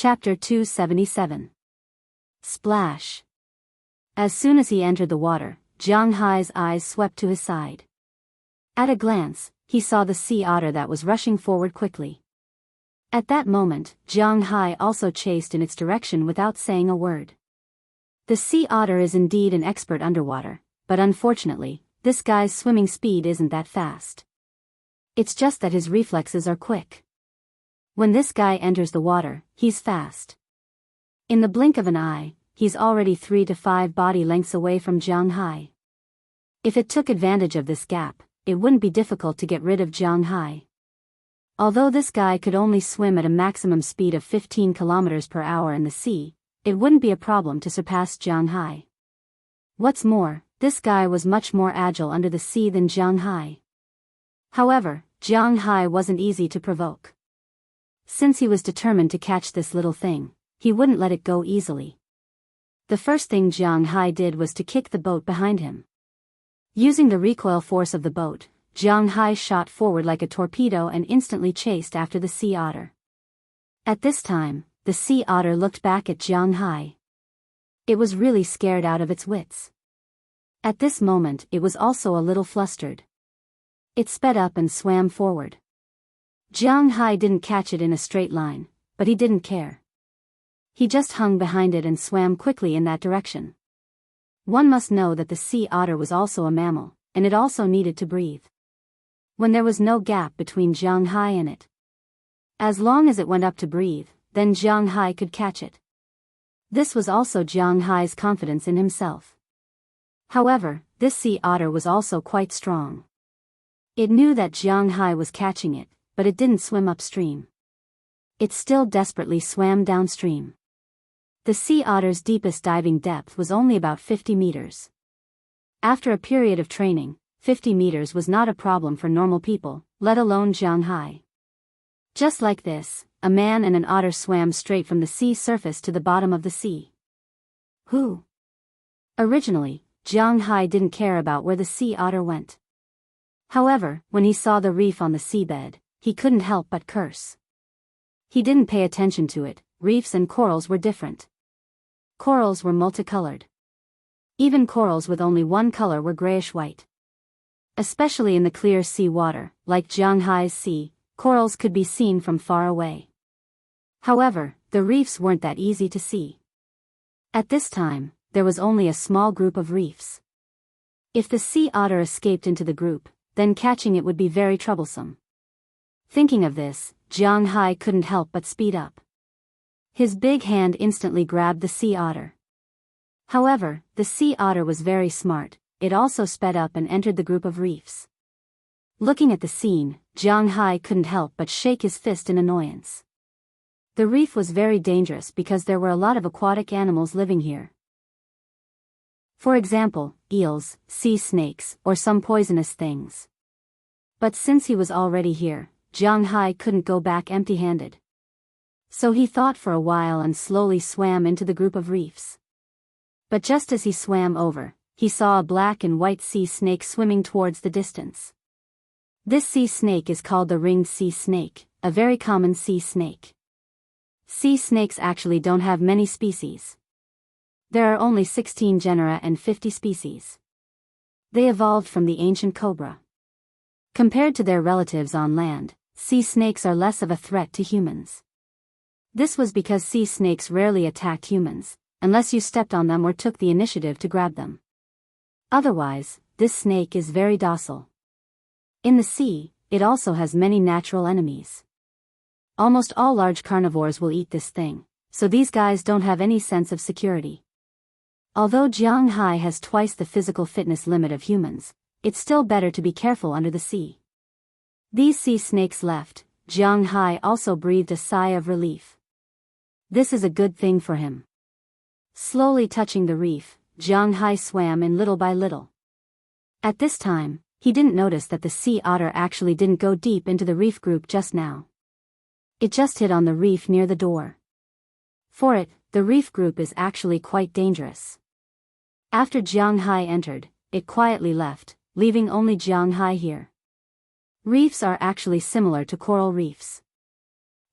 Chapter 277. Splash. As soon as he entered the water, Jianghai's eyes swept to his side. At a glance, he saw the sea otter that was rushing forward quickly. At that moment, Jianghai also chased in its direction without saying a word. The sea otter is indeed an expert underwater, but unfortunately, this guy's swimming speed isn't that fast. It's just that his reflexes are quick. When this guy enters the water, he's fast. In the blink of an eye, he's already 3 to 5 body lengths away from Jianghai. If it took advantage of this gap, it wouldn't be difficult to get rid of Jianghai. Although this guy could only swim at a maximum speed of 15 kilometers per hour in the sea, it wouldn't be a problem to surpass Jianghai. What's more, this guy was much more agile under the sea than Jianghai. However, Jianghai wasn't easy to provoke. Since he was determined to catch this little thing, he wouldn't let it go easily. The first thing Jianghai did was to kick the boat behind him. Using the recoil force of the boat, Jianghai shot forward like a torpedo and instantly chased after the sea otter. At this time, the sea otter looked back at Jianghai. It was really scared out of its wits. At this moment it was also a little flustered. It sped up and swam forward. Jianghai didn't catch it in a straight line, but he didn't care. He just hung behind it and swam quickly in that direction. One must know that the sea otter was also a mammal, and it also needed to breathe. When there was no gap between Jianghai and it. As long as it went up to breathe, then Jianghai could catch it. This was also Jianghai's confidence in himself. However, this sea otter was also quite strong. It knew that Jianghai was catching it, but it didn't swim upstream. It still desperately swam downstream. The sea otter's deepest diving depth was only about 50 meters. After a period of training, 50 meters was not a problem for normal people, let alone Jianghai. Just like this, a man and an otter swam straight from the sea surface to the bottom of the sea. Who? Originally, Jianghai didn't care about where the sea otter went. However, when he saw the reef on the seabed, he couldn't help but curse. He didn't pay attention to it. Reefs and corals were different. Corals were multicolored. Even corals with only one color were grayish-white. Especially in the clear sea water, like Jianghai's sea, corals could be seen from far away. However, the reefs weren't that easy to see. At this time, there was only a small group of reefs. If the sea otter escaped into the group, then catching it would be very troublesome. Thinking of this, Jianghai couldn't help but speed up. His big hand instantly grabbed the sea otter. However, the sea otter was very smart. It also sped up and entered the group of reefs. Looking at the scene, Jianghai couldn't help but shake his fist in annoyance. The reef was very dangerous because there were a lot of aquatic animals living here. For example, eels, sea snakes, or some poisonous things. But since he was already here, Jianghai couldn't go back empty-handed. So he thought for a while and slowly swam into the group of reefs. But just as he swam over, he saw a black and white sea snake swimming towards the distance. This sea snake is called the ringed sea snake, a very common sea snake. Sea snakes actually don't have many species. There are only 16 genera and 50 species. They evolved from the ancient cobra. Compared to their relatives on land, sea snakes are less of a threat to humans. This was because sea snakes rarely attacked humans, unless you stepped on them or took the initiative to grab them. Otherwise, this snake is very docile. In the sea, it also has many natural enemies. Almost all large carnivores will eat this thing, so these guys don't have any sense of security. Although Jianghai has twice the physical fitness limit of humans, it's still better to be careful under the sea. These sea snakes left, Jianghai also breathed a sigh of relief. This is a good thing for him. Slowly touching the reef, Jianghai swam in little by little. At this time, he didn't notice that the sea otter actually didn't go deep into the reef group just now. It just hit on the reef near the door. For it, the reef group is actually quite dangerous. After Jianghai entered, it quietly left, leaving only Jianghai here. Reefs are actually similar to coral reefs.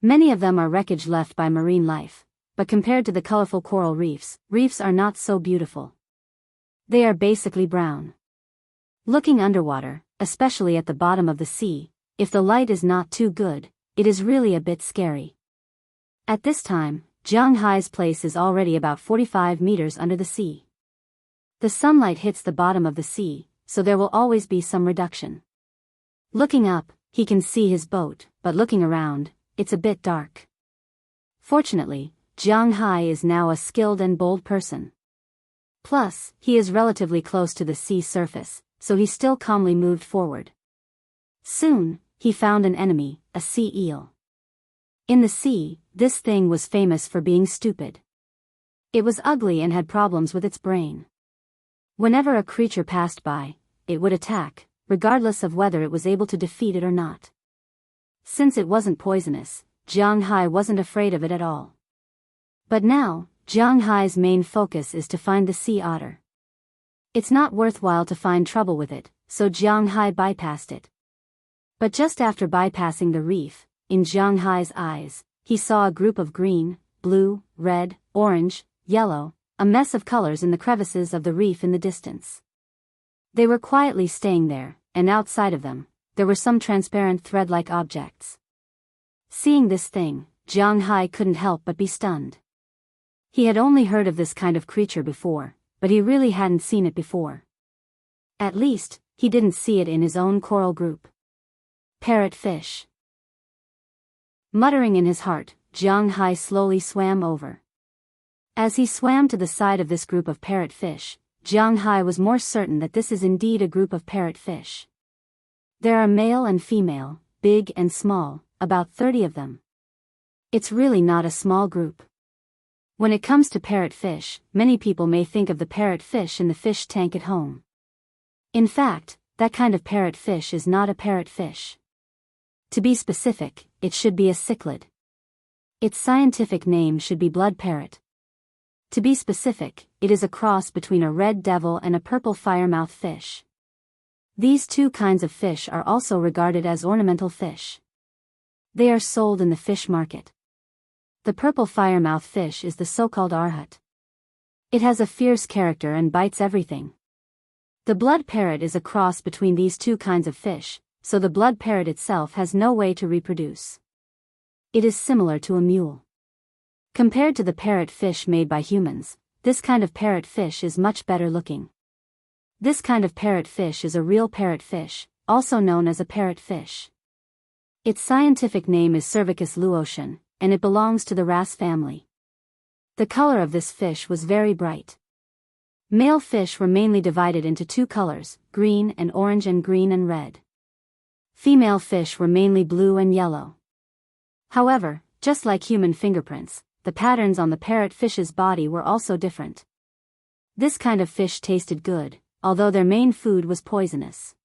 Many of them are wreckage left by marine life, but compared to the colorful coral reefs, reefs are not so beautiful. They are basically brown. Looking underwater, especially at the bottom of the sea, if the light is not too good, it is really a bit scary. At this time, Jianghu's place is already about 45 meters under the sea. The sunlight hits the bottom of the sea, so there will always be some reduction. Looking up, he can see his boat, but looking around, it's a bit dark. Fortunately, Jianghu is now a skilled and bold person. Plus, he is relatively close to the sea surface, so he still calmly moved forward. Soon, he found an enemy, a sea eel. In the sea, this thing was famous for being stupid. It was ugly and had problems with its brain. Whenever a creature passed by, it would attack, regardless of whether it was able to defeat it or not. Since it wasn't poisonous, Jianghu wasn't afraid of it at all. But now, Jianghu's main focus is to find the sea otter. It's not worthwhile to find trouble with it, so Jianghu bypassed it. But just after bypassing the reef, in Jianghu's eyes, he saw a group of green, blue, red, orange, yellow, a mess of colors in the crevices of the reef in the distance. They were quietly staying there, and outside of them, there were some transparent thread-like objects. Seeing this thing, Jianghu couldn't help but be stunned. He had only heard of this kind of creature before, but he really hadn't seen it before. At least, he didn't see it in his own coral group. Parrotfish. Muttering in his heart, Jianghu slowly swam over. As he swam to the side of this group of parrotfish, Jianghu was more certain that this is indeed a group of parrotfish. There are male and female, big and small, about 30 of them. It's really not a small group. When it comes to parrotfish, many people may think of the parrotfish in the fish tank at home. In fact, that kind of parrotfish is not a parrotfish. To be specific, it should be a cichlid. Its scientific name should be blood parrot. To be specific, it is a cross between a red devil and a purple firemouth fish. These two kinds of fish are also regarded as ornamental fish. They are sold in the fish market. The purple firemouth fish is the so-called arhat. It has a fierce character and bites everything. The blood parrot is a cross between these two kinds of fish, so the blood parrot itself has no way to reproduce. It is similar to a mule. Compared to the parrot fish made by humans, this kind of parrot fish is much better looking. This kind of parrot fish is a real parrot fish, also known as a parrotfish. Its scientific name is Cervicus luotian, and it belongs to the wrasse family. The color of this fish was very bright. Male fish were mainly divided into two colors, green and orange and green and red. Female fish were mainly blue and yellow. However, just like human fingerprints, the patterns on the parrotfish's body were also different. This kind of fish tasted good, although their main food was poisonous.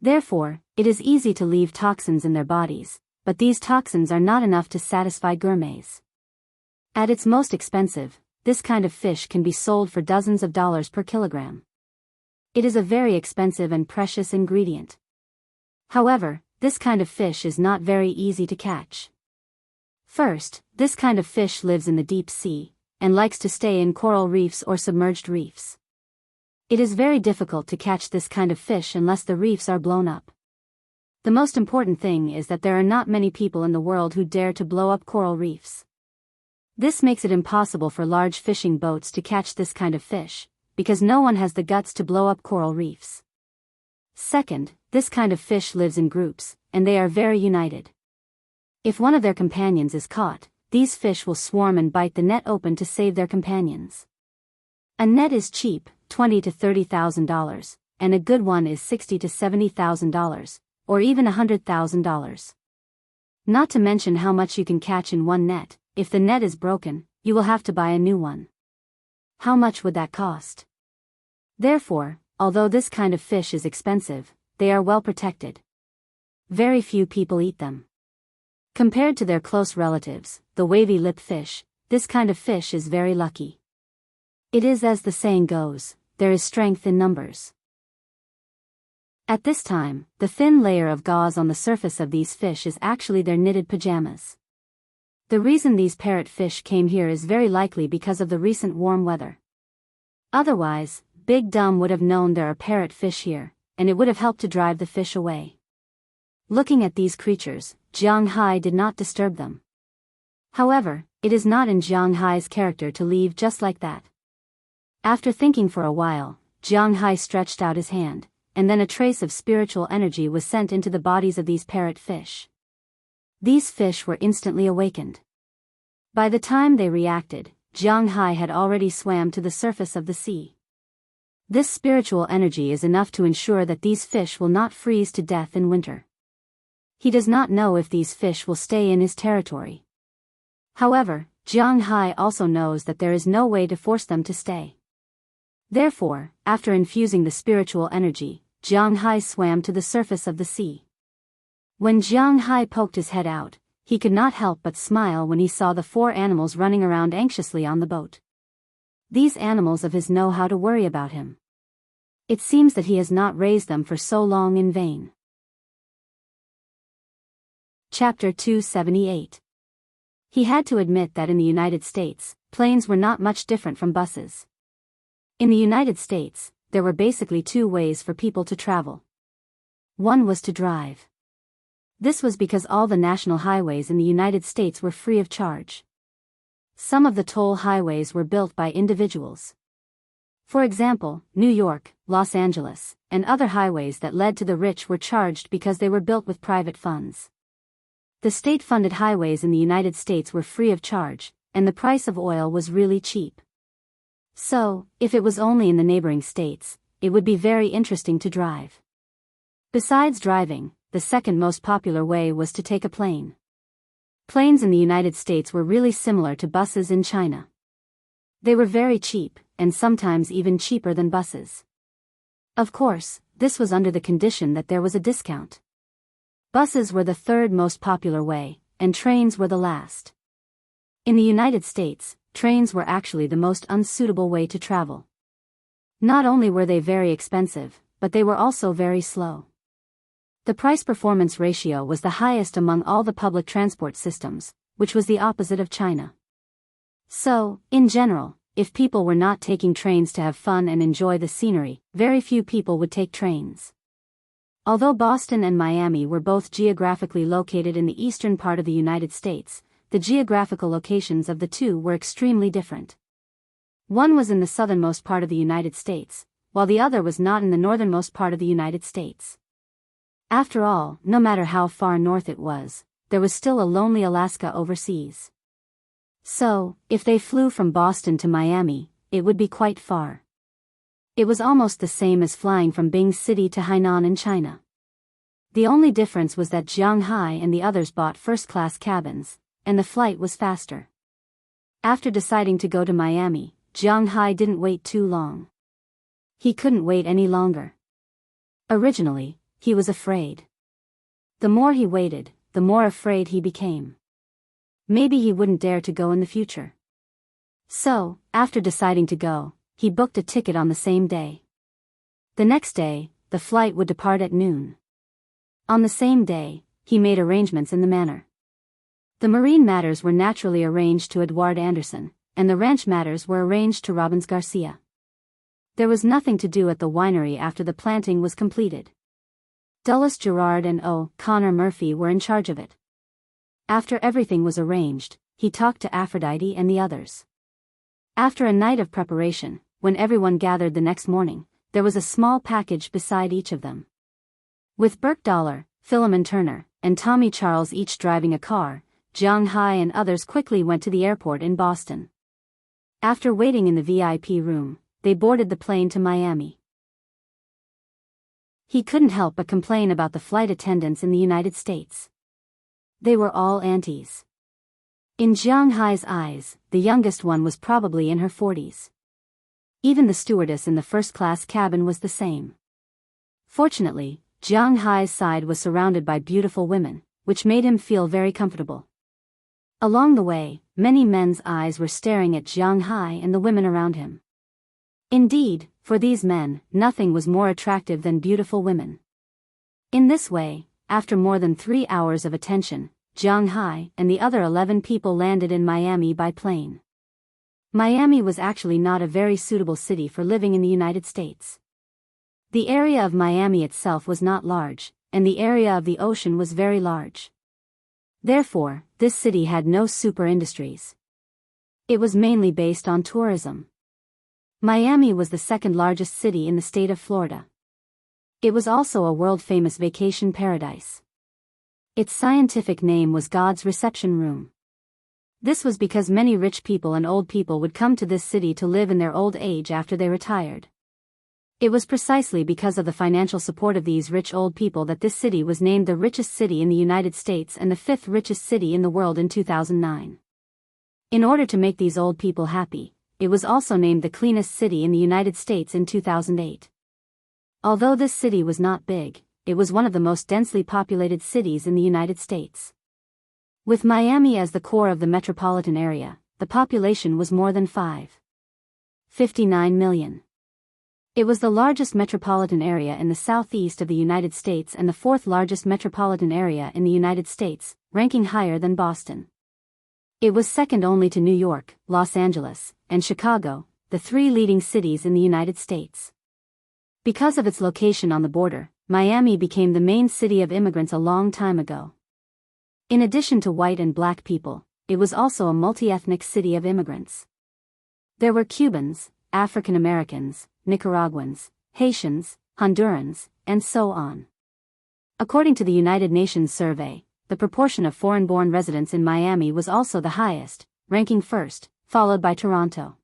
Therefore, it is easy to leave toxins in their bodies, but these toxins are not enough to satisfy gourmets. At its most expensive, this kind of fish can be sold for dozens of dollars per kilogram. It is a very expensive and precious ingredient. However, this kind of fish is not very easy to catch. First, this kind of fish lives in the deep sea, and likes to stay in coral reefs or submerged reefs. It is very difficult to catch this kind of fish unless the reefs are blown up. The most important thing is that there are not many people in the world who dare to blow up coral reefs. This makes it impossible for large fishing boats to catch this kind of fish, because no one has the guts to blow up coral reefs. Second, this kind of fish lives in groups, and they are very united. If one of their companions is caught, these fish will swarm and bite the net open to save their companions. A net is cheap, $20,000 to $30,000, and a good one is $60,000 to $70,000, or even $100,000. Not to mention how much you can catch in one net. If the net is broken, you will have to buy a new one. How much would that cost? Therefore, although this kind of fish is expensive, they are well protected. Very few people eat them. Compared to their close relatives, the wavy lip fish, this kind of fish is very lucky. It is as the saying goes, there is strength in numbers. At this time, the thin layer of gauze on the surface of these fish is actually their knitted pajamas. The reason these parrot fish came here is very likely because of the recent warm weather. Otherwise, Big Dumb would have known there are parrot fish here, and it would have helped to drive the fish away. Looking at these creatures, Jianghu did not disturb them. However, it is not in Jianghu's character to leave just like that. After thinking for a while, Jianghu stretched out his hand, and then a trace of spiritual energy was sent into the bodies of these parrot fish. These fish were instantly awakened. By the time they reacted, Jianghu had already swam to the surface of the sea. This spiritual energy is enough to ensure that these fish will not freeze to death in winter. He does not know if these fish will stay in his territory. However, Jianghu also knows that there is no way to force them to stay. Therefore, after infusing the spiritual energy, Jianghu swam to the surface of the sea. When Jianghu poked his head out, he could not help but smile when he saw the 4 animals running around anxiously on the boat. These animals of his know how to worry about him. It seems that he has not raised them for so long in vain. Chapter 278. He had to admit that in the United States, planes were not much different from buses. In the United States, there were basically 2 ways for people to travel. One was to drive. This was because all the national highways in the United States were free of charge. Some of the toll highways were built by individuals. For example, New York, Los Angeles, and other highways that led to the rich were charged because they were built with private funds. The state-funded highways in the United States were free of charge, and the price of oil was really cheap. So, if it was only in the neighboring states, it would be very interesting to drive. Besides driving, the second most popular way was to take a plane. Planes in the United States were really similar to buses in China. They were very cheap, and sometimes even cheaper than buses. Of course, this was under the condition that there was a discount. Buses were the third most popular way, and trains were the last. In the United States, trains were actually the most unsuitable way to travel. Not only were they very expensive, but they were also very slow. The price-performance ratio was the highest among all the public transport systems, which was the opposite of China. So, in general, if people were not taking trains to have fun and enjoy the scenery, very few people would take trains. Although Boston and Miami were both geographically located in the eastern part of the United States, the geographical locations of the 2 were extremely different. One was in the southernmost part of the United States, while the other was not in the northernmost part of the United States. After all, no matter how far north it was, there was still a lonely Alaska overseas. So, if they flew from Boston to Miami, it would be quite far. It was almost the same as flying from Bing City to Hainan in China. The only difference was that Jianghu and the others bought first-class cabins, and the flight was faster. After deciding to go to Miami, Jianghu didn't wait too long. He couldn't wait any longer. Originally, he was afraid. The more he waited, the more afraid he became. Maybe he wouldn't dare to go in the future. So, after deciding to go, he booked a ticket on the same day. The next day, the flight would depart at noon. On the same day, he made arrangements in the manor. The marine matters were naturally arranged to Edouard Anderson, and the ranch matters were arranged to Robbins Garcia. There was nothing to do at the winery after the planting was completed. Dulles Gerard and Connor Murphy were in charge of it. After everything was arranged, he talked to Aphrodite and the others. After a night of preparation, when everyone gathered the next morning, there was a small package beside each of them. With Burke Dollar, Philemon Turner, and Tommy Charles each driving a car, Jianghu and others quickly went to the airport in Boston. After waiting in the VIP room, they boarded the plane to Miami. He couldn't help but complain about the flight attendants in the United States. They were all aunties. In Jianghu's eyes, the youngest one was probably in her 40s. Even the stewardess in the first-class cabin was the same. Fortunately, Jianghu's side was surrounded by beautiful women, which made him feel very comfortable. Along the way, many men's eyes were staring at Jianghu and the women around him. Indeed, for these men, nothing was more attractive than beautiful women. In this way, after more than 3 hours of attention, Jianghu, and the other 11 people landed in Miami by plane. Miami was actually not a very suitable city for living in the United States. The area of Miami itself was not large, and the area of the ocean was very large. Therefore, this city had no super industries. It was mainly based on tourism. Miami was the second largest city in the state of Florida. It was also a world-famous vacation paradise. Its scientific name was God's reception room. This was because many rich people and old people would come to this city to live in their old age after they retired. It was precisely because of the financial support of these rich old people that this city was named the richest city in the United States and the fifth richest city in the world in 2009. In order to make these old people happy, it was also named the cleanest city in the United States in 2008. Although this city was not big, it was one of the most densely populated cities in the United States. With Miami as the core of the metropolitan area, the population was more than 5.59 million. It was the largest metropolitan area in the southeast of the United States and the fourth largest metropolitan area in the United States, ranking higher than Boston. It was second only to New York, Los Angeles, and Chicago, the three leading cities in the United States. Because of its location on the border, Miami became the main city of immigrants a long time ago. In addition to white and black people, it was also a multi-ethnic city of immigrants. There were Cubans, African Americans, Nicaraguans, Haitians, Hondurans, and so on. According to the United Nations survey, the proportion of foreign-born residents in Miami was also the highest, ranking first, followed by Toronto.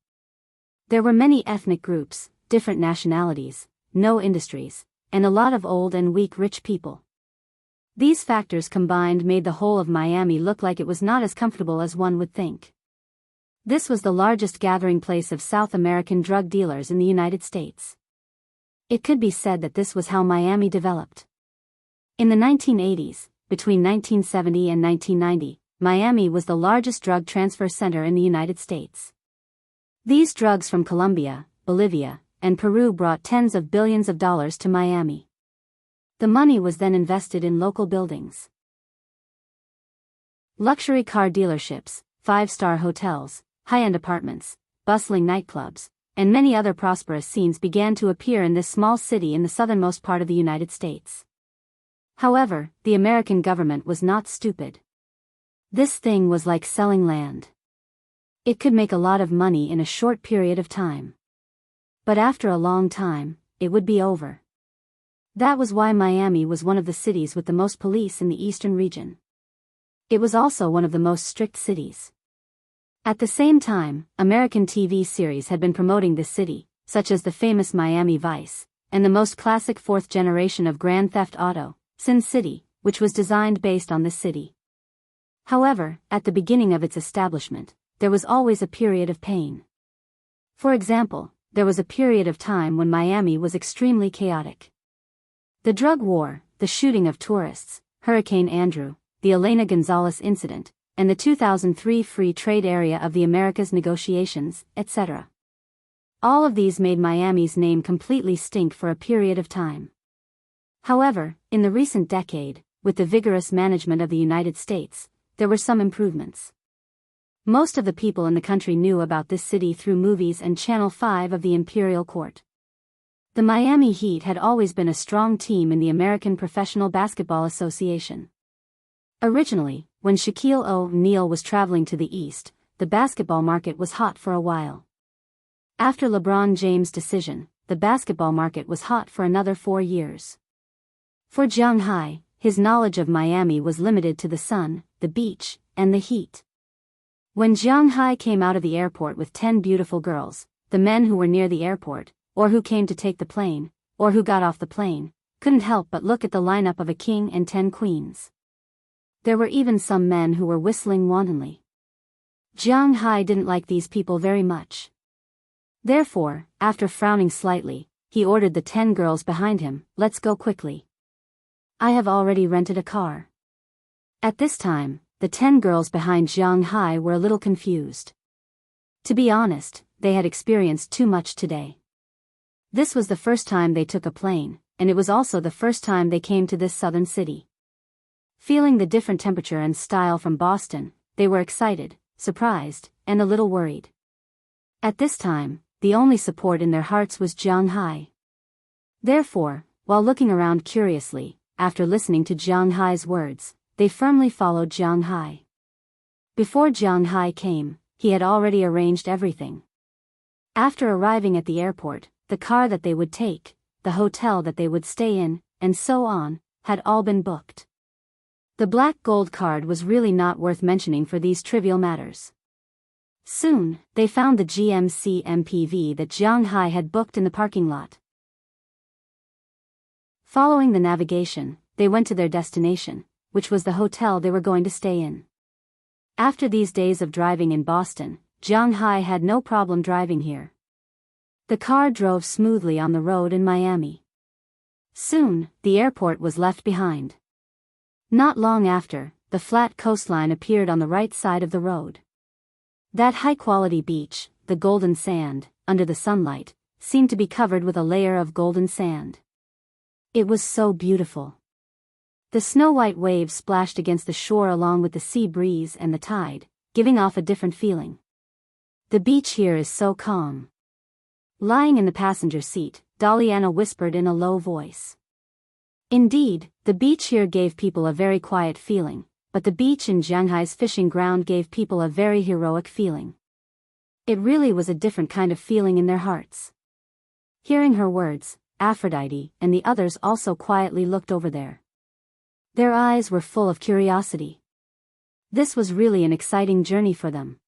There were many ethnic groups, different nationalities, no industries, and a lot of old and weak rich people. These factors combined made the whole of Miami look like it was not as comfortable as one would think. This was the largest gathering place of South American drug dealers in the United States. It could be said that this was how Miami developed. In the 1980s, between 1970 and 1990, Miami was the largest drug transfer center in the United States. These drugs from Colombia, Bolivia, and Peru brought tens of billions of dollars to Miami. The money was then invested in local buildings. Luxury car dealerships, five-star hotels, high-end apartments, bustling nightclubs, and many other prosperous scenes began to appear in this small city in the southernmost part of the United States. However, the American government was not stupid. This thing was like selling land. It could make a lot of money in a short period of time. But after a long time, it would be over. That was why Miami was one of the cities with the most police in the eastern region. It was also one of the most strict cities. At the same time, American TV series had been promoting this city, such as the famous Miami Vice, and the most classic fourth generation of Grand Theft Auto, Sin City, which was designed based on this city. However, at the beginning of its establishment, there was always a period of pain. For example, there was a period of time when Miami was extremely chaotic. The drug war, the shooting of tourists, Hurricane Andrew, the Elena Gonzalez incident, and the 2003 Free Trade Area of the Americas negotiations, etc. All of these made Miami's name completely stink for a period of time. However, in the recent decade, with the vigorous management of the United States, there were some improvements. Most of the people in the country knew about this city through movies and Channel 5 of the Imperial Court. The Miami Heat had always been a strong team in the American Professional Basketball Association. Originally, when Shaquille O'Neal was traveling to the East, the basketball market was hot for a while. After LeBron James' decision, the basketball market was hot for another 4 years. For Jianghu, his knowledge of Miami was limited to the sun, the beach, and the heat. When Jianghu came out of the airport with 10 beautiful girls, the men who were near the airport, or who came to take the plane, or who got off the plane, couldn't help but look at the lineup of a king and 10 queens. There were even some men who were whistling wantonly. Jianghu didn't like these people very much. Therefore, after frowning slightly, he ordered the 10 girls behind him, "Let's go quickly. I have already rented a car." At this time, the 10 girls behind Jianghu were a little confused. To be honest, they had experienced too much today. This was the first time they took a plane, and it was also the first time they came to this southern city. Feeling the different temperature and style from Boston, they were excited, surprised, and a little worried. At this time, the only support in their hearts was Jianghu. Therefore, while looking around curiously, after listening to Jianghu's words, they firmly followed Jianghu. Before Jianghu came, he had already arranged everything. After arriving at the airport, the car that they would take, the hotel that they would stay in, and so on, had all been booked. The black gold card was really not worth mentioning for these trivial matters. Soon, they found the GMC MPV that Jianghu had booked in the parking lot. Following the navigation, they went to their destination, which was the hotel they were going to stay in. After these days of driving in Boston, Jianghu had no problem driving here. The car drove smoothly on the road in Miami. Soon, the airport was left behind. Not long after, the flat coastline appeared on the right side of the road. That high-quality beach, the golden sand, under the sunlight, seemed to be covered with a layer of golden sand. It was so beautiful. The snow-white waves splashed against the shore along with the sea breeze and the tide, giving off a different feeling. The beach here is so calm. Lying in the passenger seat, Daliana whispered in a low voice. Indeed, the beach here gave people a very quiet feeling, but the beach in Jianghu's fishing ground gave people a very heroic feeling. It really was a different kind of feeling in their hearts. Hearing her words, Aphrodite and the others also quietly looked over there. Their eyes were full of curiosity. This was really an exciting journey for them.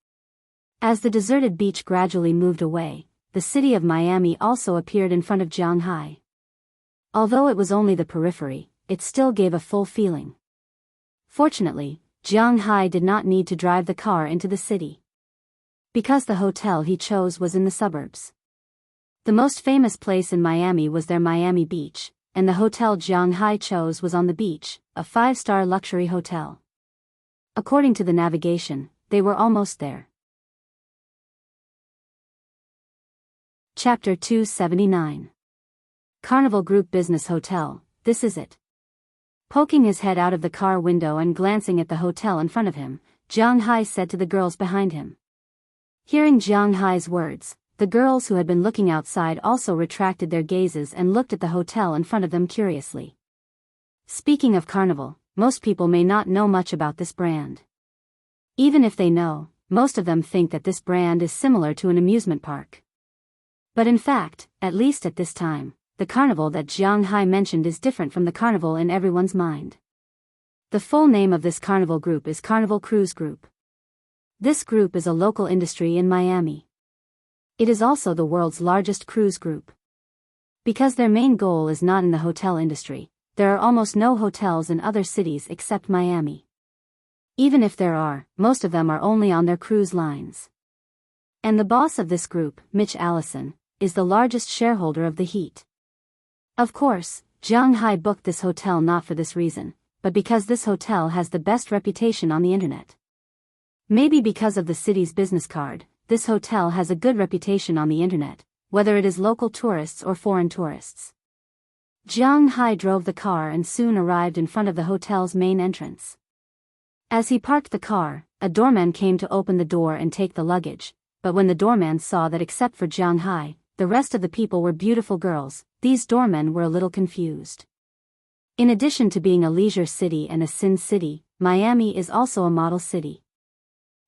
As the deserted beach gradually moved away, the city of Miami also appeared in front of Jianghu. Although it was only the periphery, it still gave a full feeling. Fortunately, Jianghu did not need to drive the car into the city. Because the hotel he chose was in the suburbs. The most famous place in Miami was their Miami Beach, and the hotel Jianghu chose was on the beach, a 5-star luxury hotel. According to the navigation, they were almost there. Chapter 279. Carnival Group Business Hotel, this is it. Poking his head out of the car window and glancing at the hotel in front of him, Jianghu said to the girls behind him. Hearing Jianghu's words, the girls who had been looking outside also retracted their gazes and looked at the hotel in front of them curiously. Speaking of Carnival, most people may not know much about this brand. Even if they know, most of them think that this brand is similar to an amusement park. But in fact, at least at this time, the carnival that Jianghu mentioned is different from the carnival in everyone's mind. The full name of this carnival group is Carnival Cruise Group. This group is a local industry in Miami. It is also the world's largest cruise group. Because their main goal is not in the hotel industry, there are almost no hotels in other cities except Miami. Even if there are, most of them are only on their cruise lines. And the boss of this group, Mitch Allison, is the largest shareholder of the Heat. Of course, Jianghu booked this hotel not for this reason, but because this hotel has the best reputation on the internet. Maybe because of the city's business card, this hotel has a good reputation on the internet, whether it is local tourists or foreign tourists. Jianghu drove the car and soon arrived in front of the hotel's main entrance. As he parked the car, a doorman came to open the door and take the luggage, but when the doorman saw that except for Jianghu, the rest of the people were beautiful girls, these doormen were a little confused. In addition to being a leisure city and a sin city, Miami is also a model city.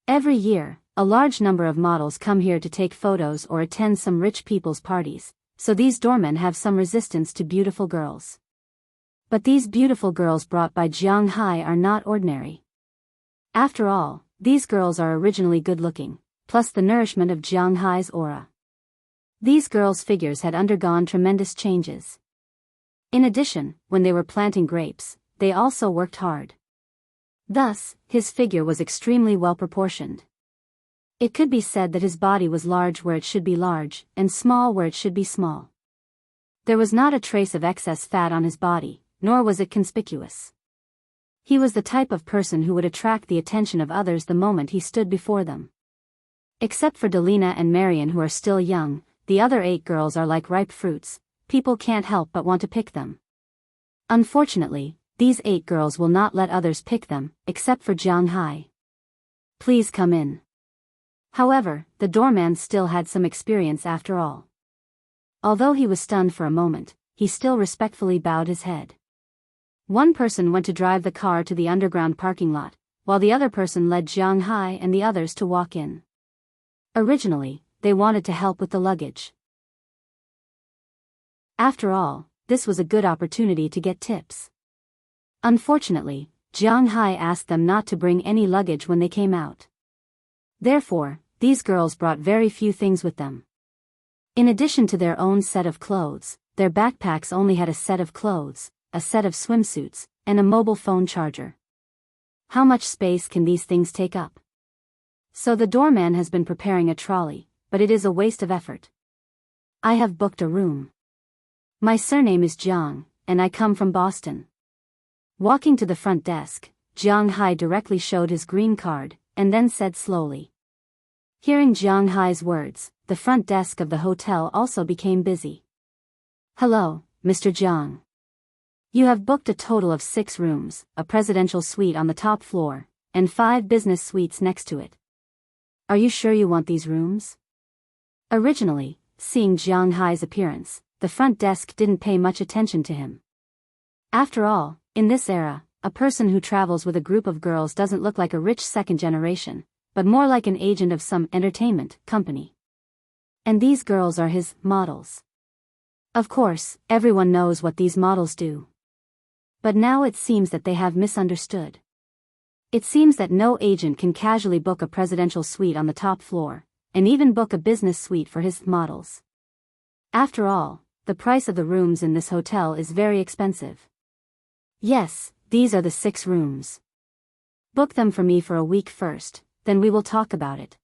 Every year, a large number of models come here to take photos or attend some rich people's parties, so these doormen have some resistance to beautiful girls. But these beautiful girls brought by Jianghu are not ordinary. After all, these girls are originally good-looking, plus the nourishment of Jianghu's aura. These girls' figures had undergone tremendous changes. In addition, when they were planting grapes, they also worked hard. Thus, his figure was extremely well proportioned. It could be said that his body was large where it should be large, and small where it should be small. There was not a trace of excess fat on his body, nor was it conspicuous. He was the type of person who would attract the attention of others the moment he stood before them. Except for Delina and Marion, who are still young, the other 8 girls are like ripe fruits, people can't help but want to pick them. Unfortunately, these 8 girls will not let others pick them, except for Jianghu. Please come in. However, the doorman still had some experience after all. Although he was stunned for a moment, he still respectfully bowed his head. One person went to drive the car to the underground parking lot, while the other person led Jianghu and the others to walk in. Originally, they wanted to help with the luggage. After all, this was a good opportunity to get tips. Unfortunately, Jianghu asked them not to bring any luggage when they came out. Therefore, these girls brought very few things with them. In addition to their own set of clothes, their backpacks only had a set of clothes, a set of swimsuits, and a mobile phone charger. How much space can these things take up? So the doorman has been preparing a trolley, but it is a waste of effort. I have booked a room. My surname is Jiang, and I come from Boston. Walking to the front desk, Jianghu directly showed his green card, and then said slowly. Hearing Jianghu's words, the front desk of the hotel also became busy. Hello, Mr. Jiang. You have booked a total of 6 rooms, a presidential suite on the top floor, and 5 business suites next to it. Are you sure you want these rooms? Originally, seeing Jianghu's appearance, the front desk didn't pay much attention to him. After all, in this era, a person who travels with a group of girls doesn't look like a rich second generation, but more like an agent of some entertainment company. And these girls are his models. Of course, everyone knows what these models do. But now it seems that they have misunderstood. It seems that no agent can casually book a presidential suite on the top floor, and even book a business suite for his models. After all, the price of the rooms in this hotel is very expensive. Yes, these are the 6 rooms. Book them for me for a week first, then we will talk about it.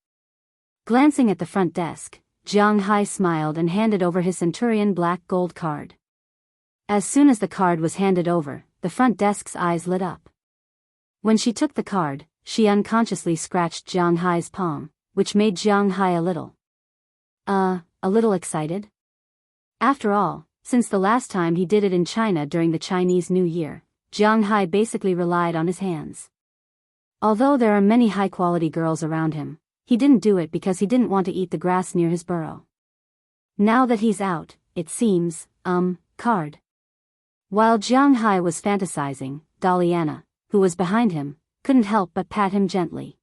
Glancing at the front desk, Jianghu smiled and handed over his Centurion black gold card. As soon as the card was handed over, the front desk's eyes lit up. When she took the card, she unconsciously scratched Jianghu's palm, which made Jianghu a little excited. After all, since the last time he did it in China during the Chinese New Year, Jianghu basically relied on his hands. Although there are many high-quality girls around him, he didn't do it because he didn't want to eat the grass near his burrow. Now that he's out, it seems, card. While Jianghu was fantasizing, Daliana, who was behind him, couldn't help but pat him gently.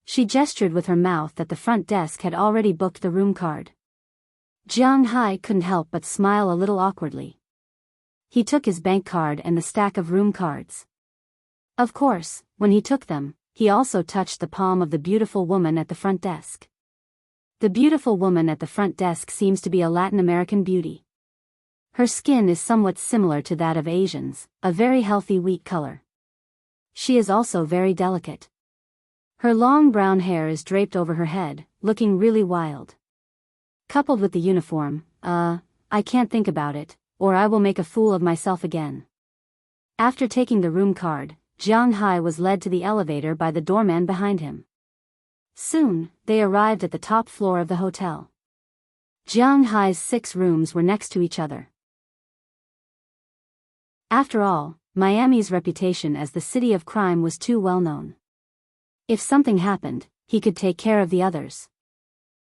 She gestured with her mouth that the front desk had already booked the room card. Jianghu couldn't help but smile a little awkwardly. He took his bank card and the stack of room cards. Of course, when he took them, he also touched the palm of the beautiful woman at the front desk. The beautiful woman at the front desk seems to be a Latin American beauty. Her skin is somewhat similar to that of Asians, a very healthy wheat color. She is also very delicate. Her long brown hair is draped over her head, looking really wild. Coupled with the uniform, I can't think about it, or I will make a fool of myself again. After taking the room card, Jianghu was led to the elevator by the doorman behind him. Soon, they arrived at the top floor of the hotel. Jianghu's 6 rooms were next to each other. After all, Miami's reputation as the city of crime was too well known. If something happened, he could take care of the others.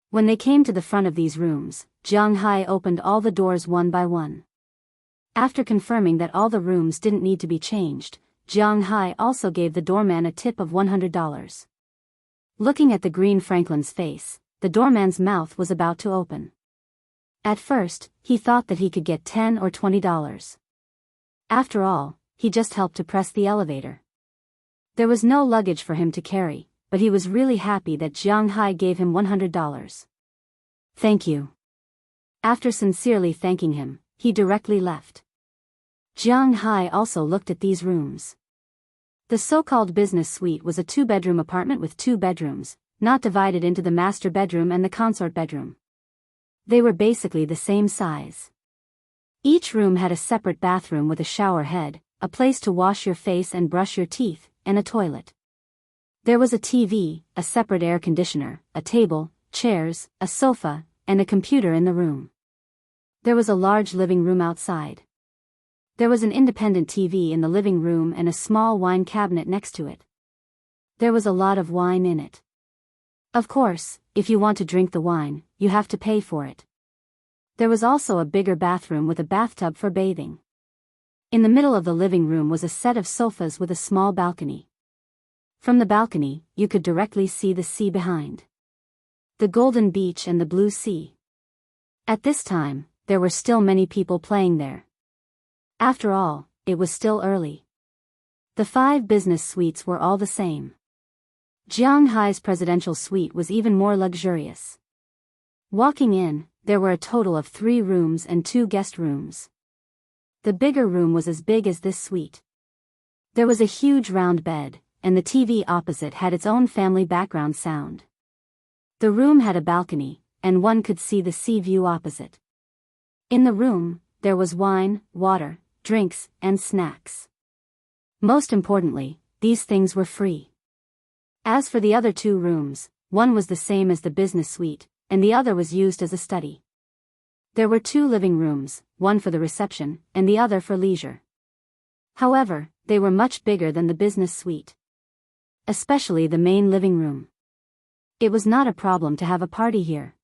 When they came to the front of these rooms, Jianghu opened all the doors one by one. After confirming that all the rooms didn't need to be changed, Jianghu also gave the doorman a tip of $100. Looking at the green Franklin's face, the doorman's mouth was about to open. At first, he thought that he could get $10 or $20. After all, he just helped to press the elevator. There was no luggage for him to carry, but he was really happy that Jianghu gave him $100. Thank you. After sincerely thanking him, he directly left. Jianghu also looked at these rooms. The so-called business suite was a 2-bedroom apartment with 2 bedrooms, not divided into the master bedroom and the consort bedroom. They were basically the same size. Each room had a separate bathroom with a shower head, a place to wash your face and brush your teeth, and a toilet. There was a TV, a separate air conditioner, a table, chairs, a sofa, and a computer in the room. There was a large living room outside. There was an independent TV in the living room and a small wine cabinet next to it. There was a lot of wine in it. Of course, if you want to drink the wine, you have to pay for it. There was also a bigger bathroom with a bathtub for bathing. In the middle of the living room was a set of sofas with a small balcony. From the balcony, you could directly see the sea behind. The golden beach and the blue sea. At this time, there were still many people playing there. After all, it was still early. The 5 business suites were all the same. Jianghu's presidential suite was even more luxurious. Walking in, there were a total of 3 rooms and 2 guest rooms. The bigger room was as big as this suite. There was a huge round bed, and the TV opposite had its own family background sound. The room had a balcony, and one could see the sea view opposite. In the room, there was wine, water, drinks, and snacks. Most importantly, these things were free. As for the other 2 rooms, one was the same as the business suite, and the other was used as a study. There were 2 living rooms, one for the reception, and the other for leisure. However, they were much bigger than the business suite. Especially the main living room. It was not a problem to have a party here.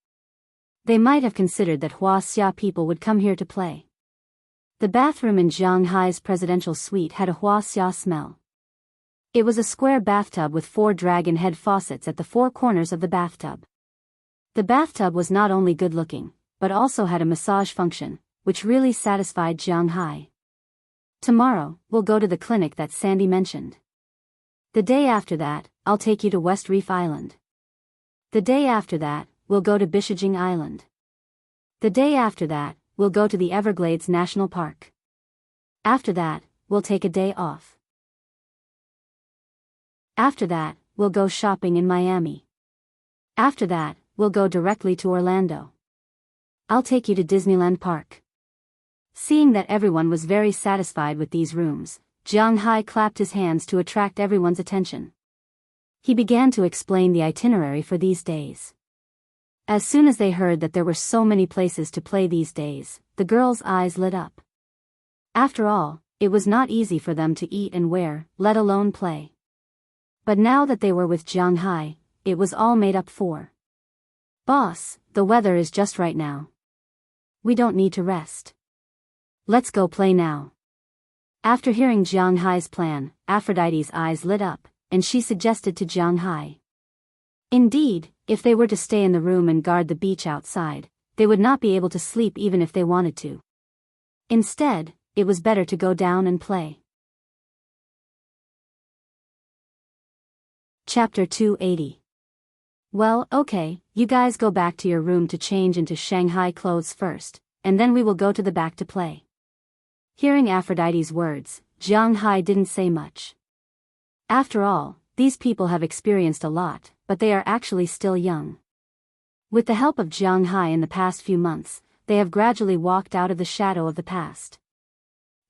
They might have considered that Wuxia people would come here to play. The bathroom in Jianghu's presidential suite had a Wuxia smell. It was a square bathtub with 4 dragon head faucets at the 4 corners of the bathtub. The bathtub was not only good-looking, but also had a massage function, which really satisfied Jianghu. Tomorrow, we'll go to the clinic that Sandy mentioned. The day after that, I'll take you to West Reef Island. The day after that, we'll go to Bishijing Island. The day after that, we'll go to the Everglades National Park. After that, we'll take a day off. After that, we'll go shopping in Miami. After that, we'll go directly to Orlando. I'll take you to Disneyland Park. Seeing that everyone was very satisfied with these rooms, Jianghu clapped his hands to attract everyone's attention. He began to explain the itinerary for these days. As soon as they heard that there were so many places to play these days, the girls' eyes lit up. After all, it was not easy for them to eat and wear, let alone play. But now that they were with Jianghu, it was all made up for. Boss, the weather is just right now. We don't need to rest. Let's go play now. After hearing Jianghu's plan, Aphrodite's eyes lit up, and she suggested to Jianghu. Indeed, if they were to stay in the room and guard the beach outside, they would not be able to sleep even if they wanted to. Instead, it was better to go down and play. Chapter 280. Well, okay, you guys go back to your room to change into Shanghai clothes first, and then we will go to the back to play. Hearing Aphrodite's words, Jianghu didn't say much. After all, these people have experienced a lot, but they are actually still young. With the help of Jianghu in the past few months, they have gradually walked out of the shadow of the past.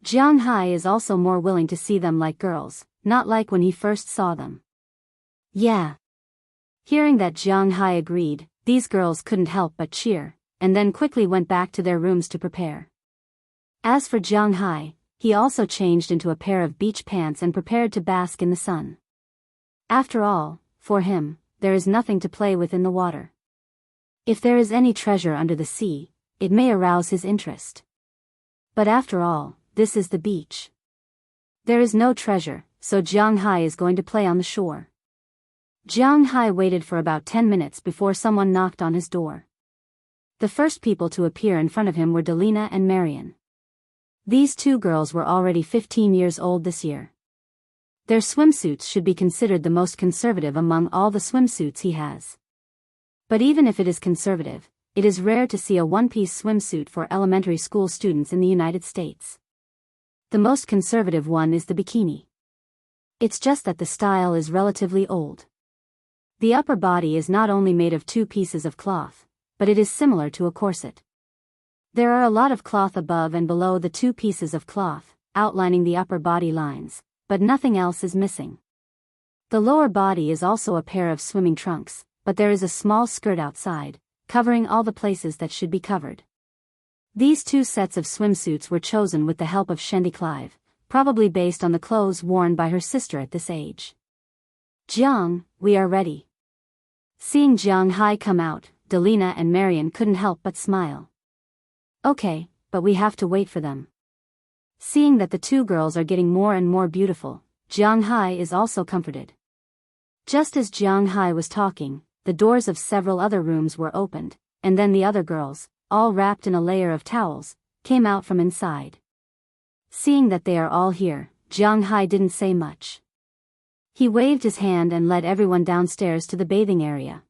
Jianghu is also more willing to see them like girls, not like when he first saw them. Yeah. Hearing that Jianghu agreed, these girls couldn't help but cheer, and then quickly went back to their rooms to prepare. As for Jianghu, he also changed into a pair of beach pants and prepared to bask in the sun. After all, for him, there is nothing to play with in the water. If there is any treasure under the sea, it may arouse his interest. But after all, this is the beach. There is no treasure, so Jianghu is going to play on the shore. Jianghu waited for about 10 minutes before someone knocked on his door. The first people to appear in front of him were Delina and Marion. These 2 girls were already 15 years old this year. Their swimsuits should be considered the most conservative among all the swimsuits he has. But even if it is conservative, it is rare to see a one-piece swimsuit for elementary school students in the United States. The most conservative one is the bikini. It's just that the style is relatively old. The upper body is not only made of 2 pieces of cloth, but it is similar to a corset. There are a lot of cloth above and below the 2 pieces of cloth, outlining the upper body lines, but nothing else is missing. The lower body is also a pair of swimming trunks, but there is a small skirt outside, covering all the places that should be covered. These 2 sets of swimsuits were chosen with the help of Shendy Clive, probably based on the clothes worn by her sister at this age. Jiang, we are ready. Seeing Jiang Hai come out, Delina and Marian couldn't help but smile. Okay, but we have to wait for them. Seeing that the 2 girls are getting more and more beautiful, Jiang Hai is also comforted. Just as Jiang Hai was talking, the doors of several other rooms were opened, and then the other girls, all wrapped in a layer of towels, came out from inside. Seeing that they are all here, Jiang Hai didn't say much. He waved his hand and led everyone downstairs to the bathing area.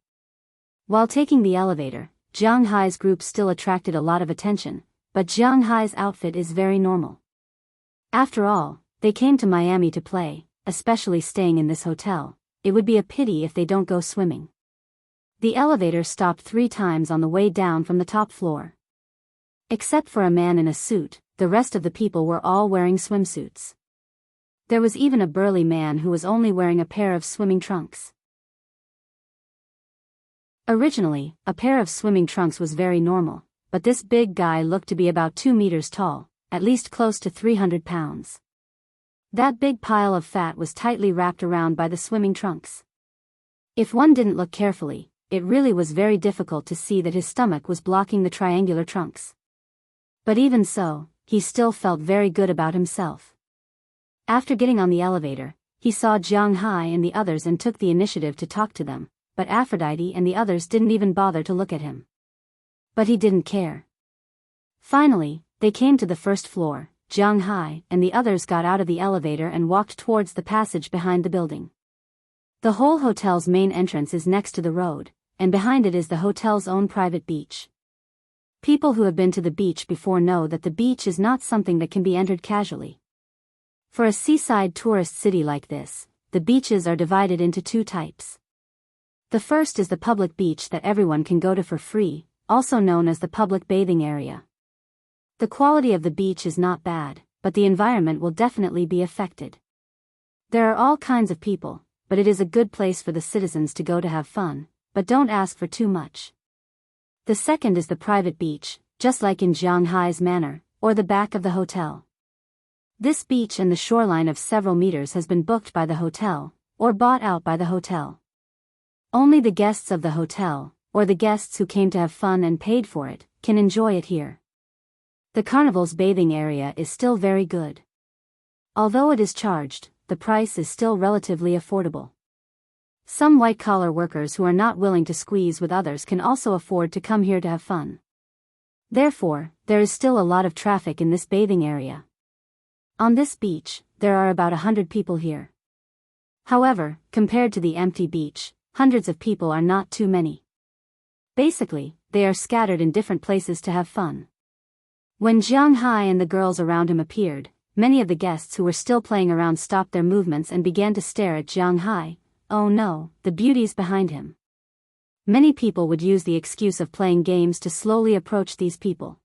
While taking the elevator, Jiang Hai's group still attracted a lot of attention, but Jiang Hai's outfit is very normal. After all, they came to Miami to play, especially staying in this hotel. It would be a pity if they don't go swimming. The elevator stopped 3 times on the way down from the top floor. Except for a man in a suit, the rest of the people were all wearing swimsuits. There was even a burly man who was only wearing a pair of swimming trunks. Originally, a pair of swimming trunks was very normal, but this big guy looked to be about 2 meters tall, at least close to 300 pounds. That big pile of fat was tightly wrapped around by the swimming trunks. If one didn't look carefully, it really was very difficult to see that his stomach was blocking the triangular trunks. But even so, he still felt very good about himself. After getting on the elevator, he saw Jiang Hai and the others and took the initiative to talk to them, but Aphrodite and the others didn't even bother to look at him. But he didn't care. Finally, they came to the first floor. Jiang Hai and the others got out of the elevator and walked towards the passage behind the building. The whole hotel's main entrance is next to the road, and behind it is the hotel's own private beach. People who have been to the beach before know that the beach is not something that can be entered casually. For a seaside tourist city like this, the beaches are divided into 2 types. The first is the public beach that everyone can go to for free, also known as the public bathing area. The quality of the beach is not bad, but the environment will definitely be affected. There are all kinds of people, but it is a good place for the citizens to go to have fun, but don't ask for too much. The second is the private beach, just like in Jiang Hai's manor, or the back of the hotel. This beach and the shoreline of several meters has been booked by the hotel, or bought out by the hotel. Only the guests of the hotel, or the guests who came to have fun and paid for it, can enjoy it here. The carnival's bathing area is still very good. Although it is charged, the price is still relatively affordable. Some white-collar workers who are not willing to squeeze with others can also afford to come here to have fun. Therefore, there is still a lot of traffic in this bathing area. On this beach, there are about 100 people here. However, compared to the empty beach, hundreds of people are not too many. Basically, they are scattered in different places to have fun. When Jiang Hai and the girls around him appeared, many of the guests who were still playing around stopped their movements and began to stare at Jiang Hai. Oh no, the beauties behind him. Many people would use the excuse of playing games to slowly approach these people.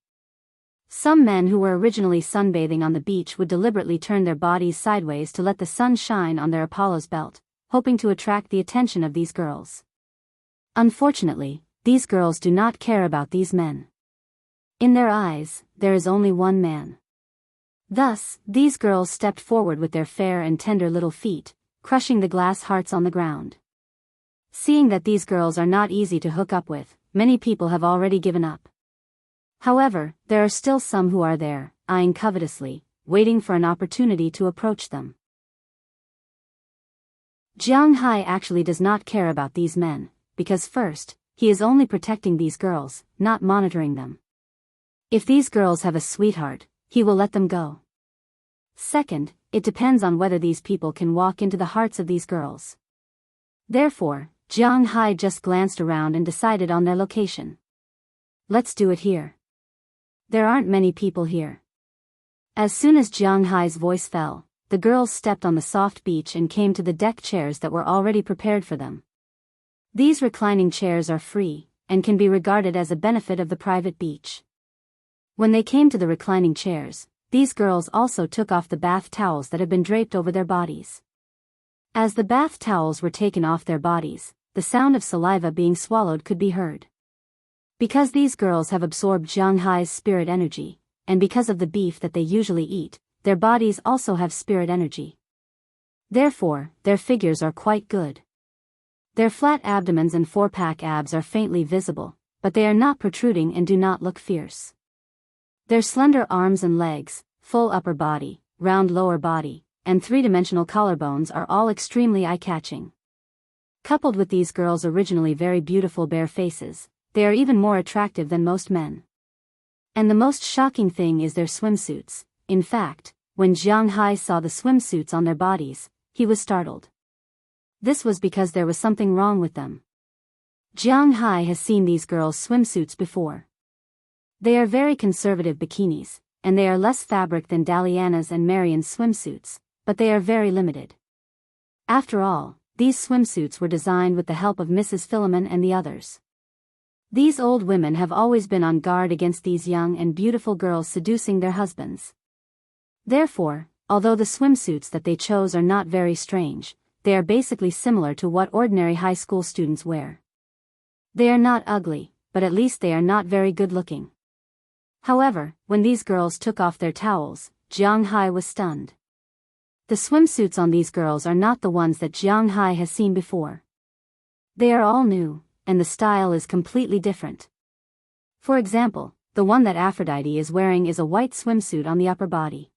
Some men who were originally sunbathing on the beach would deliberately turn their bodies sideways to let the sun shine on their Apollo's belt, hoping to attract the attention of these girls. Unfortunately, these girls do not care about these men. In their eyes, there is only one man. Thus, these girls stepped forward with their fair and tender little feet, crushing the glass hearts on the ground. Seeing that these girls are not easy to hook up with, many people have already given up. However, there are still some who are there, eyeing covetously, waiting for an opportunity to approach them. Jiang Hai actually does not care about these men, because first, he is only protecting these girls, not monitoring them. If these girls have a sweetheart, he will let them go. Second, it depends on whether these people can walk into the hearts of these girls. Therefore, Jiang Hai just glanced around and decided on their location. Let's do it here. There aren't many people here. As soon as Jiang Hai's voice fell, the girls stepped on the soft beach and came to the deck chairs that were already prepared for them. These reclining chairs are free, and can be regarded as a benefit of the private beach. When they came to the reclining chairs, these girls also took off the bath towels that had been draped over their bodies. As the bath towels were taken off their bodies, the sound of saliva being swallowed could be heard. Because these girls have absorbed Jianghai's spirit energy, and because of the beef that they usually eat, their bodies also have spirit energy. Therefore, their figures are quite good. Their flat abdomens and four-pack abs are faintly visible, but they are not protruding and do not look fierce. Their slender arms and legs, full upper body, round lower body, and three-dimensional collarbones are all extremely eye-catching. Coupled with these girls' originally very beautiful bare faces, they are even more attractive than most men. And the most shocking thing is their swimsuits. In fact, when Jianghai saw the swimsuits on their bodies, he was startled. This was because there was something wrong with them. Jianghai has seen these girls' swimsuits before. They are very conservative bikinis, and they are less fabric than Daliana's and Marian's swimsuits, but they are very limited. After all, these swimsuits were designed with the help of Mrs. Philemon and the others. These old women have always been on guard against these young and beautiful girls seducing their husbands. Therefore, although the swimsuits that they chose are not very strange, they are basically similar to what ordinary high school students wear. They are not ugly, but at least they are not very good looking. However, when these girls took off their towels, Jianghai was stunned. The swimsuits on these girls are not the ones that Jianghai has seen before. They are all new, and the style is completely different. For example, the one that Aphrodite is wearing is a white swimsuit on the upper body.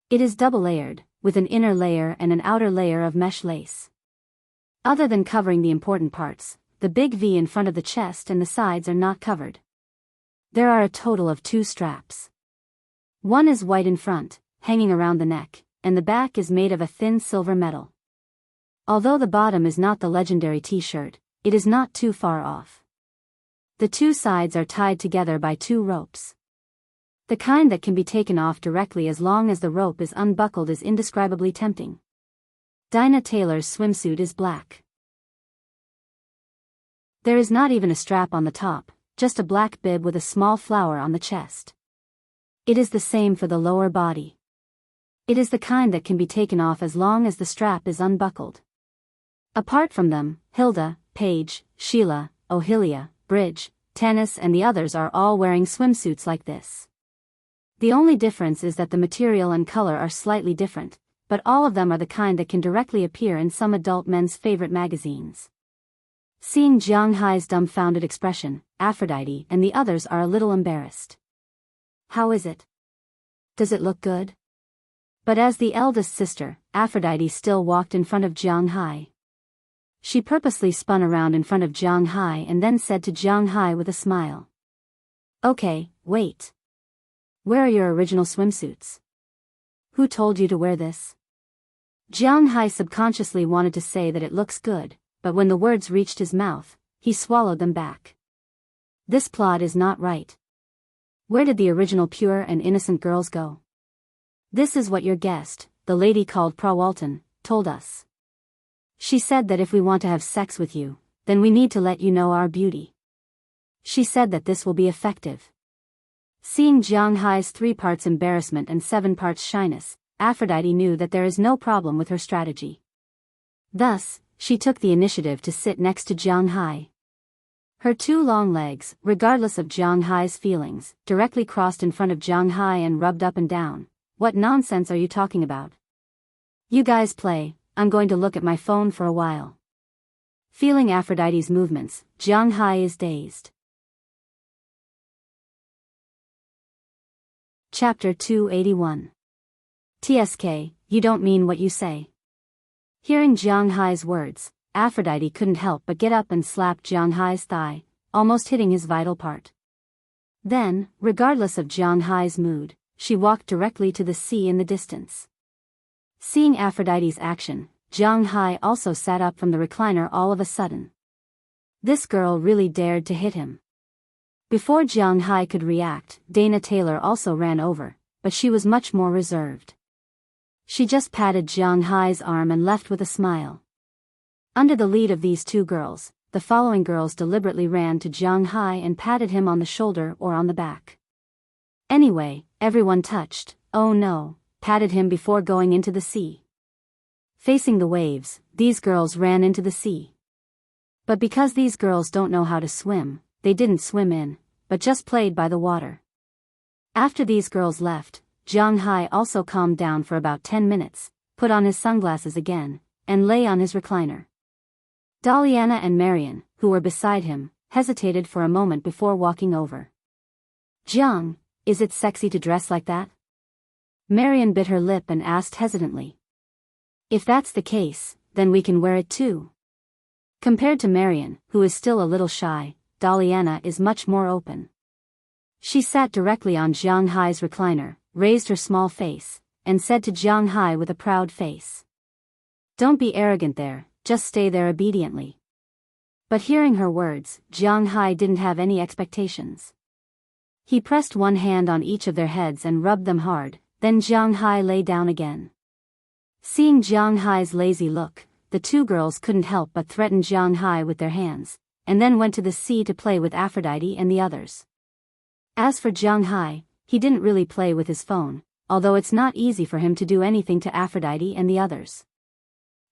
It is double-layered, with an inner layer and an outer layer of mesh lace. Other than covering the important parts, the big V in front of the chest and the sides are not covered. There are a total of 2 straps. One is white in front, hanging around the neck, and the back is made of a thin silver metal. Although the bottom is not the legendary t-shirt, it is not too far off. The 2 sides are tied together by 2 ropes. The kind that can be taken off directly as long as the rope is unbuckled is indescribably tempting. Dinah Taylor's swimsuit is black. There is not even a strap on the top, just a black bib with a small flower on the chest. It is the same for the lower body. It is the kind that can be taken off as long as the strap is unbuckled. Apart from them, Hilda, Paige, Sheila, Ohilia, Bridge, Tennis and the others are all wearing swimsuits like this. The only difference is that the material and color are slightly different, but all of them are the kind that can directly appear in some adult men's favorite magazines. Seeing Jianghai's dumbfounded expression, Aphrodite and the others are a little embarrassed. How is it? Does it look good? But as the eldest sister, Aphrodite still walked in front of Jianghai. She purposely spun around in front of Jianghai and then said to Jianghai with a smile. Okay, wait. Where are your original swimsuits? Who told you to wear this? Jianghai subconsciously wanted to say that it looks good, but when the words reached his mouth, he swallowed them back. This plot is not right. Where did the original pure and innocent girls go? This is what your guest, the lady called Prawalton, told us. She said that if we want to have sex with you, then we need to let you know our beauty. She said that this will be effective. Seeing Jianghai's 3 parts embarrassment and 7 parts shyness, Aphrodite knew that there is no problem with her strategy. Thus, she took the initiative to sit next to Jianghai. Her 2 long legs, regardless of Jianghai's feelings, directly crossed in front of Jianghai and rubbed up and down. What nonsense are you talking about? You guys play, I'm going to look at my phone for a while. Feeling Aphrodite's movements, Jianghai is dazed. Chapter 281. TSK, you don't mean what you say. Hearing Jianghai's words, Aphrodite couldn't help but get up and slap Jianghai's thigh, almost hitting his vital part. Then, regardless of Jianghai's mood, she walked directly to the sea in the distance. Seeing Aphrodite's action, Jianghai also sat up from the recliner all of a sudden. This girl really dared to hit him. Before Jianghai could react, Dana Taylor also ran over, but she was much more reserved. She just patted Jianghai's arm and left with a smile. Under the lead of these 2 girls, the following girls deliberately ran to Jianghai and patted him on the shoulder or on the back. Anyway, everyone touched, oh no, patted him before going into the sea. Facing the waves, these girls ran into the sea. But because these girls don't know how to swim, they didn't swim in, but just played by the water. After these girls left, Jianghu also calmed down for about 10 minutes, put on his sunglasses again, and lay on his recliner. Daliana and Marian, who were beside him, hesitated for a moment before walking over. "Jiang, is it sexy to dress like that?" Marian bit her lip and asked hesitantly. "If that's the case, then we can wear it too." Compared to Marian, who is still a little shy, Daliana is much more open. She sat directly on Jianghu's recliner, raised her small face, and said to Jianghu with a proud face, "Don't be arrogant there, just stay there obediently." But hearing her words, Jianghu didn't have any expectations. He pressed one hand on each of their heads and rubbed them hard, then Jianghu lay down again. Seeing Jianghu's lazy look, the two girls couldn't help but threaten Jianghu with their hands, and then went to the sea to play with Aphrodite and the others. As for Jianghu, he didn't really play with his phone, although it's not easy for him to do anything to Aphrodite and the others.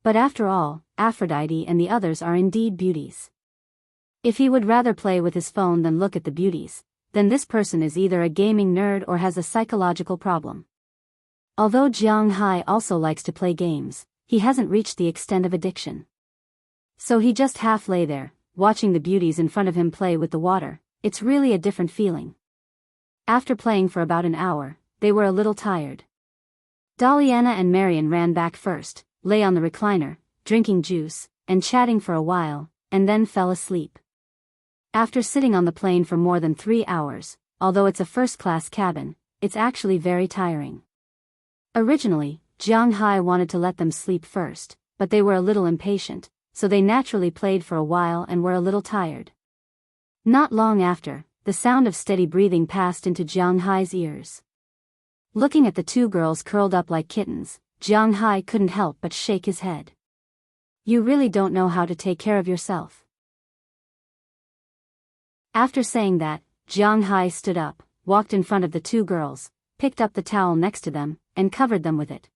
But after all, Aphrodite and the others are indeed beauties. If he would rather play with his phone than look at the beauties, then this person is either a gaming nerd or has a psychological problem. Although Jianghu also likes to play games, he hasn't reached the extent of addiction. So he just half lay there, watching the beauties in front of him play with the water. It's really a different feeling. After playing for about an hour, they were a little tired. Daliana and Marian ran back first, lay on the recliner, drinking juice, and chatting for a while, and then fell asleep. After sitting on the plane for more than 3 hours, although it's a first-class cabin, it's actually very tiring. Originally, Jianghu wanted to let them sleep first, but they were a little impatient, so they naturally played for a while and were a little tired. Not long after, the sound of steady breathing passed into Jianghu's ears. Looking at the two girls curled up like kittens, Jianghu couldn't help but shake his head. "You really don't know how to take care of yourself." After saying that, Jianghu stood up, walked in front of the two girls, picked up the towel next to them, and covered them with it.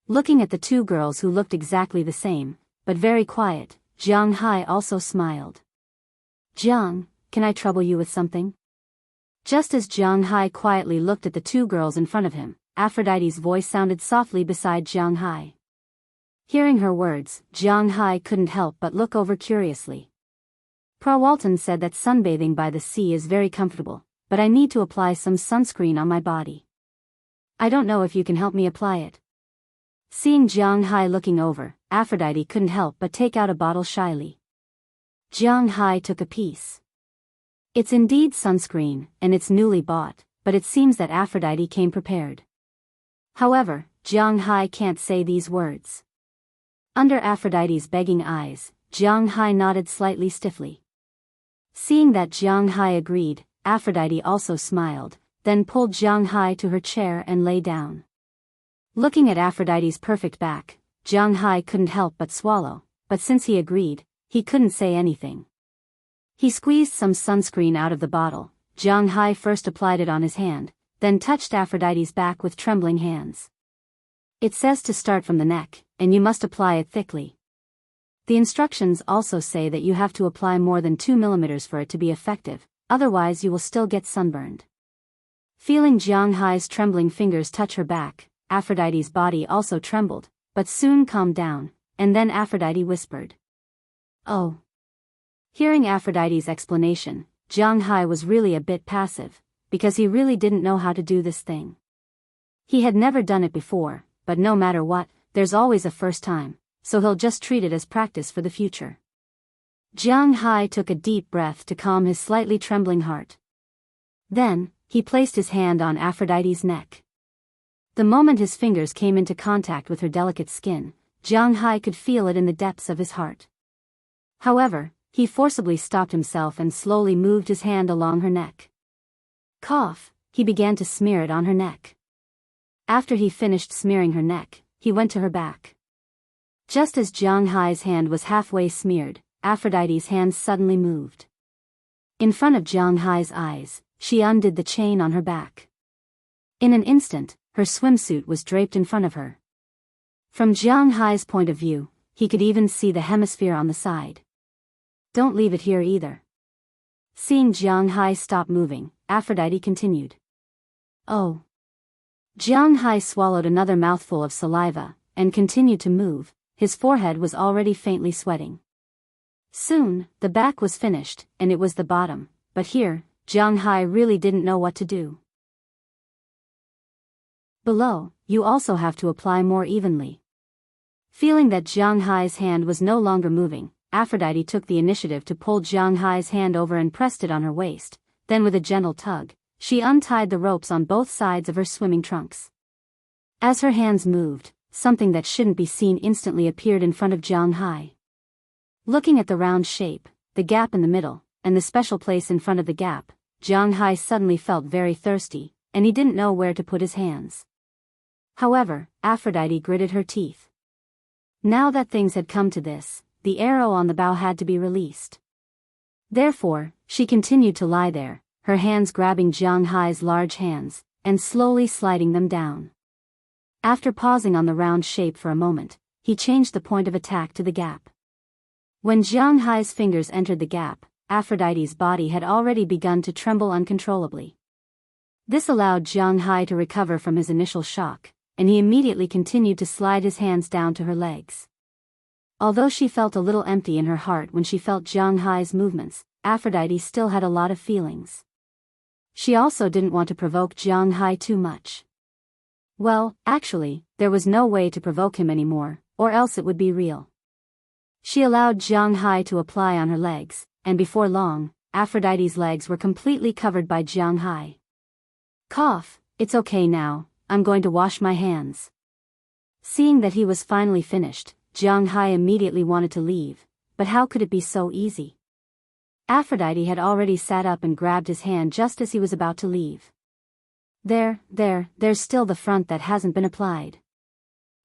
Looking at the two girls who looked exactly the same, but very quiet, Jianghu also smiled. "Jiang, can I trouble you with something?" Just as Jianghu quietly looked at the two girls in front of him, Aphrodite's voice sounded softly beside Jianghu. Hearing her words, Jianghu couldn't help but look over curiously. "Prawalton said that sunbathing by the sea is very comfortable, but I need to apply some sunscreen on my body. I don't know if you can help me apply it." Seeing Jianghu looking over, Aphrodite couldn't help but take out a bottle shyly. Jianghu took a piece. It's indeed sunscreen, and it's newly bought, but it seems that Aphrodite came prepared. However, Jianghu can't say these words. Under Aphrodite's begging eyes, Jianghu nodded slightly stiffly. Seeing that Jianghu agreed, Aphrodite also smiled, then pulled Jianghu to her chair and lay down. Looking at Aphrodite's perfect back, Jianghu couldn't help but swallow, but since he agreed, he couldn't say anything. He squeezed some sunscreen out of the bottle. Jianghu first applied it on his hand, then touched Aphrodite's back with trembling hands. "It says to start from the neck, and you must apply it thickly. The instructions also say that you have to apply more than 2 millimeters for it to be effective, otherwise you will still get sunburned." Feeling Jianghu's trembling fingers touch her back, Aphrodite's body also trembled, but soon calmed down, and then Aphrodite whispered, "Oh." Hearing Aphrodite's explanation, Jianghu was really a bit passive, because he really didn't know how to do this thing. He had never done it before, but no matter what, there's always a first time, so he'll just treat it as practice for the future. Jianghu took a deep breath to calm his slightly trembling heart. Then, he placed his hand on Aphrodite's neck. The moment his fingers came into contact with her delicate skin, Jianghu could feel it in the depths of his heart. However, he forcibly stopped himself and slowly moved his hand along her neck. Cough, he began to smear it on her neck. After he finished smearing her neck, he went to her back. Just as Jianghu's hand was halfway smeared, Aphrodite's hand suddenly moved. In front of Jianghu's eyes, she undid the chain on her back. In an instant, her swimsuit was draped in front of her. From Jianghu's point of view, he could even see the hemisphere on the side. "Don't leave it here either." Seeing Jiang Hai stop moving, Aphrodite continued. Oh. Jiang Hai swallowed another mouthful of saliva, and continued to move. His forehead was already faintly sweating. Soon, the back was finished, and it was the bottom, but here, Jiang Hai really didn't know what to do. Below, you also have to apply more evenly. Feeling that Jiang Hai's hand was no longer moving, Aphrodite took the initiative to pull Jiang Hai's hand over and pressed it on her waist, then with a gentle tug, she untied the ropes on both sides of her swimming trunks. As her hands moved, something that shouldn't be seen instantly appeared in front of Jiang Hai. Looking at the round shape, the gap in the middle, and the special place in front of the gap, Jiang Hai suddenly felt very thirsty, and he didn't know where to put his hands. However, Aphrodite gritted her teeth. Now that things had come to this, the arrow on the bow had to be released. Therefore, she continued to lie there, her hands grabbing Jiang Hai's large hands, and slowly sliding them down. After pausing on the round shape for a moment, he changed the point of attack to the gap. When Jiang Hai's fingers entered the gap, Aphrodite's body had already begun to tremble uncontrollably. This allowed Jiang Hai to recover from his initial shock, and he immediately continued to slide his hands down to her legs. Although she felt a little empty in her heart when she felt Jiang Hai's movements, Aphrodite still had a lot of feelings. She also didn't want to provoke Jiang Hai too much. Well, actually, there was no way to provoke him anymore, or else it would be real. She allowed Jiang Hai to apply on her legs, and before long, Aphrodite's legs were completely covered by Jiang Hai. Cough, it's okay now, I'm going to wash my hands. Seeing that he was finally finished, Jiang Hai immediately wanted to leave, but how could it be so easy? Aphrodite had already sat up and grabbed his hand just as he was about to leave. There's still the front that hasn't been applied.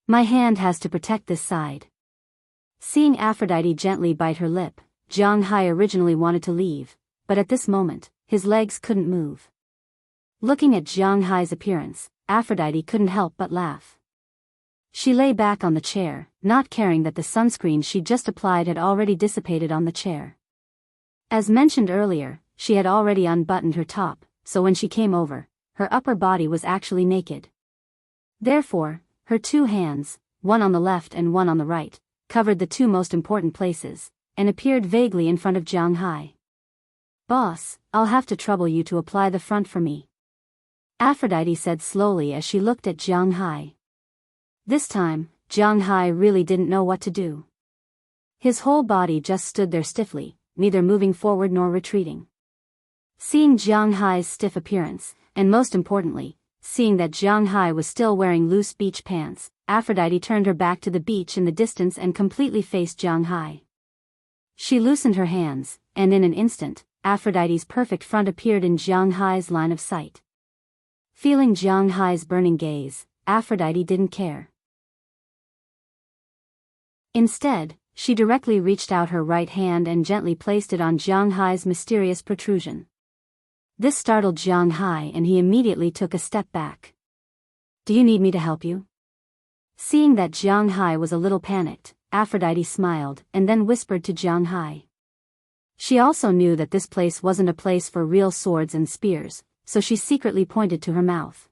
My hand has to protect this side. Seeing Aphrodite gently bite her lip, Jiang Hai originally wanted to leave, but at this moment, his legs couldn't move. Looking at Jiang Hai's appearance, Aphrodite couldn't help but laugh. She lay back on the chair, not caring that the sunscreen she just applied had already dissipated on the chair. As mentioned earlier, she had already unbuttoned her top, so when she came over, her upper body was actually naked. Therefore, her two hands, one on the left and one on the right, covered the two most important places, and appeared vaguely in front of Jiang Hai. Boss, I'll have to trouble you to apply the front for me, Aphrodite said slowly as she looked at Jiang Hai. This time, Jiang Hai really didn't know what to do. His whole body just stood there stiffly, neither moving forward nor retreating. Seeing Jiang Hai's stiff appearance, and most importantly, seeing that Jiang Hai was still wearing loose beach pants, Aphrodite turned her back to the beach in the distance and completely faced Jiang Hai. She loosened her hands, and in an instant, Aphrodite's perfect front appeared in Jiang Hai's line of sight. Feeling Jiang Hai's burning gaze, Aphrodite didn't care. Instead, she directly reached out her right hand and gently placed it on Jiang Hai's mysterious protrusion. This startled Jiang Hai and he immediately took a step back. Do you need me to help you? Seeing that Jiang Hai was a little panicked, Aphrodite smiled and then whispered to Jiang Hai. She also knew that this place wasn't a place for real swords and spears, so she secretly pointed to her mouth.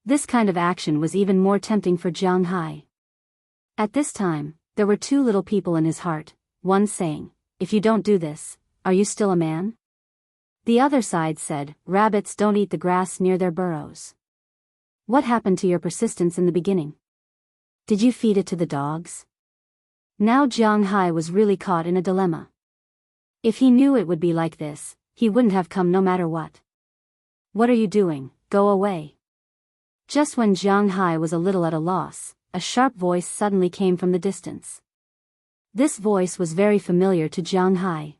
This kind of action was even more tempting for Jiang Hai. At this time, there were two little people in his heart, one saying, "If you don't do this, are you still a man?" The other side said, "Rabbits don't eat the grass near their burrows. What happened to your persistence in the beginning? Did you feed it to the dogs?" Now Jiang Hai was really caught in a dilemma. If he knew it would be like this, he wouldn't have come no matter what. "What are you doing? Go away." Just when Jiang Hai was a little at a loss, a sharp voice suddenly came from the distance. This voice was very familiar to Jiang Hai.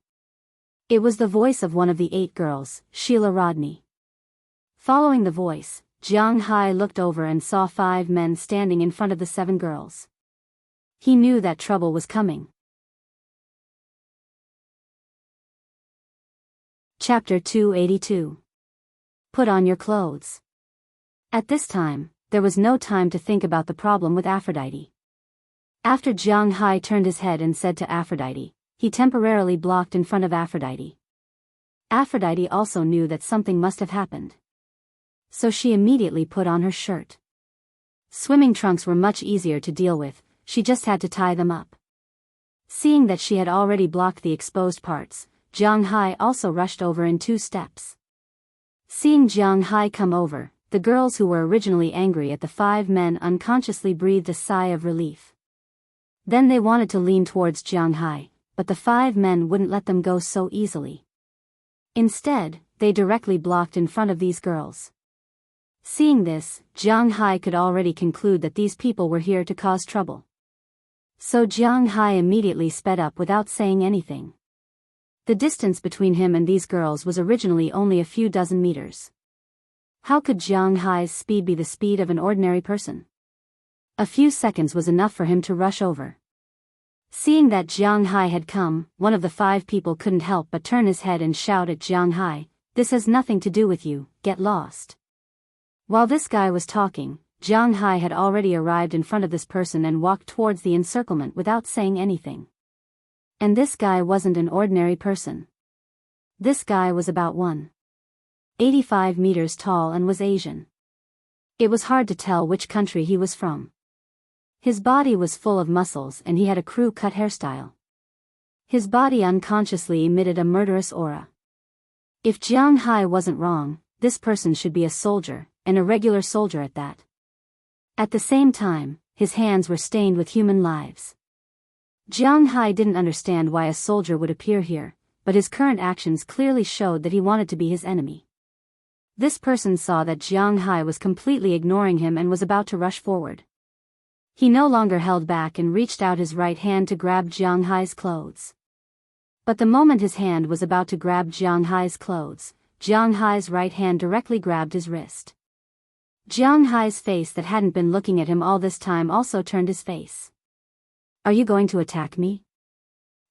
It was the voice of one of the 8 girls, Sheila Rodney. Following the voice, Jiang Hai looked over and saw 5 men standing in front of the 7 girls. He knew that trouble was coming. Chapter 282. Put on your clothes. At this time, there was no time to think about the problem with Aphrodite. After Jiang Hai turned his head and said to Aphrodite, he temporarily blocked in front of Aphrodite. Aphrodite also knew that something must have happened. So she immediately put on her shirt. Swimming trunks were much easier to deal with, she just had to tie them up. Seeing that she had already blocked the exposed parts, Jianghu also rushed over in 2 steps. Seeing Jianghu come over, the girls who were originally angry at the 5 men unconsciously breathed a sigh of relief. Then they wanted to lean towards Jianghu, but the 5 men wouldn't let them go so easily. Instead, they directly blocked in front of these girls. Seeing this, Jianghu could already conclude that these people were here to cause trouble. So Jianghu immediately sped up without saying anything. The distance between him and these girls was originally only a few dozen meters. How could Jianghu's speed be the speed of an ordinary person? A few seconds was enough for him to rush over. Seeing that Jianghu had come, one of the 5 people couldn't help but turn his head and shout at Jianghu, "This has nothing to do with you, get lost." While this guy was talking, Jianghu had already arrived in front of this person and walked towards the encirclement without saying anything. And this guy wasn't an ordinary person. This guy was about 185 meters tall and was Asian. It was hard to tell which country he was from. His body was full of muscles and he had a crew-cut hairstyle. His body unconsciously emitted a murderous aura. If Jianghu wasn't wrong, this person should be a soldier, and a regular soldier at that. At the same time, his hands were stained with human lives. Jianghu didn't understand why a soldier would appear here, but his current actions clearly showed that he wanted to be his enemy. This person saw that Jianghu was completely ignoring him and was about to rush forward. He no longer held back and reached out his right hand to grab Jianghu's clothes. But the moment his hand was about to grab Jianghu's clothes, Jianghu's right hand directly grabbed his wrist. Jianghu's face that hadn't been looking at him all this time also turned his face. "Are you going to attack me?"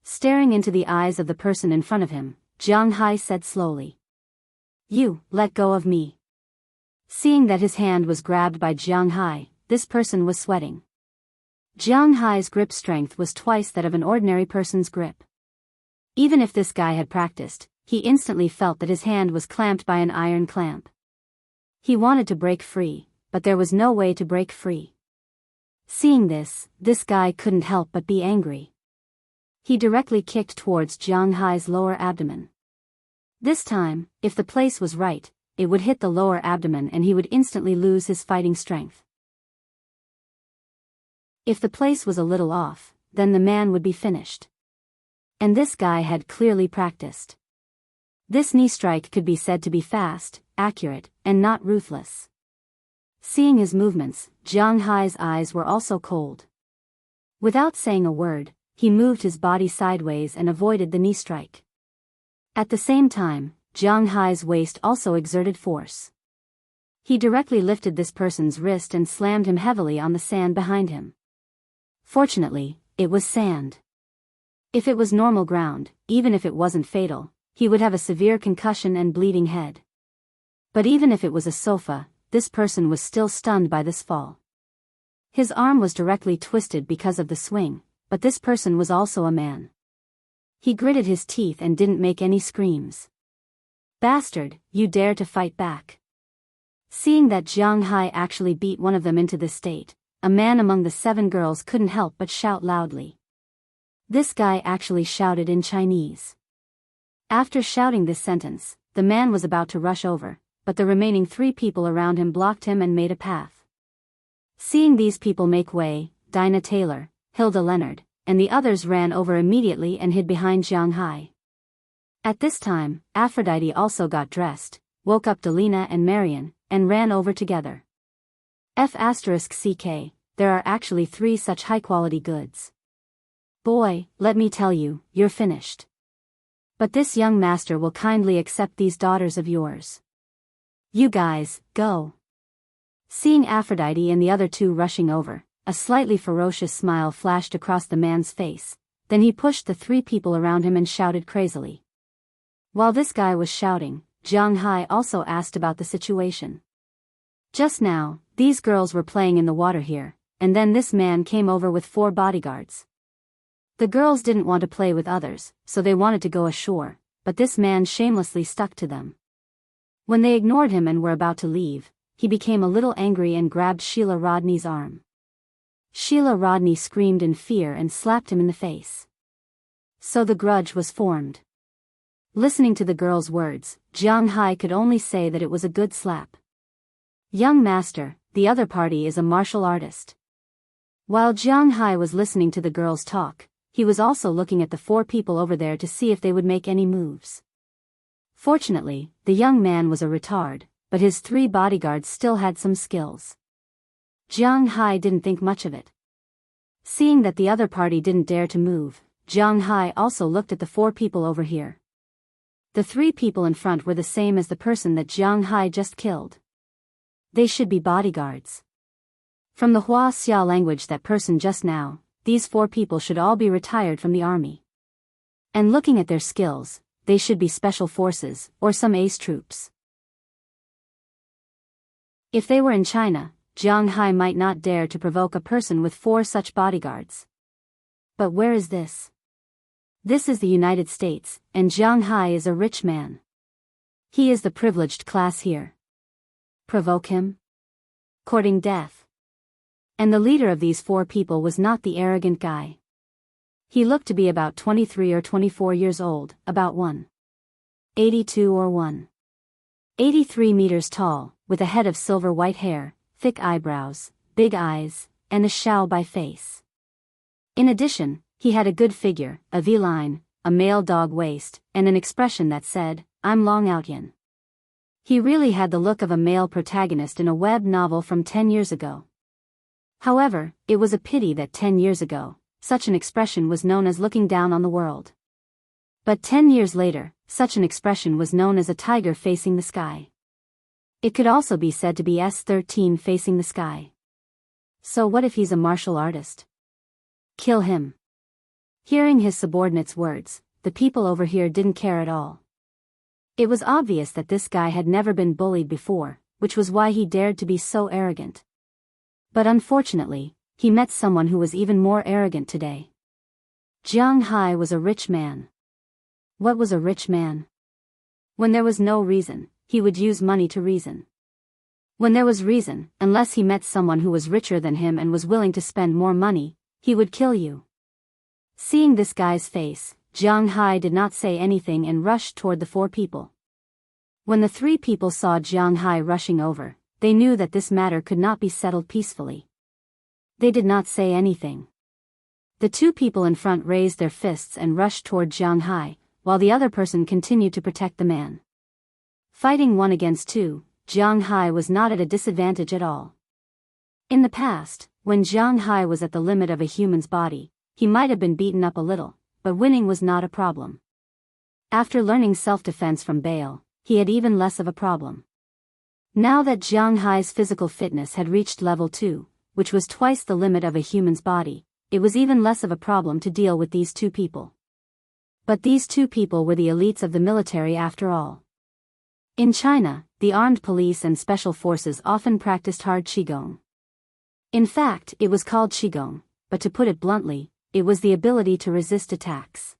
Staring into the eyes of the person in front of him, Jianghu said slowly. "You, let go of me." Seeing that his hand was grabbed by Jianghu, this person was sweating. Jianghu's grip strength was twice that of an ordinary person's grip. Even if this guy had practiced, he instantly felt that his hand was clamped by an iron clamp. He wanted to break free, but there was no way to break free. Seeing this guy couldn't help but be angry. He directly kicked towards Jianghu's lower abdomen. This time, if the place was right, it would hit the lower abdomen and he would instantly lose his fighting strength. If the place was a little off, then the man would be finished. And this guy had clearly practiced. This knee strike could be said to be fast, accurate, and not ruthless. Seeing his movements, Jianghu's eyes were also cold. Without saying a word, he moved his body sideways and avoided the knee strike. At the same time, Jianghu's waist also exerted force. He directly lifted this person's wrist and slammed him heavily on the sand behind him. Fortunately, it was sand. If it was normal ground, even if it wasn't fatal, he would have a severe concussion and bleeding head. But even if it was a sofa, this person was still stunned by this fall. His arm was directly twisted because of the swing, but this person was also a man. He gritted his teeth and didn't make any screams. "Bastard, you dare to fight back." Seeing that Jianghu actually beat one of them into this state, a man among the 7 girls couldn't help but shout loudly. This guy actually shouted in Chinese. After shouting this sentence, the man was about to rush over, but the remaining 3 people around him blocked him and made a path. Seeing these people make way, Dinah Taylor, Hilda Leonard, and the others ran over immediately and hid behind Jianghu. At this time, Aphrodite also got dressed, woke up Delina and Marion, and ran over together. F***ck, there are actually 3 such high-quality goods. Boy, let me tell you, you're finished. But this young master will kindly accept these daughters of yours. You guys, go. Seeing Aphrodite and the other 2 rushing over, a slightly ferocious smile flashed across the man's face, then he pushed the 3 people around him and shouted crazily. While this guy was shouting, Jianghu also asked about the situation. Just now, these girls were playing in the water here, and then this man came over with 4 bodyguards. The girls didn't want to play with others, so they wanted to go ashore, but this man shamelessly stuck to them. When they ignored him and were about to leave, he became a little angry and grabbed Sheila Rodney's arm. Sheila Rodney screamed in fear and slapped him in the face. So the grudge was formed. Listening to the girl's words, Jiang Hai could only say that it was a good slap. Young master, the other party is a martial artist. While Jiang Hai was listening to the girls talk, he was also looking at the 4 people over there to see if they would make any moves. Fortunately, the young man was a retard, but his 3 bodyguards still had some skills. Jiang Hai didn't think much of it. Seeing that the other party didn't dare to move, Jiang Hai also looked at the 4 people over here. The 3 people in front were the same as the person that Jiang Hai just killed. They should be bodyguards. From the Wuxia language, that person just now, these 4 people should all be retired from the army. And looking at their skills, they should be special forces, or some ace troops. If they were in China, Jiang Hai might not dare to provoke a person with 4 such bodyguards. But where is this? This is the United States, and Jiang Hai is a rich man. He is the privileged class here. Provoke him? Courting death. And the leader of these 4 people was not the arrogant guy. He looked to be about 23 or 24 years old, about 1.82 or 1.83 meters tall, with a head of silver white hair, thick eyebrows, big eyes, and a Xiaobai face. In addition, he had a good figure, a V-line, a male dog waist, and an expression that said, "I'm Long Out Yin." He really had the look of a male protagonist in a web novel from 10 years ago. However, it was a pity that 10 years ago, such an expression was known as looking down on the world. But 10 years later, such an expression was known as a tiger facing the sky. It could also be said to be S13 facing the sky. So what if he's a martial artist? Kill him. Hearing his subordinate's words, the people over here didn't care at all. It was obvious that this guy had never been bullied before, which was why he dared to be so arrogant. But unfortunately, he met someone who was even more arrogant today. Jiang Hai was a rich man. What was a rich man? When there was no reason, he would use money to reason. When there was reason, unless he met someone who was richer than him and was willing to spend more money, he would kill you. Seeing this guy's face, Jiang Hai did not say anything and rushed toward the 4 people. When the 3 people saw Jiang Hai rushing over, they knew that this matter could not be settled peacefully. They did not say anything. The 2 people in front raised their fists and rushed toward Jiang Hai, while the other person continued to protect the man. Fighting 1 against 2, Jiang Hai was not at a disadvantage at all. In the past, when Jiang Hai was at the limit of a human's body, he might have been beaten up a little, but winning was not a problem. After learning self-defense from Biyao, he had even less of a problem. Now that Jiang Hai's physical fitness had reached level 2, which was twice the limit of a human's body, it was even less of a problem to deal with these 2 people. But these 2 people were the elites of the military after all. In China, the armed police and special forces often practiced hard qigong. In fact, it was called qigong, but to put it bluntly, it was the ability to resist attacks.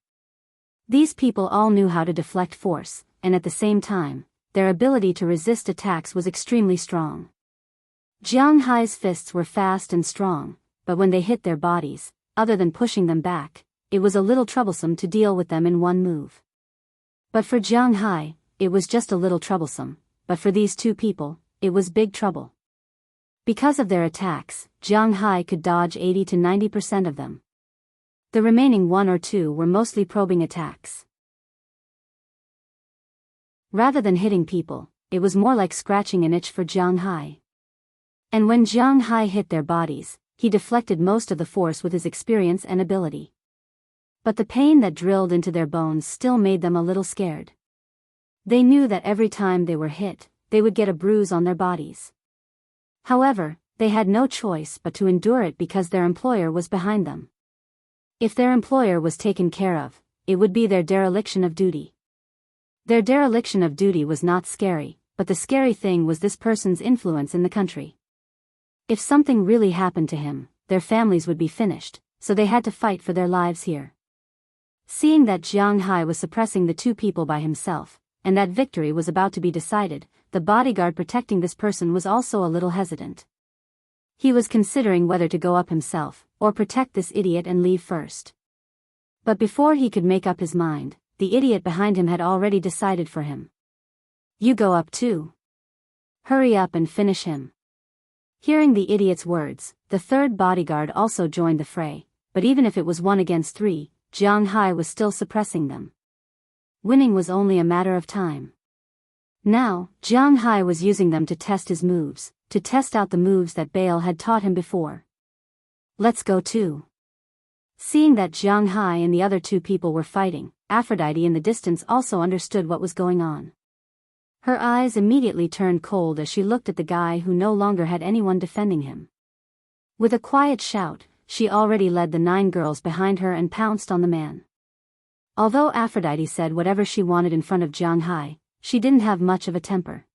These people all knew how to deflect force, and at the same time, their ability to resist attacks was extremely strong. Jiang Hai's fists were fast and strong, but when they hit their bodies, other than pushing them back, it was a little troublesome to deal with them in one move. But for Jiang Hai, it was just a little troublesome, but for these 2 people, it was big trouble. Because of their attacks, Jiang Hai could dodge 80 to 90% of them. The remaining 1 or 2 were mostly probing attacks. Rather than hitting people, it was more like scratching an itch for Jiang Hai. And when Jiang Hai hit their bodies, he deflected most of the force with his experience and ability. But the pain that drilled into their bones still made them a little scared. They knew that every time they were hit, they would get a bruise on their bodies. However, they had no choice but to endure it because their employer was behind them. If their employer was taken care of, it would be their dereliction of duty. Their dereliction of duty was not scary, but the scary thing was this person's influence in the country. If something really happened to him, their families would be finished, so they had to fight for their lives here. Seeing that Jiang Hai was suppressing the two people by himself, and that victory was about to be decided, the bodyguard protecting this person was also a little hesitant. He was considering whether to go up himself, or protect this idiot and leave first. But before he could make up his mind, the idiot behind him had already decided for him. You go up too. Hurry up and finish him. Hearing the idiot's words, the third bodyguard also joined the fray, but even if it was 1 against 3, Jiang Hai was still suppressing them. Winning was only a matter of time. Now, Jiang Hai was using them to test his moves, to test out the moves that Biyao had taught him before. Let's go too. Seeing that Jiang Hai and the other two people were fighting, Aphrodite in the distance also understood what was going on. Her eyes immediately turned cold as she looked at the guy who no longer had anyone defending him. With a quiet shout, she already led the 9 girls behind her and pounced on the man. Although Aphrodite said whatever she wanted in front of Jiang Hai, she didn't have much of a temper.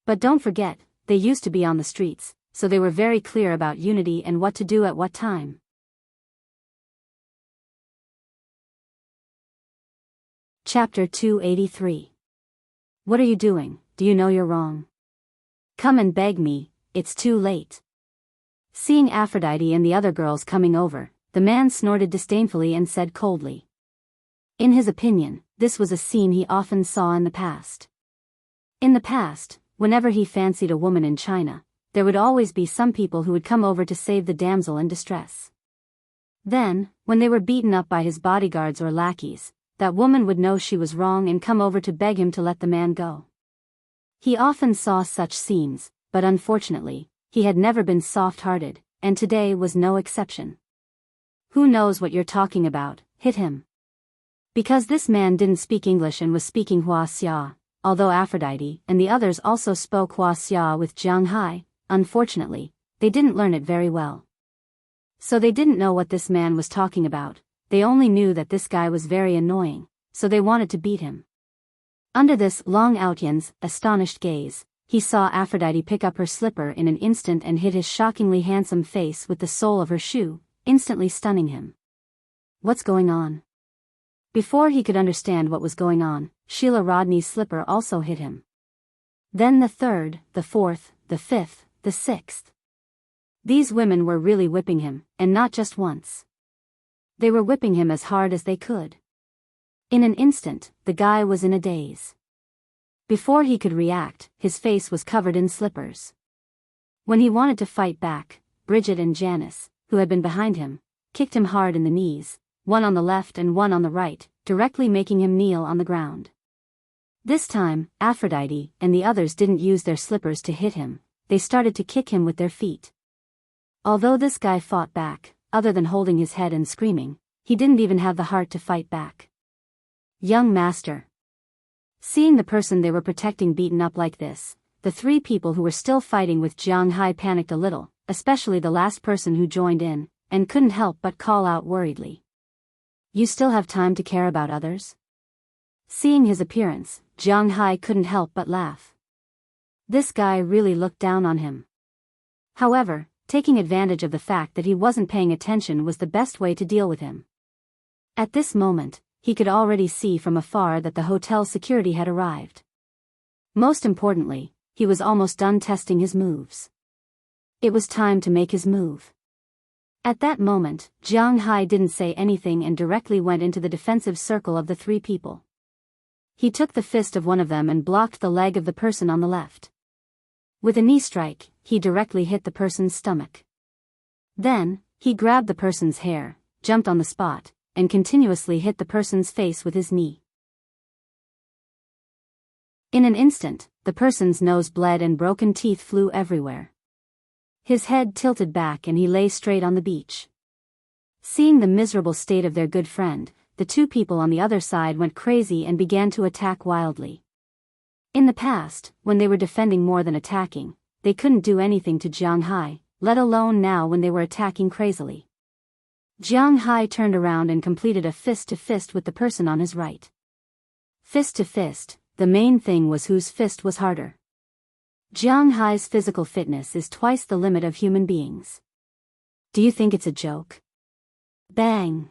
But don't forget, they used to be on the streets, so they were very clear about unity and what to do at what time. Chapter 283. What are you doing? Do you know you're wrong? Come and beg me, it's too late. Seeing Aphrodite and the other girls coming over, the man snorted disdainfully and said coldly. In his opinion, this was a scene he often saw in the past. In the past, whenever he fancied a woman in China, there would always be some people who would come over to save the damsel in distress. Then, when they were beaten up by his bodyguards or lackeys, that woman would know she was wrong and come over to beg him to let the man go. He often saw such scenes, but unfortunately, he had never been soft-hearted, and today was no exception. Who knows what you're talking about? Hit him. Because this man didn't speak English and was speaking Wuxia, although Aphrodite and the others also spoke Wuxia with Jiang Hai, unfortunately, they didn't learn it very well. So they didn't know what this man was talking about, they only knew that this guy was very annoying, so they wanted to beat him. Under this Long Outyan's astonished gaze, he saw Aphrodite pick up her slipper in an instant and hit his shockingly handsome face with the sole of her shoe, instantly stunning him. What's going on? Before he could understand what was going on, Sheila Rodney's slipper also hit him. Then the 3rd, the 4th, the 5th, the 6th. These women were really whipping him, and not just once. They were whipping him as hard as they could. In an instant, the guy was in a daze. Before he could react, his face was covered in slippers. When he wanted to fight back, Bridget and Janice, who had been behind him, kicked him hard in the knees, one on the left and one on the right, directly making him kneel on the ground. This time, Aphrodite and the others didn't use their slippers to hit him, they started to kick him with their feet. Although this guy fought back, other than holding his head and screaming, he didn't even have the heart to fight back. Young master. Seeing the person they were protecting beaten up like this, the 3 people who were still fighting with Jiang Hai panicked a little, especially the last person who joined in, and couldn't help but call out worriedly. You still have time to care about others? Seeing his appearance, Jiang Hai couldn't help but laugh. This guy really looked down on him. However, taking advantage of the fact that he wasn't paying attention was the best way to deal with him. At this moment, he could already see from afar that the hotel security had arrived. Most importantly, he was almost done testing his moves. It was time to make his move. At that moment, Jiang Hai didn't say anything and directly went into the defensive circle of the 3 people. He took the fist of one of them and blocked the leg of the person on the left. With a knee strike, he directly hit the person's stomach. Then, he grabbed the person's hair, jumped on the spot, and continuously hit the person's face with his knee. In an instant, the person's nose bled and broken teeth flew everywhere. His head tilted back and he lay straight on the beach. Seeing the miserable state of their good friend, the 2 people on the other side went crazy and began to attack wildly. In the past, when they were defending more than attacking, they couldn't do anything to Jiang Hai, let alone now when they were attacking crazily. Jiang Hai turned around and completed a fist-to-fist with the person on his right. Fist-to-fist, the main thing was whose fist was harder. Jiang Hai's physical fitness is twice the limit of human beings. Do you think it's a joke? Bang!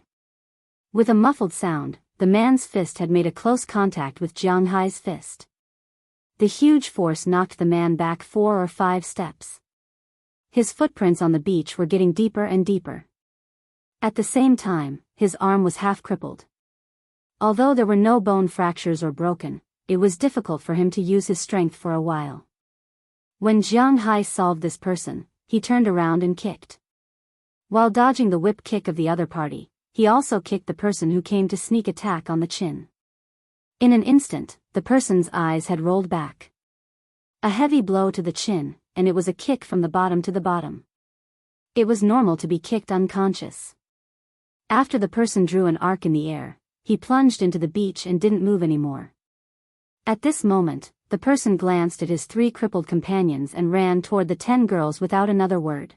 With a muffled sound, the man's fist had made a close contact with Jiang Hai's fist. The huge force knocked the man back 4 or 5 steps. His footprints on the beach were getting deeper and deeper. At the same time, his arm was half crippled. Although there were no bone fractures or broken, it was difficult for him to use his strength for a while. When Jiang Hai solved this person, he turned around and kicked. While dodging the whip kick of the other party, he also kicked the person who came to sneak attack on the chin. In an instant, the person's eyes had rolled back. A heavy blow to the chin, and it was a kick from the bottom to the bottom. It was normal to be kicked unconscious. After the person drew an arc in the air, he plunged into the beach and didn't move anymore. At this moment, the person glanced at his 3 crippled companions and ran toward the 10 girls without another word.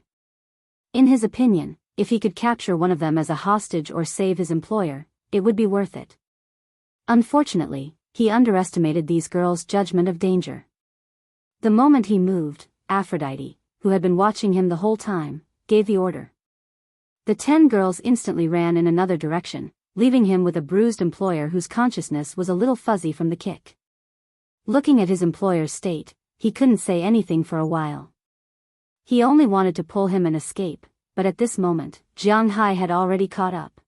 In his opinion, if he could capture one of them as a hostage or save his employer, it would be worth it. Unfortunately, he underestimated these girls' judgment of danger. The moment he moved, Aphrodite, who had been watching him the whole time, gave the order. The 10 girls instantly ran in another direction, leaving him with a bruised employer whose consciousness was a little fuzzy from the kick. Looking at his employer's state, he couldn't say anything for a while. He only wanted to pull him and escape, but at this moment, Jiang Hai had already caught up.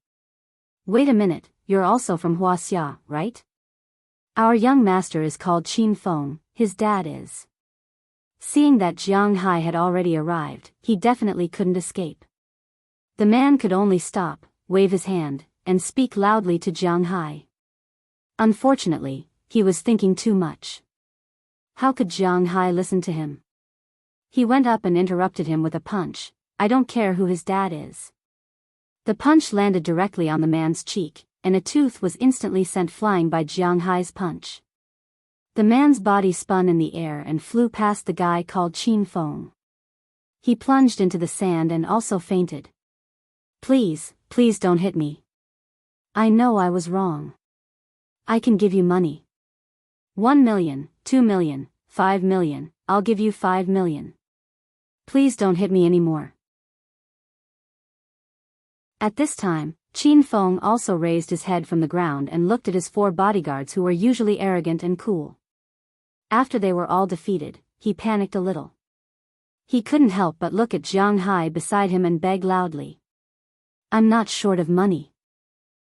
Wait a minute, you're also from Wuxia, right? Our young master is called Qin Feng, his dad is. Seeing that Jiang Hai had already arrived, he definitely couldn't escape. The man could only stop, wave his hand, and speak loudly to Jiang Hai. Unfortunately, he was thinking too much. How could Jiang Hai listen to him? He went up and interrupted him with a punch. I don't care who his dad is. The punch landed directly on the man's cheek, and a tooth was instantly sent flying by Jiang Hai's punch. The man's body spun in the air and flew past the guy called Qin Feng. He plunged into the sand and also fainted. Please, please don't hit me. I know I was wrong. I can give you money. 1 million, 2 million, 5 million, I'll give you 5 million. Please don't hit me anymore. At this time, Qin Feng also raised his head from the ground and looked at his 4 bodyguards who were usually arrogant and cool. After they were all defeated, he panicked a little. He couldn't help but look at Jiang Hai beside him and beg loudly. I'm not short of money.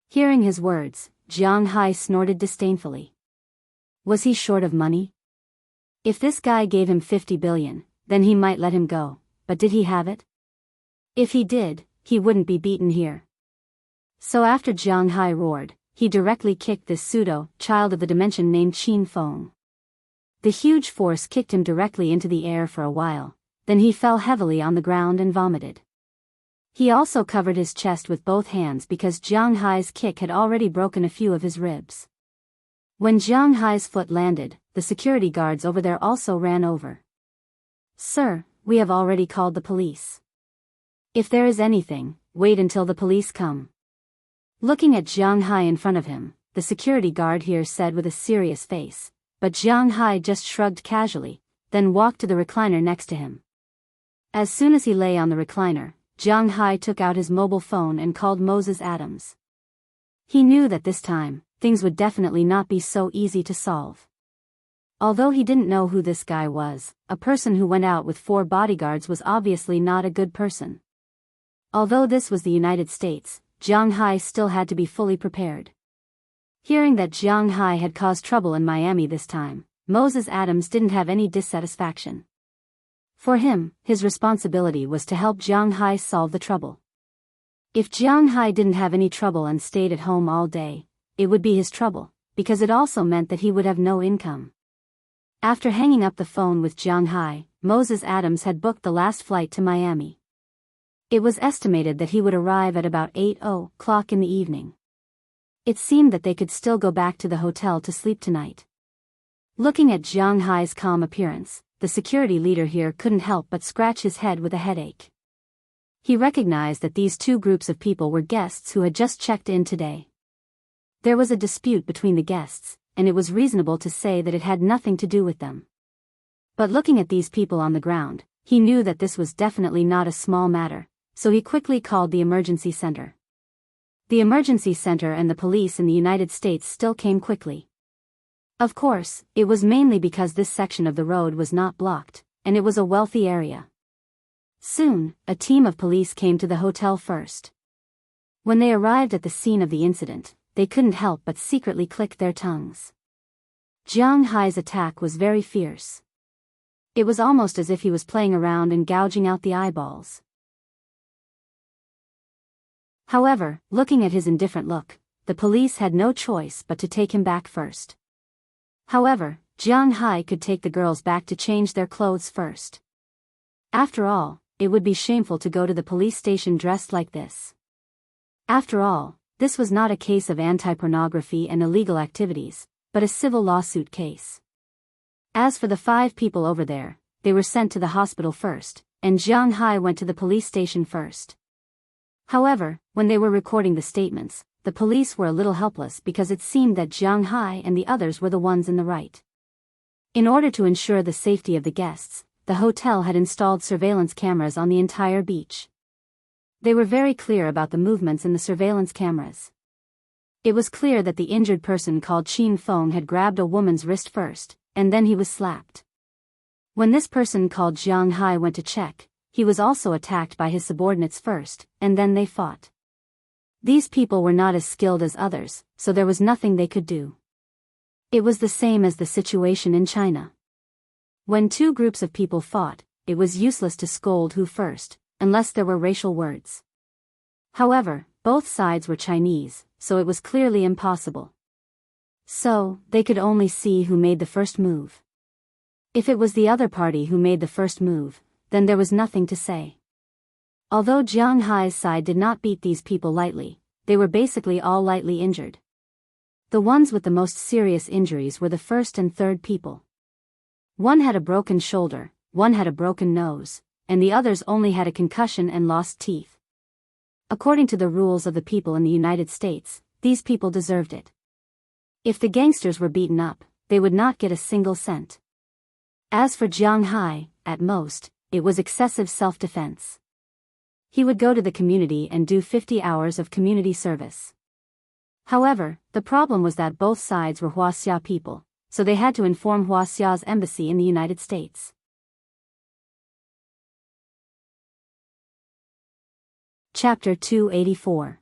Hearing his words, Jiang Hai snorted disdainfully. Was he short of money? If this guy gave him 50 billion, then he might let him go, but did he have it? If he did, he wouldn't be beaten here. So after Jiang Hai roared, he directly kicked this pseudo-child of the dimension named Qin Feng. The huge force kicked him directly into the air for a while, then he fell heavily on the ground and vomited. He also covered his chest with both hands because Jiang Hai's kick had already broken a few of his ribs. When Jiang Hai's foot landed, the security guards over there also ran over. Sir, we have already called the police. If there is anything, wait until the police come. Looking at Jiang Hai in front of him, the security guard here said with a serious face, but Jiang Hai just shrugged casually, then walked to the recliner next to him. As soon as he lay on the recliner, Jiang Hai took out his mobile phone and called Moses Adams. He knew that this time, things would definitely not be so easy to solve. Although he didn't know who this guy was, a person who went out with 4 bodyguards was obviously not a good person. Although this was the United States, Jiang Hai still had to be fully prepared. Hearing that Jiang Hai had caused trouble in Miami this time, Moses Adams didn't have any dissatisfaction. For him, his responsibility was to help Jiang Hai solve the trouble. If Jiang Hai didn't have any trouble and stayed at home all day, it would be his trouble, because it also meant that he would have no income. After hanging up the phone with Jiang Hai, Moses Adams had booked the last flight to Miami. It was estimated that he would arrive at about 8:00 in the evening. It seemed that they could still go back to the hotel to sleep tonight. Looking at Jiang Hai's calm appearance, the security leader here couldn't help but scratch his head with a headache. He recognized that these 2 groups of people were guests who had just checked in today. There was a dispute between the guests, and it was reasonable to say that it had nothing to do with them. But looking at these people on the ground, he knew that this was definitely not a small matter, so he quickly called the emergency center. The emergency center and the police in the United States still came quickly. Of course, it was mainly because this section of the road was not blocked, and it was a wealthy area. Soon, a team of police came to the hotel first. When they arrived at the scene of the incident, they couldn't help but secretly click their tongues. Jiang Hai's attack was very fierce. It was almost as if he was playing around and gouging out the eyeballs. However, looking at his indifferent look, the police had no choice but to take him back first. However, Jiang Hai could take the girls back to change their clothes first. After all, it would be shameful to go to the police station dressed like this. After all, this was not a case of anti-pornography and illegal activities, but a civil lawsuit case. As for the 5 people over there, they were sent to the hospital first, and Jiang Hai went to the police station first. However, when they were recording the statements, the police were a little helpless because it seemed that Jiang Hai and the others were the ones in the right. In order to ensure the safety of the guests, the hotel had installed surveillance cameras on the entire beach. They were very clear about the movements in the surveillance cameras. It was clear that the injured person called Qin Feng had grabbed a woman's wrist first, and then he was slapped. When this person called Jiang Hai went to check, he was also attacked by his subordinates first, and then they fought. These people were not as skilled as others, so there was nothing they could do. It was the same as the situation in China. When 2 groups of people fought, it was useless to scold who first, unless there were racial words. However, both sides were Chinese, so it was clearly impossible. So, they could only see who made the first move. If it was the other party who made the first move, then there was nothing to say. Although Jiang Hai's side did not beat these people lightly, they were basically all lightly injured. The ones with the most serious injuries were the first and third people. One had a broken shoulder, one had a broken nose, and the others only had a concussion and lost teeth. According to the rules of the people in the United States, these people deserved it. If the gangsters were beaten up, they would not get a single cent. As for Jiang Hai, at most, it was excessive self-defense. He would go to the community and do 50 hours of community service. However, the problem was that both sides were Wuxia people, so they had to inform Wuxia's embassy in the United States. Chapter 284.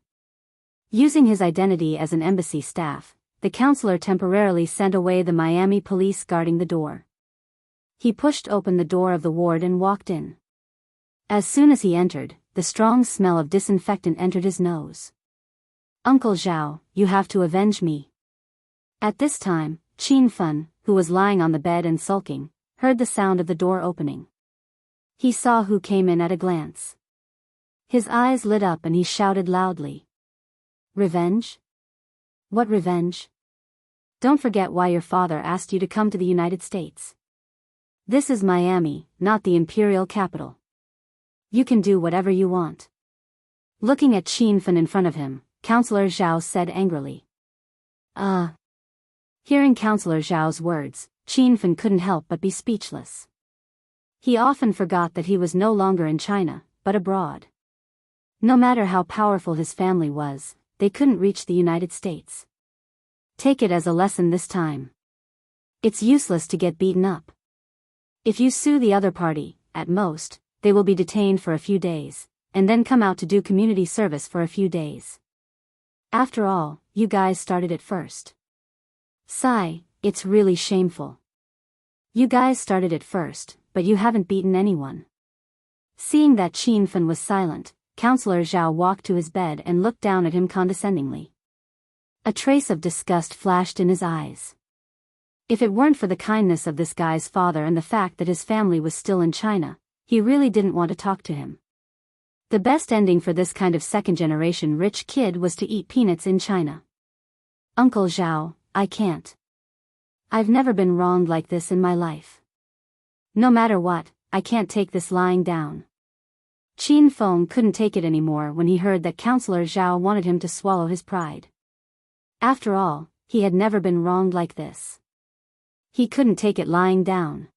Using his identity as an embassy staff, the counselor temporarily sent away the Miami police guarding the door. He pushed open the door of the ward and walked in. As soon as he entered, the strong smell of disinfectant entered his nose. "Uncle Zhao, you have to avenge me." At this time, Qin Feng, who was lying on the bed and sulking, heard the sound of the door opening. He saw who came in at a glance. His eyes lit up and he shouted loudly. "Revenge? What revenge? Don't forget why your father asked you to come to the United States. This is Miami, not the imperial capital. You can do whatever you want." Looking at Qin Feng in front of him, Counselor Zhao said angrily. Hearing Counselor Zhao's words, Qin Feng couldn't help but be speechless. He often forgot that he was no longer in China, but abroad. No matter how powerful his family was, they couldn't reach the United States. Take it as a lesson this time. It's useless to get beaten up. If you sue the other party, at most, they will be detained for a few days, and then come out to do community service for a few days. After all, you guys started it first. Sigh, it's really shameful. You guys started it first, but you haven't beaten anyone. Seeing that Qin Feng was silent, Counselor Zhao walked to his bed and looked down at him condescendingly. A trace of disgust flashed in his eyes. If it weren't for the kindness of this guy's father and the fact that his family was still in China, he really didn't want to talk to him. The best ending for this kind of second-generation rich kid was to eat peanuts in China. "Uncle Zhao, I can't. I've never been wronged like this in my life. No matter what, I can't take this lying down." Qin Feng couldn't take it anymore when he heard that Counselor Zhao wanted him to swallow his pride. After all, he had never been wronged like this. He couldn't take it lying down.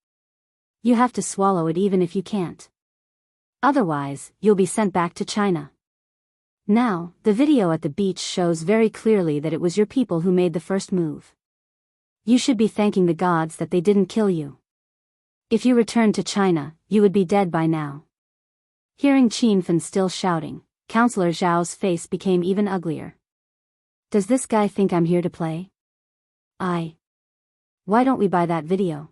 You have to swallow it even if you can't. Otherwise, you'll be sent back to China. Now, the video at the beach shows very clearly that it was your people who made the first move. You should be thanking the gods that they didn't kill you. If you returned to China, you would be dead by now. Hearing Qin Fan still shouting, Counselor Zhao's face became even uglier. Does this guy think I'm here to play? Why don't we buy that video?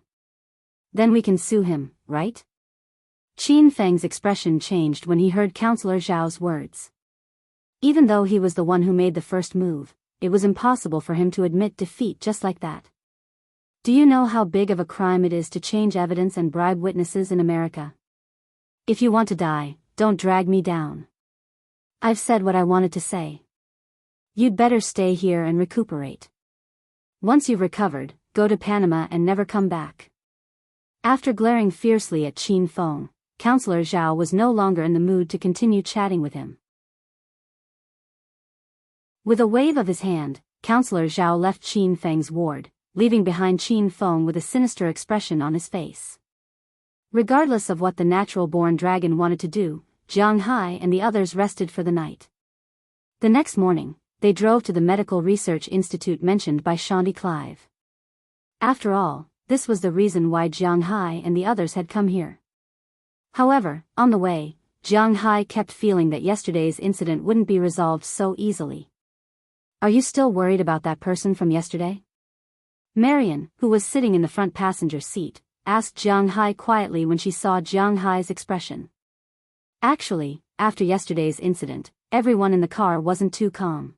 Then we can sue him, right? Qin Feng's expression changed when he heard Counselor Zhao's words. Even though he was the one who made the first move, it was impossible for him to admit defeat just like that. Do you know how big of a crime it is to change evidence and bribe witnesses in America? If you want to die, don't drag me down. I've said what I wanted to say. You'd better stay here and recuperate. Once you've recovered, go to Panama and never come back. After glaring fiercely at Qin Feng, Counselor Zhao was no longer in the mood to continue chatting with him. With a wave of his hand, Counselor Zhao left Qin Feng's ward, leaving behind Qin Feng with a sinister expression on his face. Regardless of what the natural-born dragon wanted to do, Jiang Hai and the others rested for the night. The next morning, they drove to the Medical Research Institute mentioned by Shanti Clive. After all, this was the reason why Jiang Hai and the others had come here. However, on the way, Jiang Hai kept feeling that yesterday's incident wouldn't be resolved so easily. Are you still worried about that person from yesterday? Marian, who was sitting in the front passenger seat, asked Jiang Hai quietly when she saw Jiang Hai's expression. Actually, after yesterday's incident, everyone in the car wasn't too calm.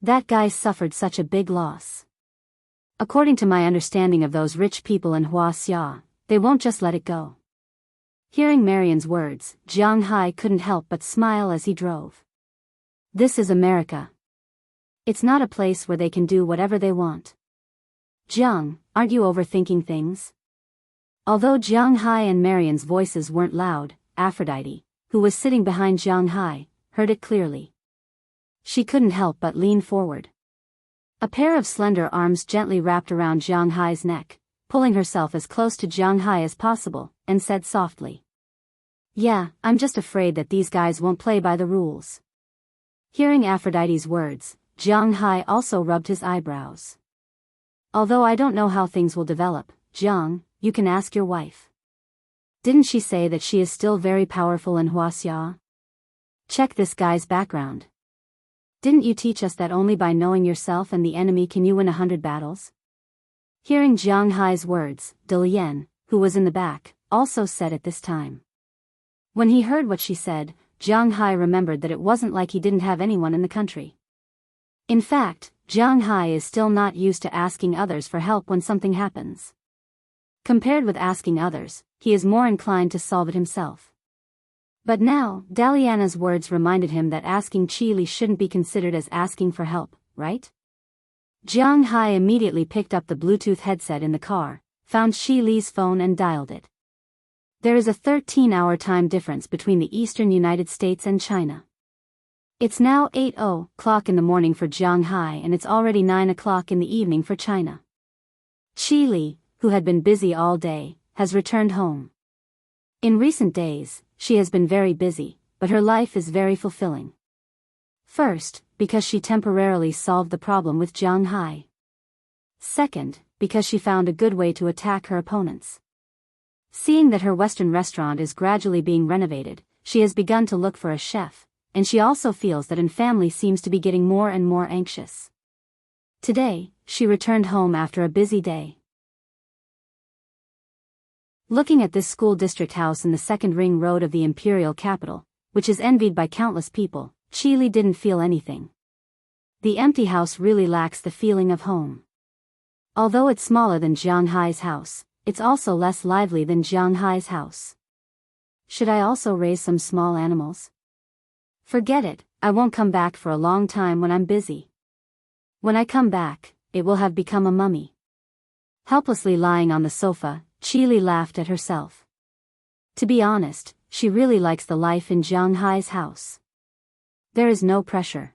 That guy suffered such a big loss. According to my understanding of those rich people in Wuxia, they won't just let it go. Hearing Marian's words, Jiang Hai couldn't help but smile as he drove. This is America. It's not a place where they can do whatever they want. Jiang, aren't you overthinking things? Although Jiang Hai and Marian's voices weren't loud, Aphrodite, who was sitting behind Jiang Hai, heard it clearly. She couldn't help but lean forward. A pair of slender arms gently wrapped around Jiang Hai's neck, pulling herself as close to Jiang Hai as possible, and said softly. Yeah, I'm just afraid that these guys won't play by the rules. Hearing Aphrodite's words, Jiang Hai also rubbed his eyebrows. Although I don't know how things will develop, Jiang, you can ask your wife. Didn't she say that she is still very powerful in Wuxia? Check this guy's background. Didn't you teach us that only by knowing yourself and the enemy can you win 100 battles? Hearing Jiang Hai's words, De Lian, who was in the back, also said at this time. When he heard what she said, Jiang Hai remembered that it wasn't like he didn't have anyone in the country. In fact, Jiang Hai is still not used to asking others for help when something happens. Compared with asking others, he is more inclined to solve it himself. But now, Daliana's words reminded him that asking Qi Li shouldn't be considered as asking for help, right? Jiang Hai immediately picked up the Bluetooth headset in the car, found Qi Li's phone and dialed it. There is a 13-hour time difference between the eastern United States and China. It's now 8:00 in the morning for Jiang Hai and it's already 9:00 in the evening for China. Qi Li, who had been busy all day, has returned home. In recent days, she has been very busy, but her life is very fulfilling. First, because she temporarily solved the problem with Jiang Hai. Second, because she found a good way to attack her opponents. Seeing that her Western restaurant is gradually being renovated, she has begun to look for a chef, and she also feels that in family seems to be getting more and more anxious. Today, she returned home after a busy day. Looking at this school district house in the second ring road of the imperial capital, which is envied by countless people, Qi Li didn't feel anything. The empty house really lacks the feeling of home. Although it's smaller than Jiang Hai's house, it's also less lively than Jiang Hai's house. Should I also raise some small animals? Forget it, I won't come back for a long time when I'm busy. When I come back, it will have become a mummy. Helplessly lying on the sofa, Qi Li laughed at herself. To be honest, she really likes the life in Jiang Hai's house. There is no pressure.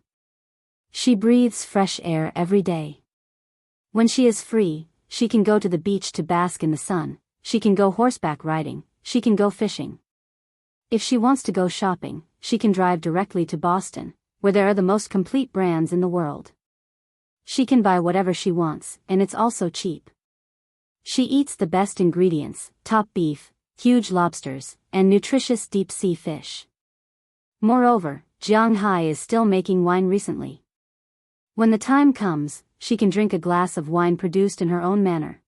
She breathes fresh air every day. When she is free, she can go to the beach to bask in the sun, she can go horseback riding, she can go fishing. If she wants to go shopping, she can drive directly to Boston, where there are the most complete brands in the world. She can buy whatever she wants, and it's also cheap. She eats the best ingredients, top beef, huge lobsters, and nutritious deep-sea fish. Moreover, Jianghu is still making wine recently. When the time comes, she can drink a glass of wine produced in her own manner.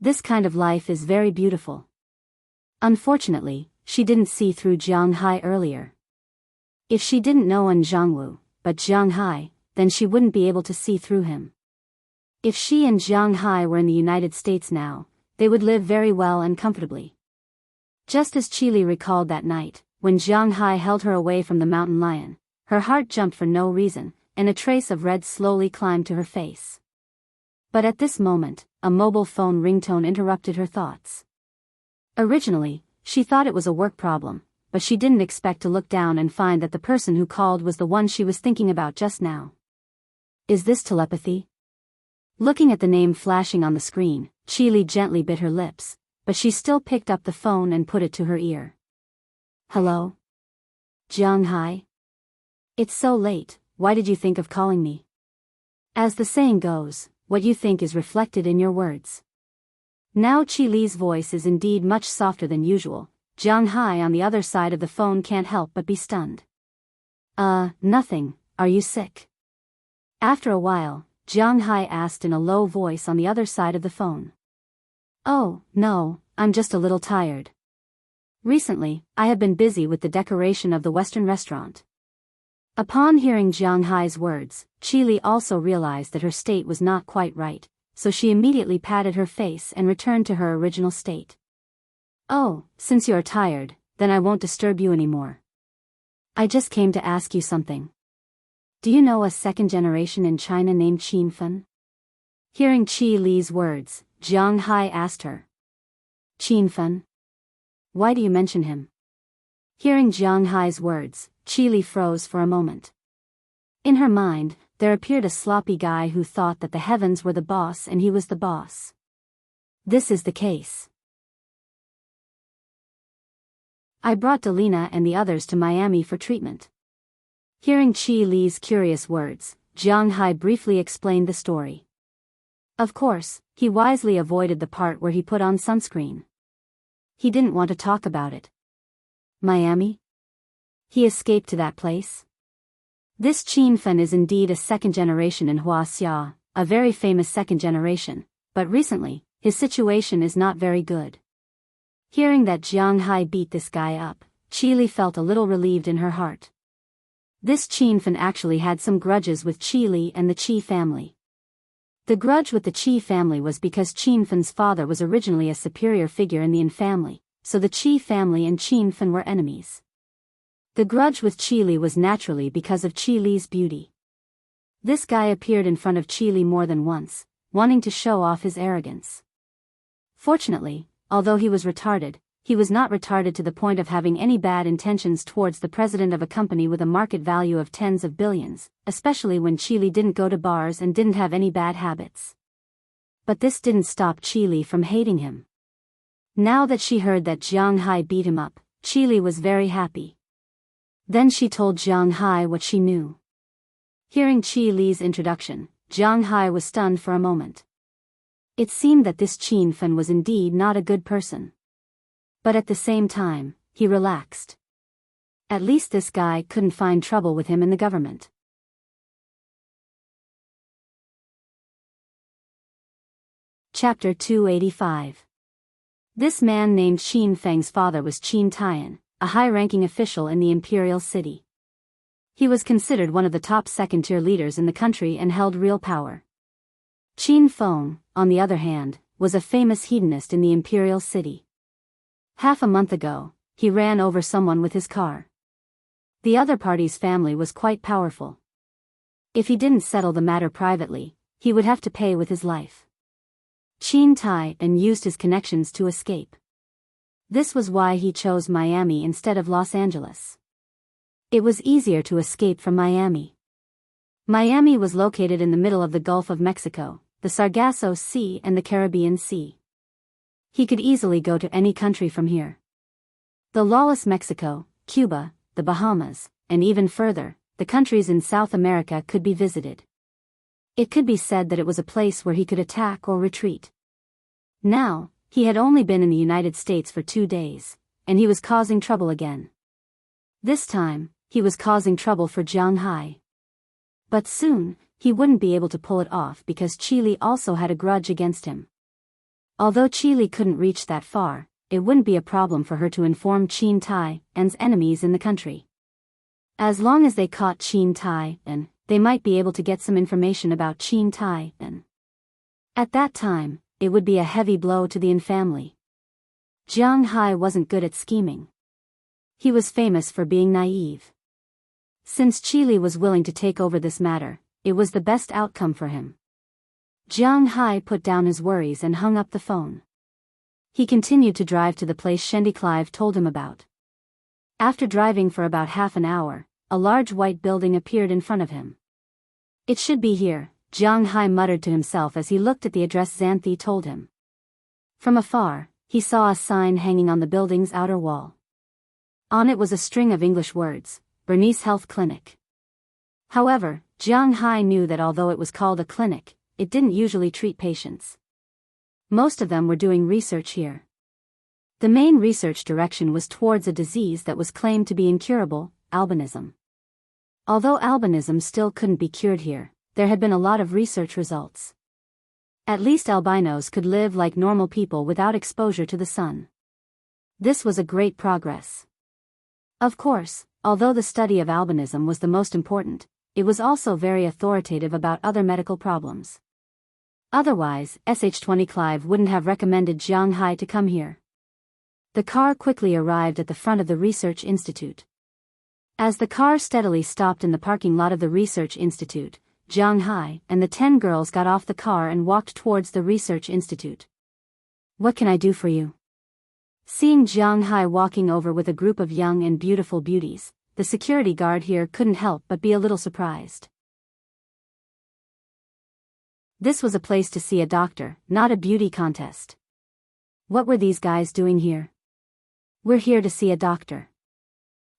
This kind of life is very beautiful. Unfortunately, she didn't see through Jianghu earlier. If she didn't know Jianghu, but Jianghu, then she wouldn't be able to see through him. If she and Jianghu were in the United States now, they would live very well and comfortably. Just as Qili recalled that night, when Jianghu held her away from the mountain lion, her heart jumped for no reason, and a trace of red slowly climbed to her face. But at this moment, a mobile phone ringtone interrupted her thoughts. Originally, she thought it was a work problem, but she didn't expect to look down and find that the person who called was the one she was thinking about just now. Is this telepathy? Looking at the name flashing on the screen, Qili gently bit her lips, but she still picked up the phone and put it to her ear. Hello? Jianghu? It's so late, why did you think of calling me? As the saying goes, what you think is reflected in your words. Now Qili's voice is indeed much softer than usual. Jianghu on the other side of the phone can't help but be stunned. Nothing, are you sick? After a while, Jianghu asked in a low voice on the other side of the phone. Oh, no, I'm just a little tired. Recently, I have been busy with the decoration of the Western restaurant. Upon hearing Jianghu's words, Qili also realized that her state was not quite right, so she immediately patted her face and returned to her original state. Oh, since you are tired, then I won't disturb you anymore. I just came to ask you something. Do you know a second generation in China named Qin Fen? Hearing Qili's words, Jianghu asked her. Qin Fen? Why do you mention him? Hearing Jianghu's words, Qili froze for a moment. In her mind, there appeared a sloppy guy who thought that the heavens were the boss and he was the boss. This is the case. I brought Delina and the others to Miami for treatment. Hearing Qili's curious words, Jianghu briefly explained the story. Of course, he wisely avoided the part where he put on sunscreen. He didn't want to talk about it. Miami? He escaped to that place? This Qin Fen is indeed a second generation in Wuxia, a very famous second generation, but recently, his situation is not very good. Hearing that Jianghu beat this guy up, Qili felt a little relieved in her heart. This Qin Fen actually had some grudges with Qili and the Qi family. The grudge with the Qi family was because Qin Fen's father was originally a superior figure in the Yin family, so the Qi family and Qin Fen were enemies. The grudge with Qili was naturally because of Qili's beauty. This guy appeared in front of Qili more than once, wanting to show off his arrogance. Fortunately, although he was retarded, he was not retarded to the point of having any bad intentions towards the president of a company with a market value of tens of billions, especially when Qili didn't go to bars and didn't have any bad habits. But this didn't stop Qili from hating him. Now that she heard that Jianghu beat him up, Qili was very happy. Then she told Jianghu what she knew. Hearing Qili's introduction, Jianghu was stunned for a moment. It seemed that this Qin Fen was indeed not a good person. But at the same time, he relaxed. At least this guy couldn't find trouble with him in the government. Chapter 285. This man named Qin Feng's father was Qin Tian, a high-ranking official in the imperial city. He was considered one of the top second-tier leaders in the country and held real power. Qin Feng, on the other hand, was a famous hedonist in the imperial city. Half a month ago, he ran over someone with his car. The other party's family was quite powerful. If he didn't settle the matter privately, he would have to pay with his life. Qin Tian used his connections to escape. This was why he chose Miami instead of Los Angeles. It was easier to escape from Miami. Miami was located in the middle of the Gulf of Mexico, the Sargasso Sea and the Caribbean Sea. He could easily go to any country from here. The lawless Mexico, Cuba, the Bahamas, and even further, the countries in South America could be visited. It could be said that it was a place where he could attack or retreat. Now, he had only been in the United States for 2 days, and he was causing trouble again. This time, he was causing trouble for Jianghu. But soon, he wouldn't be able to pull it off because Chile also had a grudge against him. Although Chile couldn't reach that far, it wouldn't be a problem for her to inform Qin Tai An's enemies in the country. As long as they caught Qin Tai An, they might be able to get some information about Qin Tai An. At that time, it would be a heavy blow to the An family. Jianghu wasn't good at scheming. He was famous for being naive. Since Chile was willing to take over this matter, it was the best outcome for him. Jianghu put down his worries and hung up the phone. He continued to drive to the place Shendy Clive told him about. After driving for about half an hour, a large white building appeared in front of him. It should be here, Jianghu muttered to himself as he looked at the address Xanthi told him. From afar, he saw a sign hanging on the building's outer wall. On it was a string of English words, Bernice Health Clinic. However, Jianghu knew that although it was called a clinic, it didn't usually treat patients. Most of them were doing research here. The main research direction was towards a disease that was claimed to be incurable, albinism. Although albinism still couldn't be cured here, there had been a lot of research results. At least albinos could live like normal people without exposure to the sun. This was a great progress. Of course, although the study of albinism was the most important, it was also very authoritative about other medical problems. Otherwise, SH-20 Clive wouldn't have recommended Jianghu to come here. The car quickly arrived at the front of the research institute. As the car steadily stopped in the parking lot of the research institute, Jianghu and the 10 girls got off the car and walked towards the research institute. "What can I do for you?" Seeing Jianghu walking over with a group of young and beautiful beauties, the security guard here couldn't help but be a little surprised. This was a place to see a doctor, not a beauty contest. What were these guys doing here? "We're here to see a doctor.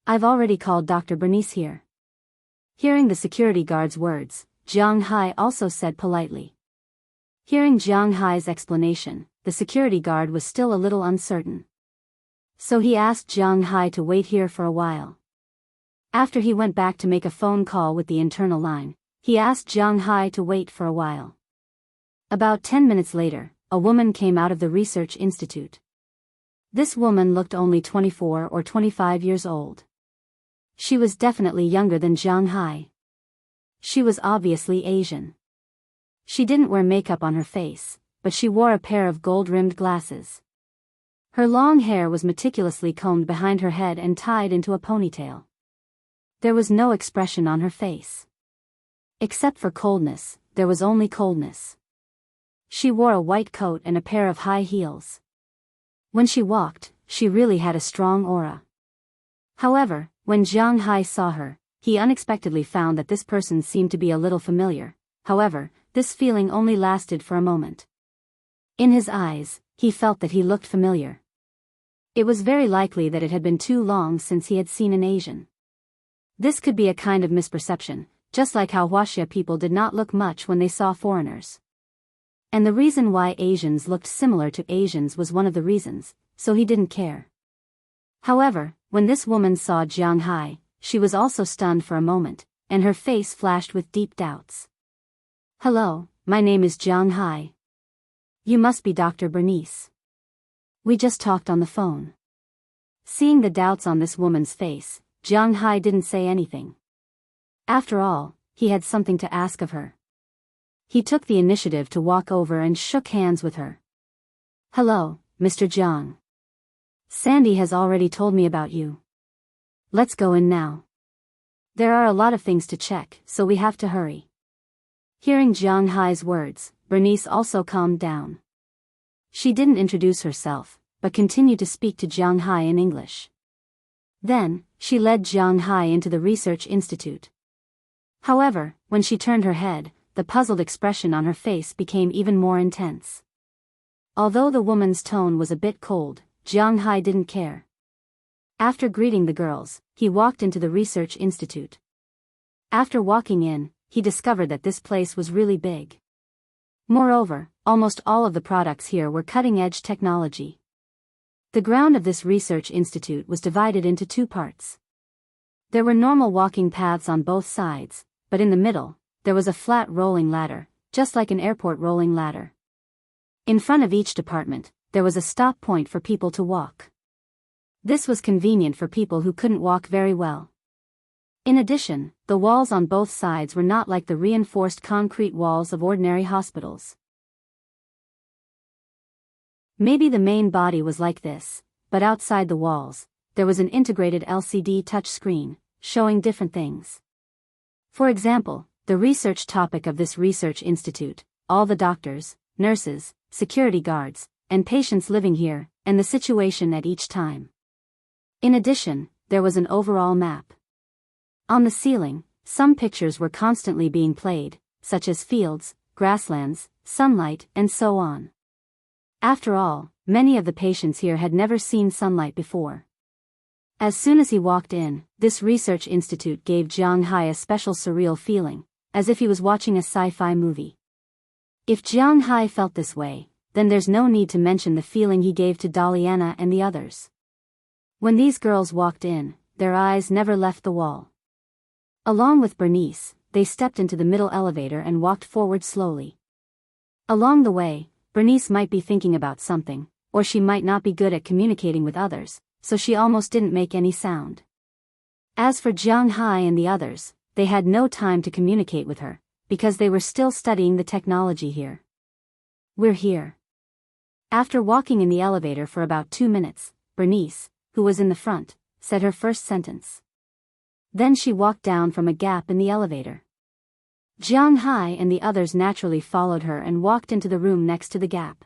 I've already called Dr. Bernice here." Hearing the security guard's words, Jianghu also said politely. Hearing Jianghu's explanation, the security guard was still a little uncertain. So he asked Jianghu to wait here for a while. After he went back to make a phone call with the internal line, he asked Jianghu to wait for a while. About 10 minutes later, a woman came out of the research institute. This woman looked only 24 or 25 years old. She was definitely younger than Jianghu. She was obviously Asian. She didn't wear makeup on her face, but she wore a pair of gold-rimmed glasses. Her long hair was meticulously combed behind her head and tied into a ponytail. There was no expression on her face. Except for coldness, there was only coldness. She wore a white coat and a pair of high heels. When she walked, she really had a strong aura. However, when Jianghu saw her, he unexpectedly found that this person seemed to be a little familiar. However, this feeling only lasted for a moment. In his eyes, he felt that he looked familiar. It was very likely that it had been too long since he had seen an Asian. This could be a kind of misperception, just like how Wuxia people did not look much when they saw foreigners. And the reason why Asians looked similar to Asians was one of the reasons, so he didn't care. However, when this woman saw Jianghu, she was also stunned for a moment, and her face flashed with deep doubts. "Hello, my name is Jianghu. You must be Dr. Bernice. We just talked on the phone." Seeing the doubts on this woman's face, Jianghu didn't say anything. After all, he had something to ask of her. He took the initiative to walk over and shook hands with her. "Hello, Mr. Jiang. Sandy has already told me about you. Let's go in now. There are a lot of things to check, so we have to hurry." Hearing Jianghu's words, Bernice also calmed down. She didn't introduce herself, but continued to speak to Jianghu in English. Then, she led Jianghu into the research institute. However, when she turned her head, the puzzled expression on her face became even more intense. Although the woman's tone was a bit cold, Jianghu didn't care. After greeting the girls, he walked into the research institute. After walking in, he discovered that this place was really big. Moreover, almost all of the products here were cutting-edge technology. The ground of this research institute was divided into two parts. There were normal walking paths on both sides, but in the middle, there was a flat rolling ladder, just like an airport rolling ladder. In front of each department, there was a stop point for people to walk. This was convenient for people who couldn't walk very well. In addition, the walls on both sides were not like the reinforced concrete walls of ordinary hospitals. Maybe the main body was like this, but outside the walls, there was an integrated LCD touchscreen, showing different things. For example, the research topic of this research institute, all the doctors, nurses, security guards, and patients living here, and the situation at each time. In addition, there was an overall map. On the ceiling, some pictures were constantly being played, such as fields, grasslands, sunlight, and so on. After all, many of the patients here had never seen sunlight before. As soon as he walked in, this research institute gave Jianghu a special surreal feeling, as if he was watching a sci-fi movie. If Jianghu felt this way, then there's no need to mention the feeling he gave to Daliana and the others. When these girls walked in, their eyes never left the wall. Along with Bernice, they stepped into the middle elevator and walked forward slowly. Along the way, Bernice might be thinking about something, or she might not be good at communicating with others, so she almost didn't make any sound. As for Jianghu and the others, they had no time to communicate with her, because they were still studying the technology here. "We're here." After walking in the elevator for about 2 minutes, Bernice, who was in the front, said her first sentence. Then she walked down from a gap in the elevator. Jianghu and the others naturally followed her and walked into the room next to the gap.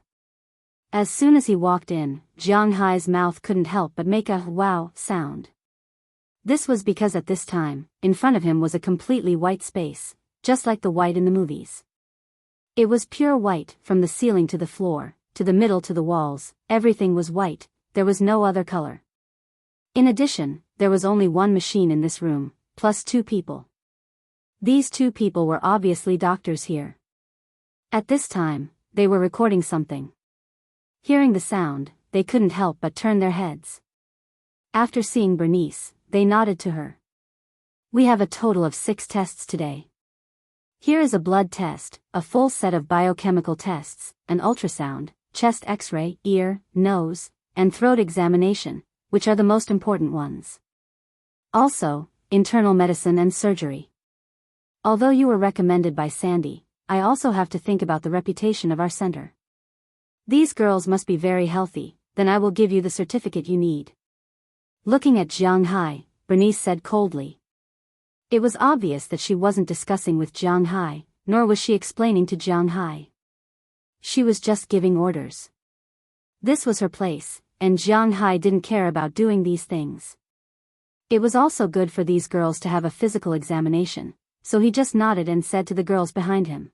As soon as he walked in, Jianghu's mouth couldn't help but make a wow sound. This was because at this time, in front of him was a completely white space, just like the white in the movies. It was pure white, from the ceiling to the floor, to the middle to the walls, everything was white, there was no other color. In addition, there was only one machine in this room, plus 2 people. These 2 people were obviously doctors here. At this time, they were recording something. Hearing the sound, they couldn't help but turn their heads. After seeing Bernice, they nodded to her. "We have a total of 6 tests today. Here is a blood test, a full set of biochemical tests, an ultrasound, chest X-ray, ear, nose, and throat examination, which are the most important ones. Also, internal medicine and surgery. Although you were recommended by Sandy, I also have to think about the reputation of our center. These girls must be very healthy, then I will give you the certificate you need." Looking at Jianghu, Bernice said coldly. It was obvious that she wasn't discussing with Jianghu, nor was she explaining to Jianghu. She was just giving orders. This was her place, and Jianghu didn't care about doing these things. It was also good for these girls to have a physical examination, so he just nodded and said to the girls behind him.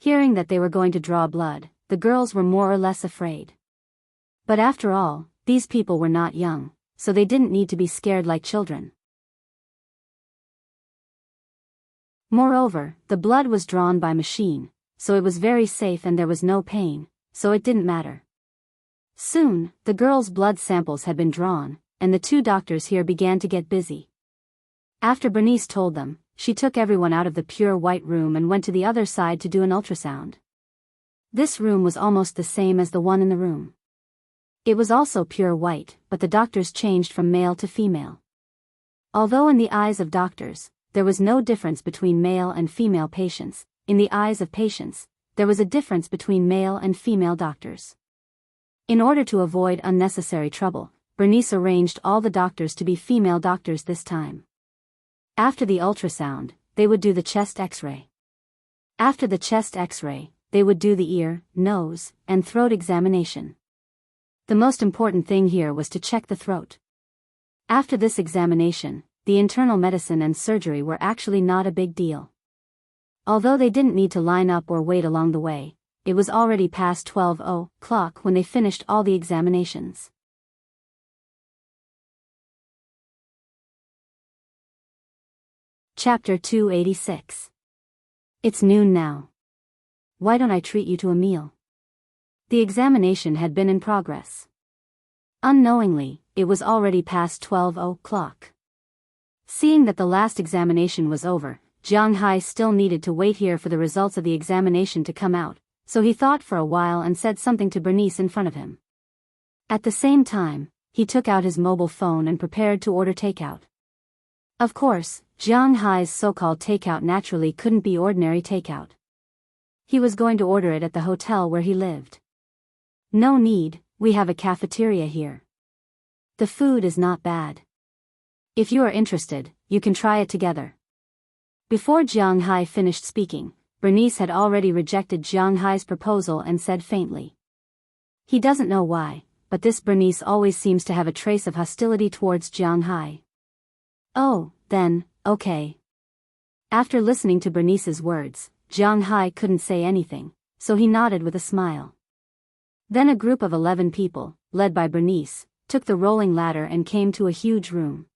Hearing that they were going to draw blood, the girls were more or less afraid. But after all, these people were not young, so they didn't need to be scared like children. Moreover, the blood was drawn by machine, so it was very safe and there was no pain, so it didn't matter. Soon, the girls' blood samples had been drawn, and the 2 doctors here began to get busy. After Bernice told them, she took everyone out of the pure white room and went to the other side to do an ultrasound. This room was almost the same as the one in the room. It was also pure white, but the doctors changed from male to female. Although in the eyes of doctors, there was no difference between male and female patients, in the eyes of patients, there was a difference between male and female doctors. In order to avoid unnecessary trouble, Bernice arranged all the doctors to be female doctors this time. After the ultrasound, they would do the chest X-ray. After the chest X-ray, they would do the ear, nose, and throat examination. The most important thing here was to check the throat. After this examination, the internal medicine and surgery were actually not a big deal. Although they didn't need to line up or wait along the way, it was already past 12 o'clock when they finished all the examinations. Chapter 286. It's noon now. Why don't I treat you to a meal? The examination had been in progress. Unknowingly, it was already past 12 o'clock. Seeing that the last examination was over, Jianghu still needed to wait here for the results of the examination to come out, so he thought for a while and said something to Bernice in front of him. At the same time, he took out his mobile phone and prepared to order takeout. Of course, Jianghu's so-called takeout naturally couldn't be ordinary takeout. He was going to order it at the hotel where he lived. No need, we have a cafeteria here. The food is not bad. If you are interested, you can try it together. Before Jianghu finished speaking, Bernice had already rejected Jianghu's proposal and said faintly. He doesn't know why, but this Bernice always seems to have a trace of hostility towards Jianghu. Oh, then, okay. After listening to Bernice's words, Jianghu couldn't say anything, so he nodded with a smile. Then a group of 11 people, led by Bernice, took the rolling ladder and came to a huge room.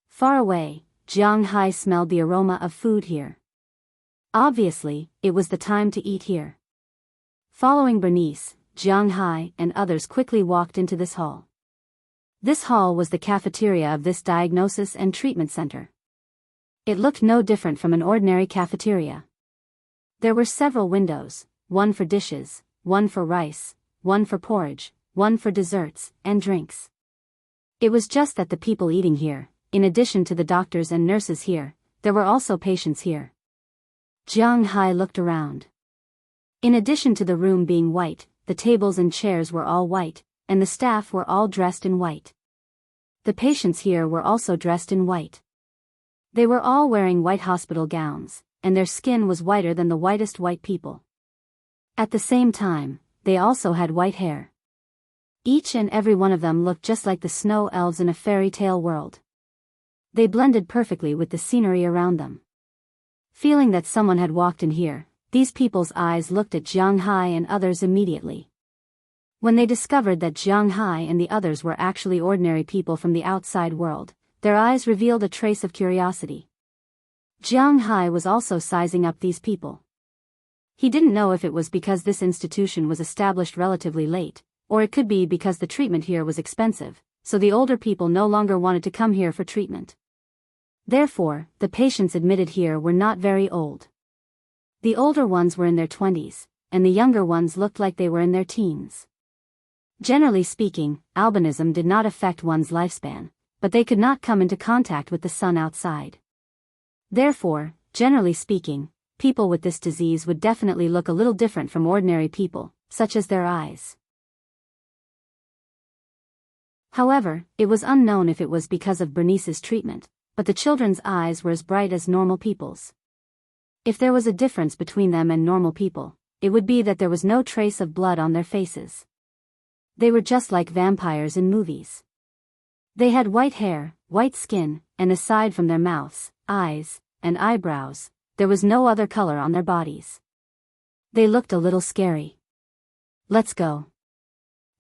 Far away, Jianghu smelled the aroma of food here. Obviously, it was the time to eat here. Following Bernice, Jianghu and others quickly walked into this hall. This hall was the cafeteria of this diagnosis and treatment center. It looked no different from an ordinary cafeteria. There were several windows, one for dishes, one for rice, one for porridge, one for desserts and drinks. It was just that the people eating here, in addition to the doctors and nurses here, there were also patients here. Jianghu looked around. In addition to the room being white, the tables and chairs were all white, and the staff were all dressed in white. The patients here were also dressed in white. They were all wearing white hospital gowns, and their skin was whiter than the whitest white people. At the same time, they also had white hair. Each and every one of them looked just like the snow elves in a fairy tale world. They blended perfectly with the scenery around them. Feeling that someone had walked in here, these people's eyes looked at Jianghu and others immediately. When they discovered that Jianghu and the others were actually ordinary people from the outside world, their eyes revealed a trace of curiosity. Jianghu was also sizing up these people. He didn't know if it was because this institution was established relatively late, or it could be because the treatment here was expensive, so the older people no longer wanted to come here for treatment. Therefore, the patients admitted here were not very old. The older ones were in their 20s, and the younger ones looked like they were in their teens. Generally speaking, albinism did not affect one's lifespan, but they could not come into contact with the sun outside. Therefore, generally speaking, people with this disease would definitely look a little different from ordinary people, such as their eyes. However, it was unknown if it was because of Bernice's treatment, but the children's eyes were as bright as normal people's. If there was a difference between them and normal people, it would be that there was no trace of blood on their faces. They were just like vampires in movies. They had white hair, white skin, and aside from their mouths, eyes, and eyebrows, there was no other color on their bodies. They looked a little scary. Let's go.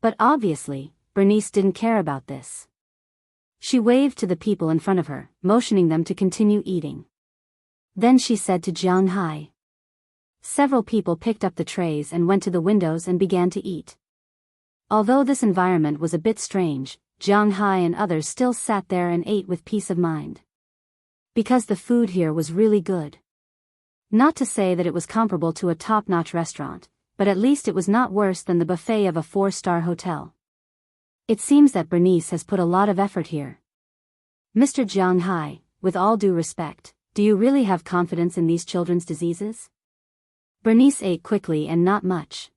But obviously, Bernice didn't care about this. She waved to the people in front of her, motioning them to continue eating. Then she said to Jianghu. Several people picked up the trays and went to the windows and began to eat. Although this environment was a bit strange, Jianghu and others still sat there and ate with peace of mind. Because the food here was really good. Not to say that it was comparable to a top-notch restaurant, but at least it was not worse than the buffet of a 4-star hotel. It seems that Bernice has put a lot of effort here. Mr. Jianghu, with all due respect, do you really have confidence in these children's diseases? Bernice ate quickly and not much.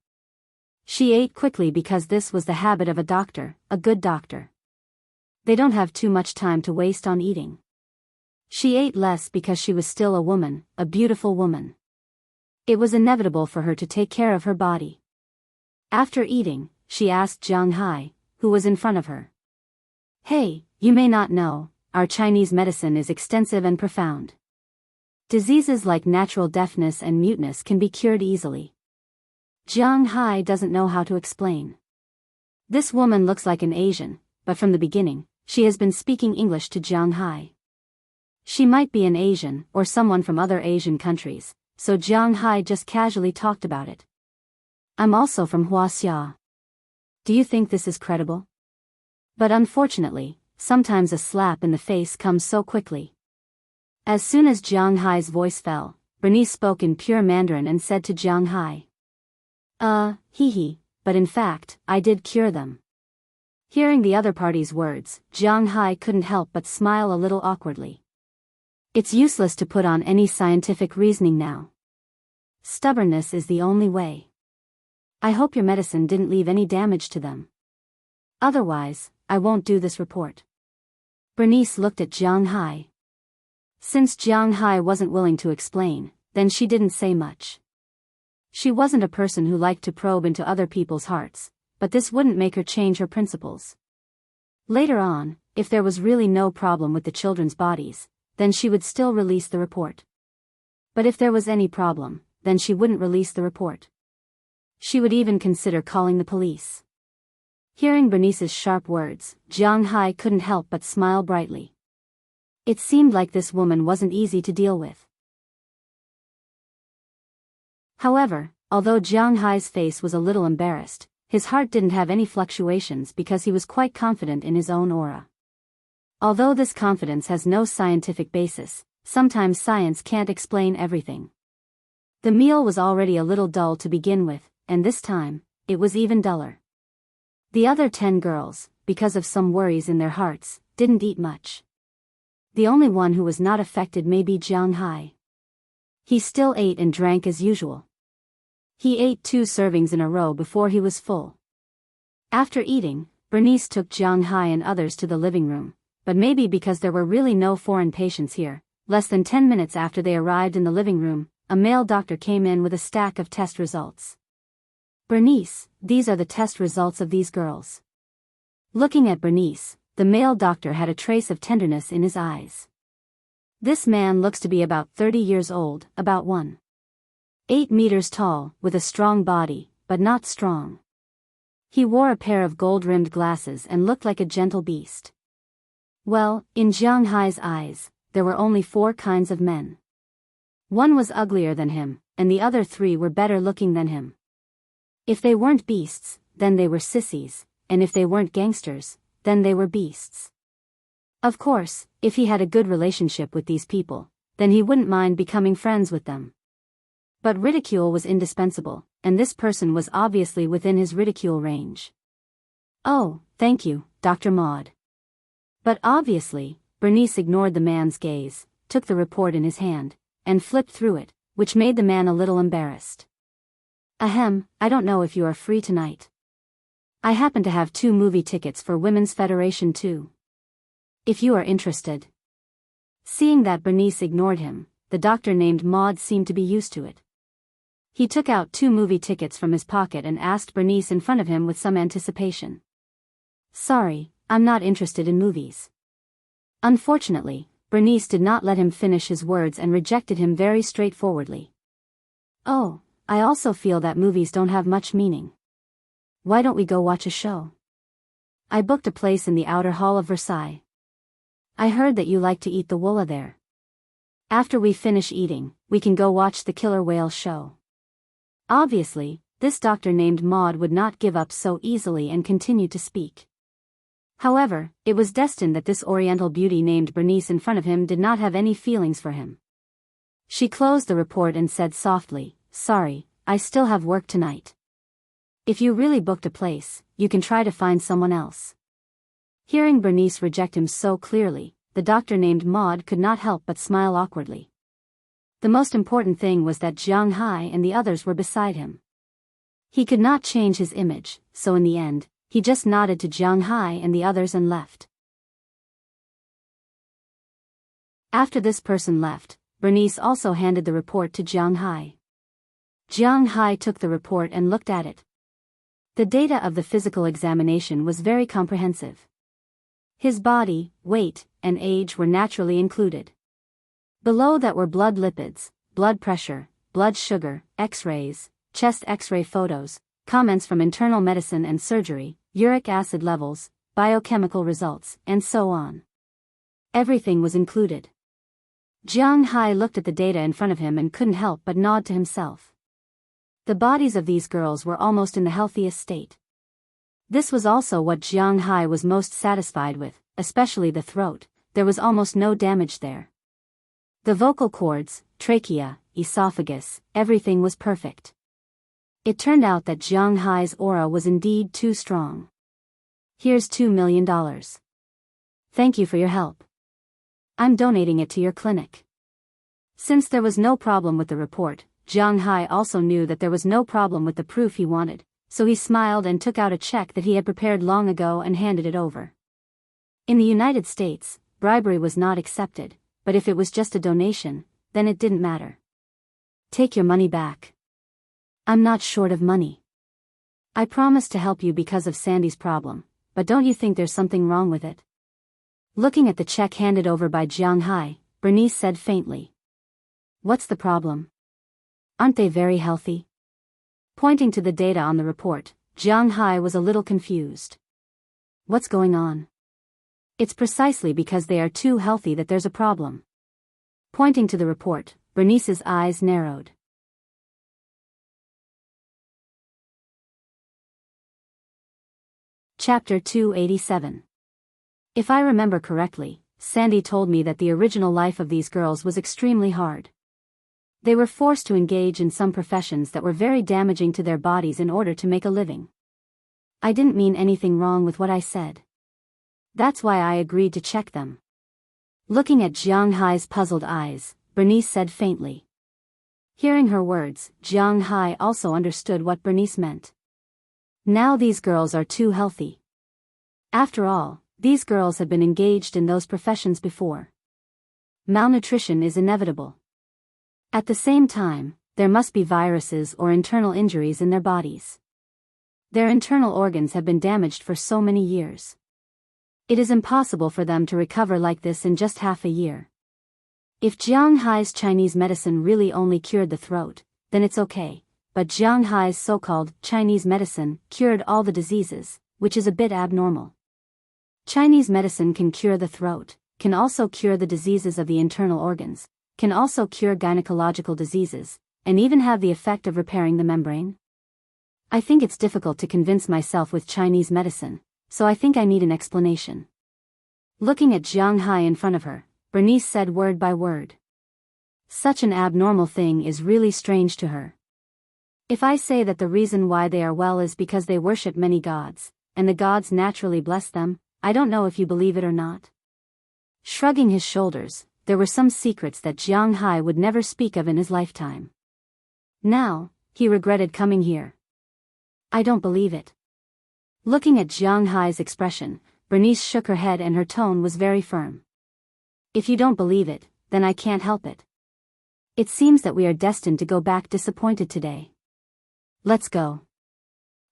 She ate quickly because this was the habit of a doctor, a good doctor. They don't have too much time to waste on eating. She ate less because she was still a woman, a beautiful woman. It was inevitable for her to take care of her body. After eating, she asked Jianghu, who was in front of her. Hey, you may not know, our Chinese medicine is extensive and profound. Diseases like natural deafness and muteness can be cured easily. Jianghu doesn't know how to explain. This woman looks like an Asian, but from the beginning, she has been speaking English to Jianghu. She might be an Asian or someone from other Asian countries, so Jianghu just casually talked about it. I'm also from Wuxia. Do you think this is credible? But unfortunately, sometimes a slap in the face comes so quickly. As soon as Jianghu's voice fell, Bernice spoke in pure Mandarin and said to Jianghu. Hee, but in fact, I did cure them. Hearing the other party's words, Jianghu couldn't help but smile a little awkwardly. It's useless to put on any scientific reasoning now. Stubbornness is the only way. I hope your medicine didn't leave any damage to them. Otherwise, I won't do this report. Bernice looked at Jianghu. Since Jianghu wasn't willing to explain, then she didn't say much. She wasn't a person who liked to probe into other people's hearts, but this wouldn't make her change her principles. Later on, if there was really no problem with the children's bodies, then she would still release the report. But if there was any problem, then she wouldn't release the report. She would even consider calling the police. Hearing Bernice's sharp words, Jianghu couldn't help but smile brightly. It seemed like this woman wasn't easy to deal with. However, although Jianghu's face was a little embarrassed, his heart didn't have any fluctuations because he was quite confident in his own aura. Although this confidence has no scientific basis, sometimes science can't explain everything. The meal was already a little dull to begin with, and this time, it was even duller. The other 10 girls, because of some worries in their hearts, didn't eat much. The only one who was not affected may be Jianghu. He still ate and drank as usual. He ate 2 servings in a row before he was full. After eating, Bernice took Jianghu and others to the living room, but maybe because there were really no foreign patients here, less than 10 minutes after they arrived in the living room, a male doctor came in with a stack of test results. Bernice, these are the test results of these girls. Looking at Bernice, the male doctor had a trace of tenderness in his eyes. This man looks to be about 30 years old, about 1.8 meters tall, with a strong body, but not strong. He wore a pair of gold-rimmed glasses and looked like a gentle beast. Well, in Jianghu's eyes, there were only 4 kinds of men. One was uglier than him, and the other 3 were better looking than him. If they weren't beasts, then they were sissies, and if they weren't gangsters, then they were beasts. Of course, if he had a good relationship with these people, then he wouldn't mind becoming friends with them. But ridicule was indispensable, and this person was obviously within his ridicule range. Oh, thank you, Dr. Maud. But obviously, Bernice ignored the man's gaze, took the report in his hand, and flipped through it, which made the man a little embarrassed. Ahem, I don't know if you are free tonight. I happen to have 2 movie tickets for Women's Federation too. If you are interested. Seeing that Bernice ignored him, the doctor named Maud seemed to be used to it. He took out 2 movie tickets from his pocket and asked Bernice in front of him with some anticipation. Sorry, I'm not interested in movies. Unfortunately, Bernice did not let him finish his words and rejected him very straightforwardly. Oh, I also feel that movies don't have much meaning. Why don't we go watch a show? I booked a place in the outer hall of Versailles. I heard that you like to eat the wulla there. After we finish eating, we can go watch the killer whale show. Obviously, this doctor named Maud would not give up so easily and continued to speak. However, it was destined that this oriental beauty named Bernice in front of him did not have any feelings for him. She closed the report and said softly, Sorry, I still have work tonight. If you really booked a place, you can try to find someone else. Hearing Bernice reject him so clearly, the doctor named Maud could not help but smile awkwardly. The most important thing was that Jianghu and the others were beside him. He could not change his image, so in the end, he just nodded to Jianghu and the others and left. After this person left, Bernice also handed the report to Jianghu. Jianghu took the report and looked at it. The data of the physical examination was very comprehensive. His body, weight, and age were naturally included. Below that were blood lipids, blood pressure, blood sugar, X-rays, chest X-ray photos, comments from internal medicine and surgery, uric acid levels, biochemical results, and so on. Everything was included. Jianghu looked at the data in front of him and couldn't help but nod to himself. The bodies of these girls were almost in the healthiest state. This was also what Jianghu was most satisfied with, especially the throat. There was almost no damage there. The vocal cords, trachea, esophagus, everything was perfect. It turned out that Jianghu's aura was indeed too strong. Here's $2 million. Thank you for your help. I'm donating it to your clinic. Since there was no problem with the report, Jianghu also knew that there was no problem with the proof he wanted, so he smiled and took out a check that he had prepared long ago and handed it over. In the United States, bribery was not accepted, but if it was just a donation, then it didn't matter. Take your money back. I'm not short of money. I promised to help you because of Sandy's problem, but don't you think there's something wrong with it? Looking at the check handed over by Jianghu, Bernice said faintly. What's the problem? Aren't they very healthy? Pointing to the data on the report, Jianghu was a little confused. What's going on? It's precisely because they are too healthy that there's a problem. Pointing to the report, Bernice's eyes narrowed. Chapter 287. If I remember correctly, Sandy told me that the original life of these girls was extremely hard. They were forced to engage in some professions that were very damaging to their bodies in order to make a living. I didn't mean anything wrong with what I said. That's why I agreed to check them. Looking at Jianghu's puzzled eyes, Bernice said faintly. Hearing her words, Jianghu also understood what Bernice meant. Now these girls are too healthy. After all, these girls had been engaged in those professions before. Malnutrition is inevitable. At the same time, there must be viruses or internal injuries in their bodies. Their internal organs have been damaged for so many years. It is impossible for them to recover like this in just half a year. If Jianghu's Chinese medicine really only cured the throat, then it's okay, but Jianghu's so-called Chinese medicine cured all the diseases, which is a bit abnormal. Chinese medicine can cure the throat, can also cure the diseases of the internal organs, can also cure gynecological diseases, and even have the effect of repairing the membrane. I think it's difficult to convince myself with Chinese medicine, so I think I need an explanation. Looking at Jianghu in front of her, Bernice said word by word. Such an abnormal thing is really strange to her. If I say that the reason why they are well is because they worship many gods, and the gods naturally bless them, I don't know if you believe it or not. Shrugging his shoulders, there were some secrets that Jianghu would never speak of in his lifetime. Now, he regretted coming here. I don't believe it. Looking at Jianghu's expression, Bernice shook her head and her tone was very firm. If you don't believe it, then I can't help it. It seems that we are destined to go back disappointed today. Let's go.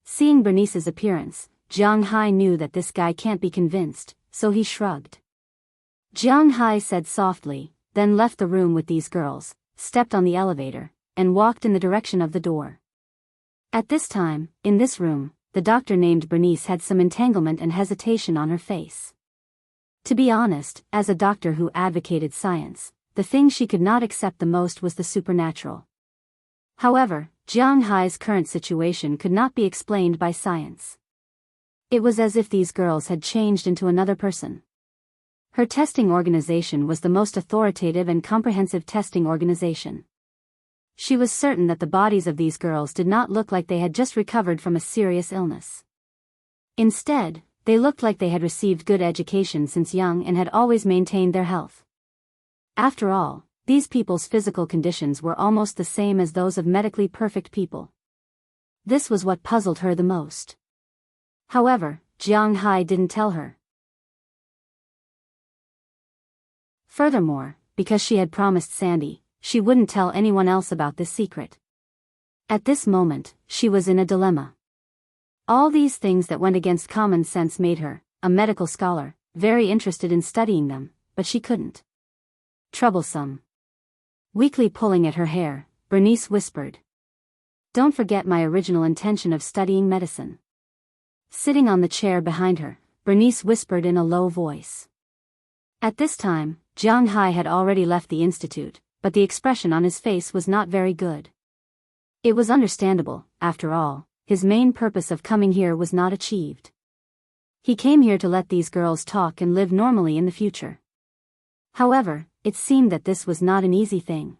Seeing Bernice's appearance, Jianghu knew that this guy can't be convinced, so he shrugged. Jianghu said softly, then left the room with these girls, stepped on the elevator, and walked in the direction of the door. At this time, in this room, the doctor named Bernice had some entanglement and hesitation on her face. To be honest, as a doctor who advocated science, the thing she could not accept the most was the supernatural. However, Jianghu's current situation could not be explained by science. It was as if these girls had changed into another person. Her testing organization was the most authoritative and comprehensive testing organization. She was certain that the bodies of these girls did not look like they had just recovered from a serious illness. Instead, they looked like they had received good education since young and had always maintained their health. After all, these people's physical conditions were almost the same as those of medically perfect people. This was what puzzled her the most. However, Jianghu didn't tell her. Furthermore, because she had promised Sandy, she wouldn't tell anyone else about this secret. At this moment, she was in a dilemma. All these things that went against common sense made her, a medical scholar, very interested in studying them, but she couldn't. Troublesome. Weakly pulling at her hair, Bernice whispered. Don't forget my original intention of studying medicine. Sitting on the chair behind her, Bernice whispered in a low voice. At this time, Jiang Hai had already left the institute, but the expression on his face was not very good. It was understandable, after all, his main purpose of coming here was not achieved. He came here to let these girls talk and live normally in the future. However, it seemed that this was not an easy thing.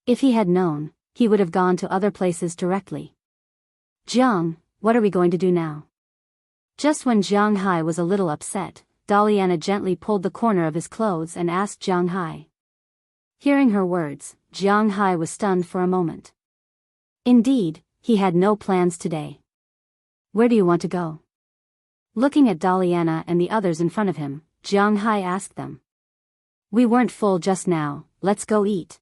If he had known, he would have gone to other places directly. Jiang, what are we going to do now? Just when Jiang Hai was a little upset, Daliana gently pulled the corner of his clothes and asked Jiang Hai. Hearing her words, Jiang Hai was stunned for a moment. Indeed, he had no plans today. Where do you want to go? Looking at Daliana and the others in front of him, Jiang Hai asked them. We weren't full just now, let's go eat.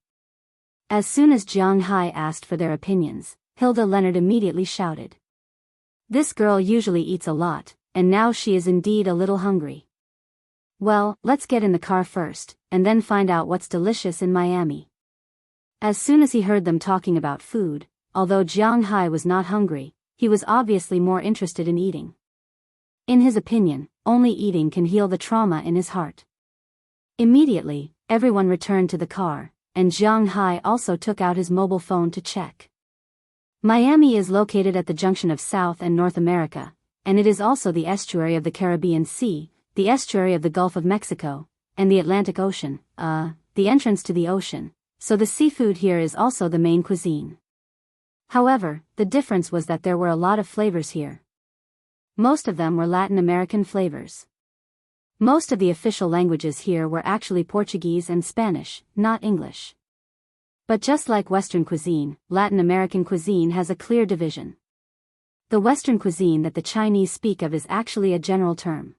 As soon as Jiang Hai asked for their opinions, Hilda Leonard immediately shouted. This girl usually eats a lot, and now she is indeed a little hungry. Well, let's get in the car first, and then find out what's delicious in Miami. As soon as he heard them talking about food, although Jiang Hai was not hungry, he was obviously more interested in eating. In his opinion, only eating can heal the trauma in his heart. Immediately, everyone returned to the car, and Jiang Hai also took out his mobile phone to check. Miami is located at the junction of South and North America, and it is also the estuary of the Caribbean Sea, the estuary of the Gulf of Mexico, and the Atlantic Ocean, the entrance to the ocean, so the seafood here is also the main cuisine. However, the difference was that there were a lot of flavors here. Most of them were Latin American flavors. Most of the official languages here were actually Portuguese and Spanish, not English. But just like Western cuisine, Latin American cuisine has a clear division. The Western cuisine that the Chinese speak of is actually a general term.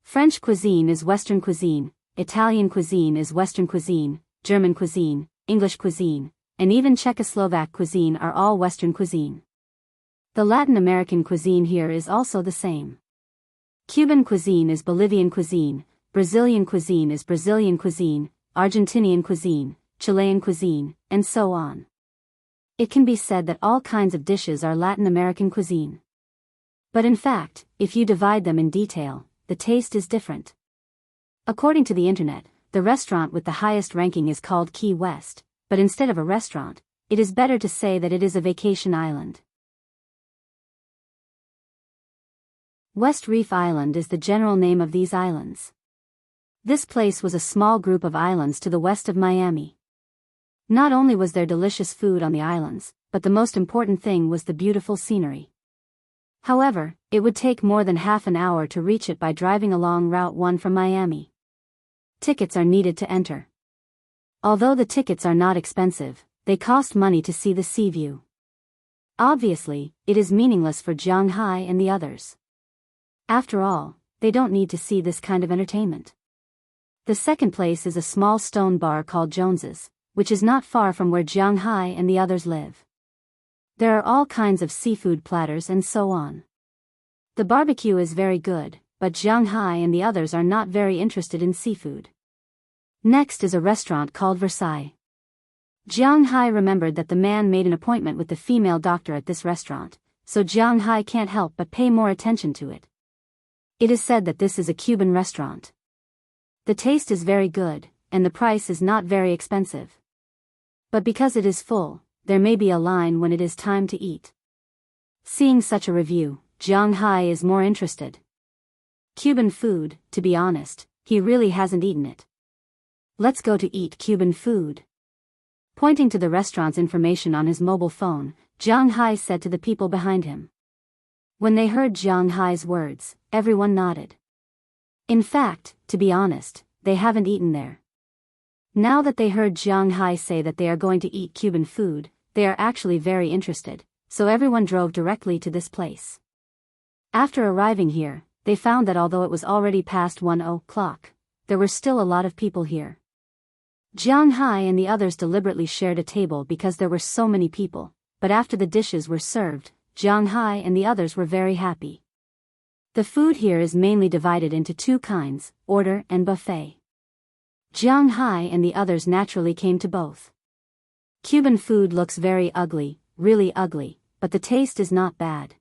French cuisine is Western cuisine, Italian cuisine is Western cuisine, German cuisine, English cuisine, and even Czechoslovak cuisine are all Western cuisine. The Latin American cuisine here is also the same. Cuban cuisine is Bolivian cuisine, Brazilian cuisine is Brazilian cuisine, Argentinian cuisine, Chilean cuisine, and so on. It can be said that all kinds of dishes are Latin American cuisine. But in fact, if you divide them in detail, the taste is different. According to the internet, the restaurant with the highest ranking is called Key West, but instead of a restaurant, it is better to say that it is a vacation island. West Reef Island is the general name of these islands. This place was a small group of islands to the west of Miami. Not only was there delicious food on the islands, but the most important thing was the beautiful scenery. However, it would take more than half an hour to reach it by driving along Route 1 from Miami. Tickets are needed to enter. Although the tickets are not expensive, they cost money to see the sea view. Obviously, it is meaningless for Jiang Hai and the others. After all, they don't need to see this kind of entertainment. The second place is a small stone bar called Jones's, which is not far from where Jiang Hai and the others live. There are all kinds of seafood platters and so on. The barbecue is very good, but Jiang Hai and the others are not very interested in seafood. Next is a restaurant called Versailles. Jiang Hai remembered that the man made an appointment with the female doctor at this restaurant, so Jiang Hai can't help but pay more attention to it. It is said that this is a Cuban restaurant. The taste is very good, and the price is not very expensive. But because it is full, there may be a line when it is time to eat. Seeing such a review, Jiang Hai is more interested. Cuban food, to be honest, he really hasn't eaten it. Let's go to eat Cuban food. Pointing to the restaurant's information on his mobile phone, Jiang Hai said to the people behind him. When they heard Jiang Hai's words, everyone nodded. In fact, to be honest, they haven't eaten there. Now that they heard Jiang Hai say that they are going to eat Cuban food, they are actually very interested, so everyone drove directly to this place. After arriving here, they found that although it was already past 1 o'clock, there were still a lot of people here. Jiang Hai and the others deliberately shared a table because there were so many people, but after the dishes were served, Jiang Hai and the others were very happy. The food here is mainly divided into two kinds, order and buffet. Jiang Hai and the others naturally came to both. Cuban food looks very ugly, really ugly, but the taste is not bad.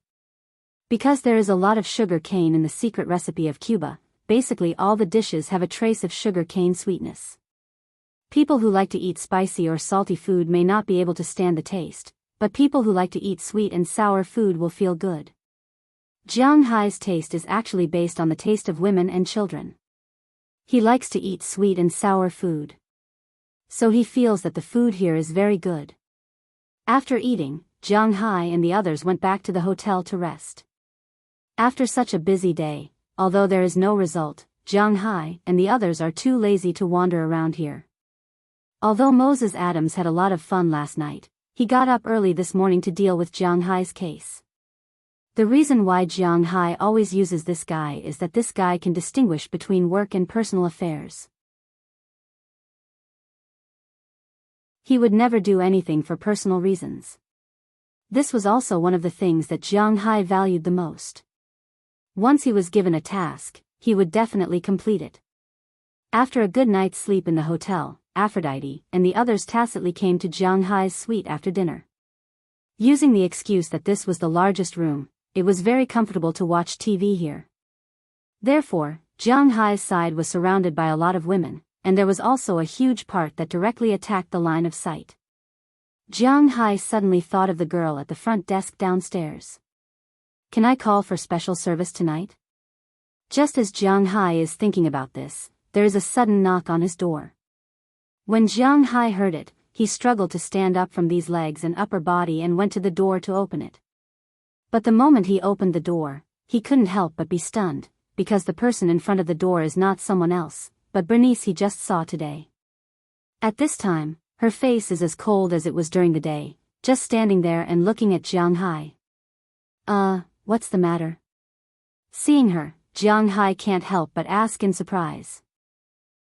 Because there is a lot of sugar cane in the secret recipe of Cuba, basically all the dishes have a trace of sugar cane sweetness. People who like to eat spicy or salty food may not be able to stand the taste, but people who like to eat sweet and sour food will feel good. Jiang Hai's taste is actually based on the taste of women and children. He likes to eat sweet and sour food. So he feels that the food here is very good. After eating, Jiang Hai and the others went back to the hotel to rest. After such a busy day, although there is no result, Jiang Hai and the others are too lazy to wander around here. Although Moses Adams had a lot of fun last night, he got up early this morning to deal with Jiang Hai's case. The reason why Jiang Hai always uses this guy is that this guy can distinguish between work and personal affairs. He would never do anything for personal reasons. This was also one of the things that Jiang Hai valued the most. Once he was given a task, he would definitely complete it. After a good night's sleep in the hotel, Aphrodite and the others tacitly came to Jiang Hai's suite after dinner. Using the excuse that this was the largest room, it was very comfortable to watch TV here. Therefore, Jiang Hai's side was surrounded by a lot of women, and there was also a huge part that directly attacked the line of sight. Jiang Hai suddenly thought of the girl at the front desk downstairs. Can I call for special service tonight? Just as Jiang Hai is thinking about this, there is a sudden knock on his door. When Jiang Hai heard it, he struggled to stand up from these legs and upper body and went to the door to open it. But the moment he opened the door, he couldn't help but be stunned, because the person in front of the door is not someone else, but Bernice he just saw today. At this time, her face is as cold as it was during the day, just standing there and looking at Jiang Hai. What's the matter? Seeing her, Jiang Hai can't help but ask in surprise.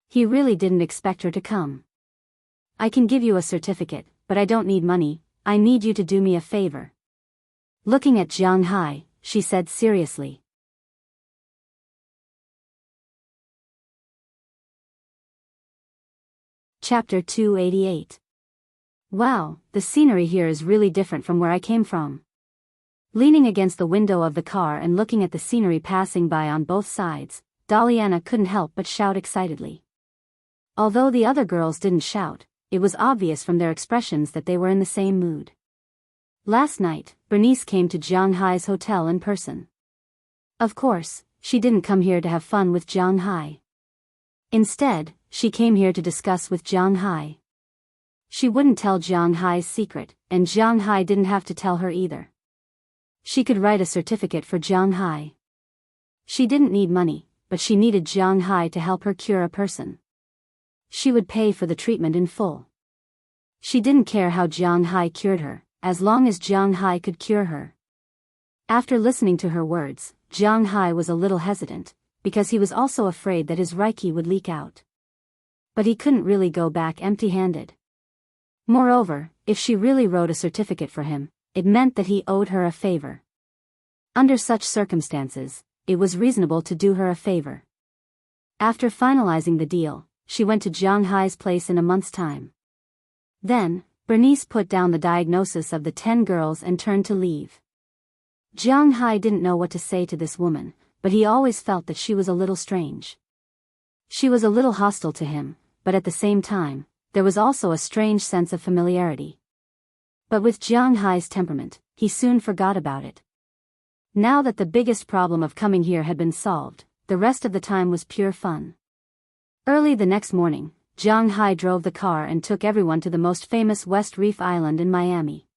He really didn't expect her to come. I can give you a certificate, but I don't need money, I need you to do me a favor. Looking at Jiang Hai, she said seriously. Chapter 288. Wow, the scenery here is really different from where I came from. Leaning against the window of the car and looking at the scenery passing by on both sides, Daliana couldn't help but shout excitedly. Although the other girls didn't shout, it was obvious from their expressions that they were in the same mood. Last night, Bernice came to Jiang Hai's hotel in person. Of course, she didn't come here to have fun with Jiang Hai. Instead, she came here to discuss with Jiang Hai. She wouldn't tell Jiang Hai's secret, and Jiang Hai didn't have to tell her either. She could write a certificate for Jiang Hai. She didn't need money, but she needed Jiang Hai to help her cure a person. She would pay for the treatment in full. She didn't care how Jiang Hai cured her, as long as Jiang Hai could cure her. After listening to her words, Jiang Hai was a little hesitant, because he was also afraid that his Reiki would leak out. But he couldn't really go back empty-handed. Moreover, if she really wrote a certificate for him, it meant that he owed her a favor. Under such circumstances, it was reasonable to do her a favor. After finalizing the deal, she went to Jiang Hai's place in a month's time. Then, Bernice put down the diagnosis of the 10 girls and turned to leave. Jiang Hai didn't know what to say to this woman, but he always felt that she was a little strange. She was a little hostile to him, but at the same time, there was also a strange sense of familiarity. But with Jiang Hai's temperament, he soon forgot about it. Now that the biggest problem of coming here had been solved, the rest of the time was pure fun. Early the next morning, Jiang Hai drove the car and took everyone to the most famous West Reef Island in Miami.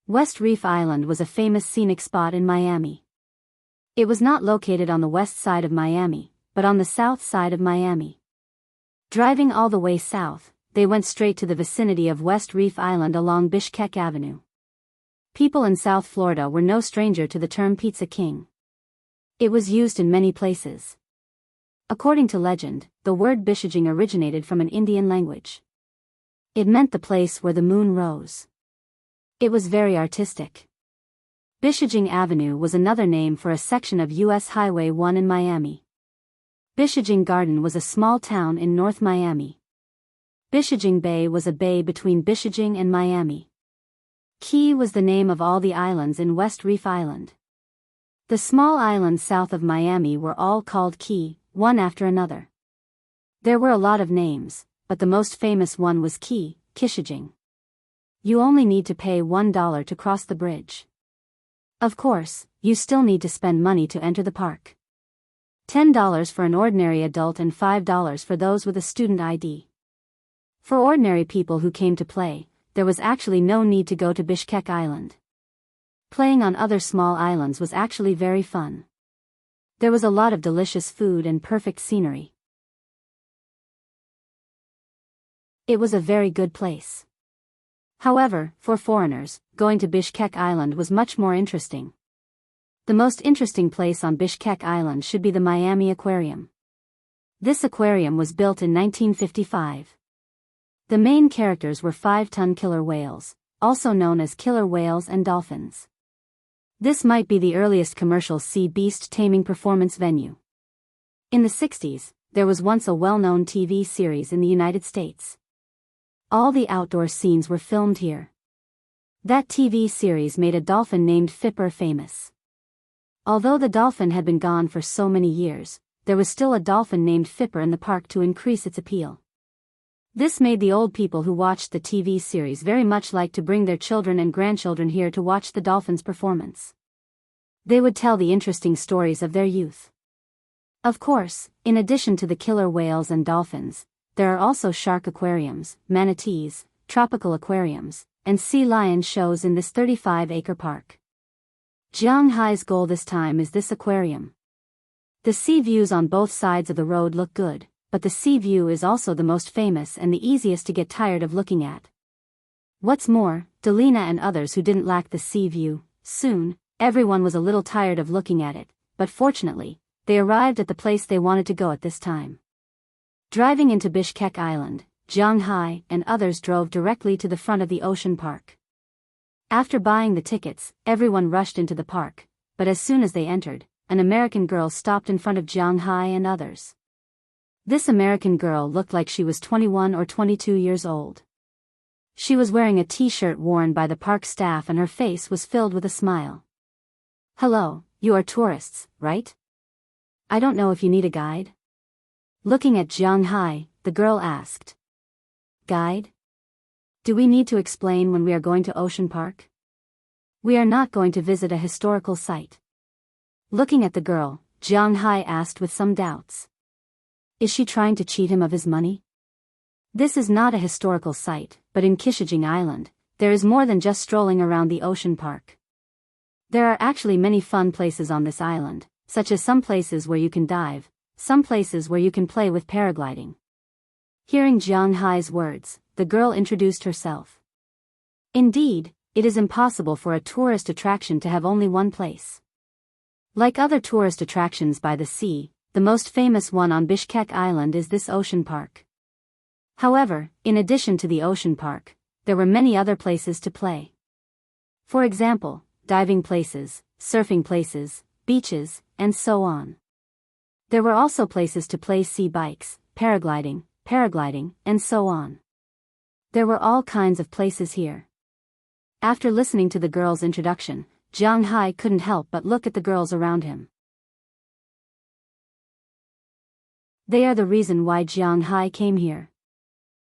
West Reef Island was a famous scenic spot in Miami. It was not located on the west side of Miami, but on the south side of Miami. Driving all the way south, they went straight to the vicinity of West Reef Island along Bishkek Avenue. People in South Florida were no stranger to the term Pizza King. It was used in many places. According to legend, the word Bishijing originated from an Indian language. It meant the place where the moon rose. It was very artistic. Bishijing Avenue was another name for a section of U.S. Highway 1 in Miami. Bishijing Garden was a small town in North Miami. Bishijing Bay was a bay between Bishijing and Miami. Key was the name of all the islands in West Reef Island. The small islands south of Miami were all called Key, one after another. There were a lot of names, but the most famous one was Kishijing. You only need to pay $1 to cross the bridge. Of course, you still need to spend money to enter the park. $10 for an ordinary adult and $5 for those with a student ID. For ordinary people who came to play, there was actually no need to go to Bishkek Island. Playing on other small islands was actually very fun. There was a lot of delicious food and perfect scenery. It was a very good place. However, for foreigners, going to Bishkek Island was much more interesting. The most interesting place on Bishkek Island should be the Miami Aquarium. This aquarium was built in 1955. The main characters were 5-ton killer whales, also known as killer whales and dolphins. This might be the earliest commercial sea beast taming performance venue. In the 60s, there was once a well-known TV series in the United States. All the outdoor scenes were filmed here. That TV series made a dolphin named Fipper famous. Although the dolphin had been gone for so many years, there was still a dolphin named Fipper in the park to increase its appeal. This made the old people who watched the TV series very much like to bring their children and grandchildren here to watch the dolphin's performance. They would tell the interesting stories of their youth. Of course, in addition to the killer whales and dolphins, there are also shark aquariums, manatees, tropical aquariums, and sea lion shows in this 35-acre park. Jianghai's goal this time is this aquarium. The sea views on both sides of the road look good, but the sea view is also the most famous and the easiest to get tired of looking at. What's more, Delina and others who didn't lack the sea view, soon, everyone was a little tired of looking at it, but fortunately, they arrived at the place they wanted to go at this time. Driving into Bishkek Island, Jianghai and others drove directly to the front of the ocean park. After buying the tickets, everyone rushed into the park, but as soon as they entered, an American girl stopped in front of Jianghai and others. This American girl looked like she was 21 or 22 years old. She was wearing a t-shirt worn by the park staff and her face was filled with a smile. "Hello, you are tourists, right? I don't know if you need a guide?" Looking at Jianghai, the girl asked. "Guide? Do we need to explain when we are going to Ocean Park? We are not going to visit a historical site." Looking at the girl, Jianghai asked with some doubts. Is she trying to cheat him of his money? This is not a historical site, but in Kishijing Island, there is more than just strolling around the ocean park. There are actually many fun places on this island, such as some places where you can dive, some places where you can play with paragliding. Hearing Jianghai's words, the girl introduced herself. Indeed, it is impossible for a tourist attraction to have only one place. Like other tourist attractions by the sea, the most famous one on Bishkek Island is this ocean park. However, in addition to the ocean park, there were many other places to play. For example, diving places, surfing places, beaches, and so on. There were also places to play sea bikes, paragliding, and so on. There were all kinds of places here. After listening to the girl's introduction, Jianghai couldn't help but look at the girls around him. They are the reason why Jianghai came here.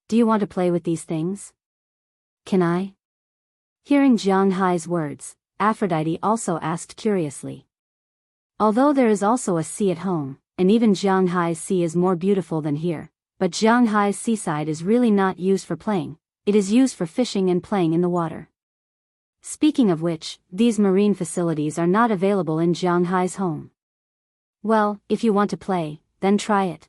Do you want to play with these things? Can I? Hearing Jianghai's words, Aphrodite also asked curiously. Although there is also a sea at home, and even Jianghai's sea is more beautiful than here, but Jianghai's seaside is really not used for playing, it is used for fishing and playing in the water. Speaking of which, these marine facilities are not available in Jianghai's home. Well, if you want to play, then try it.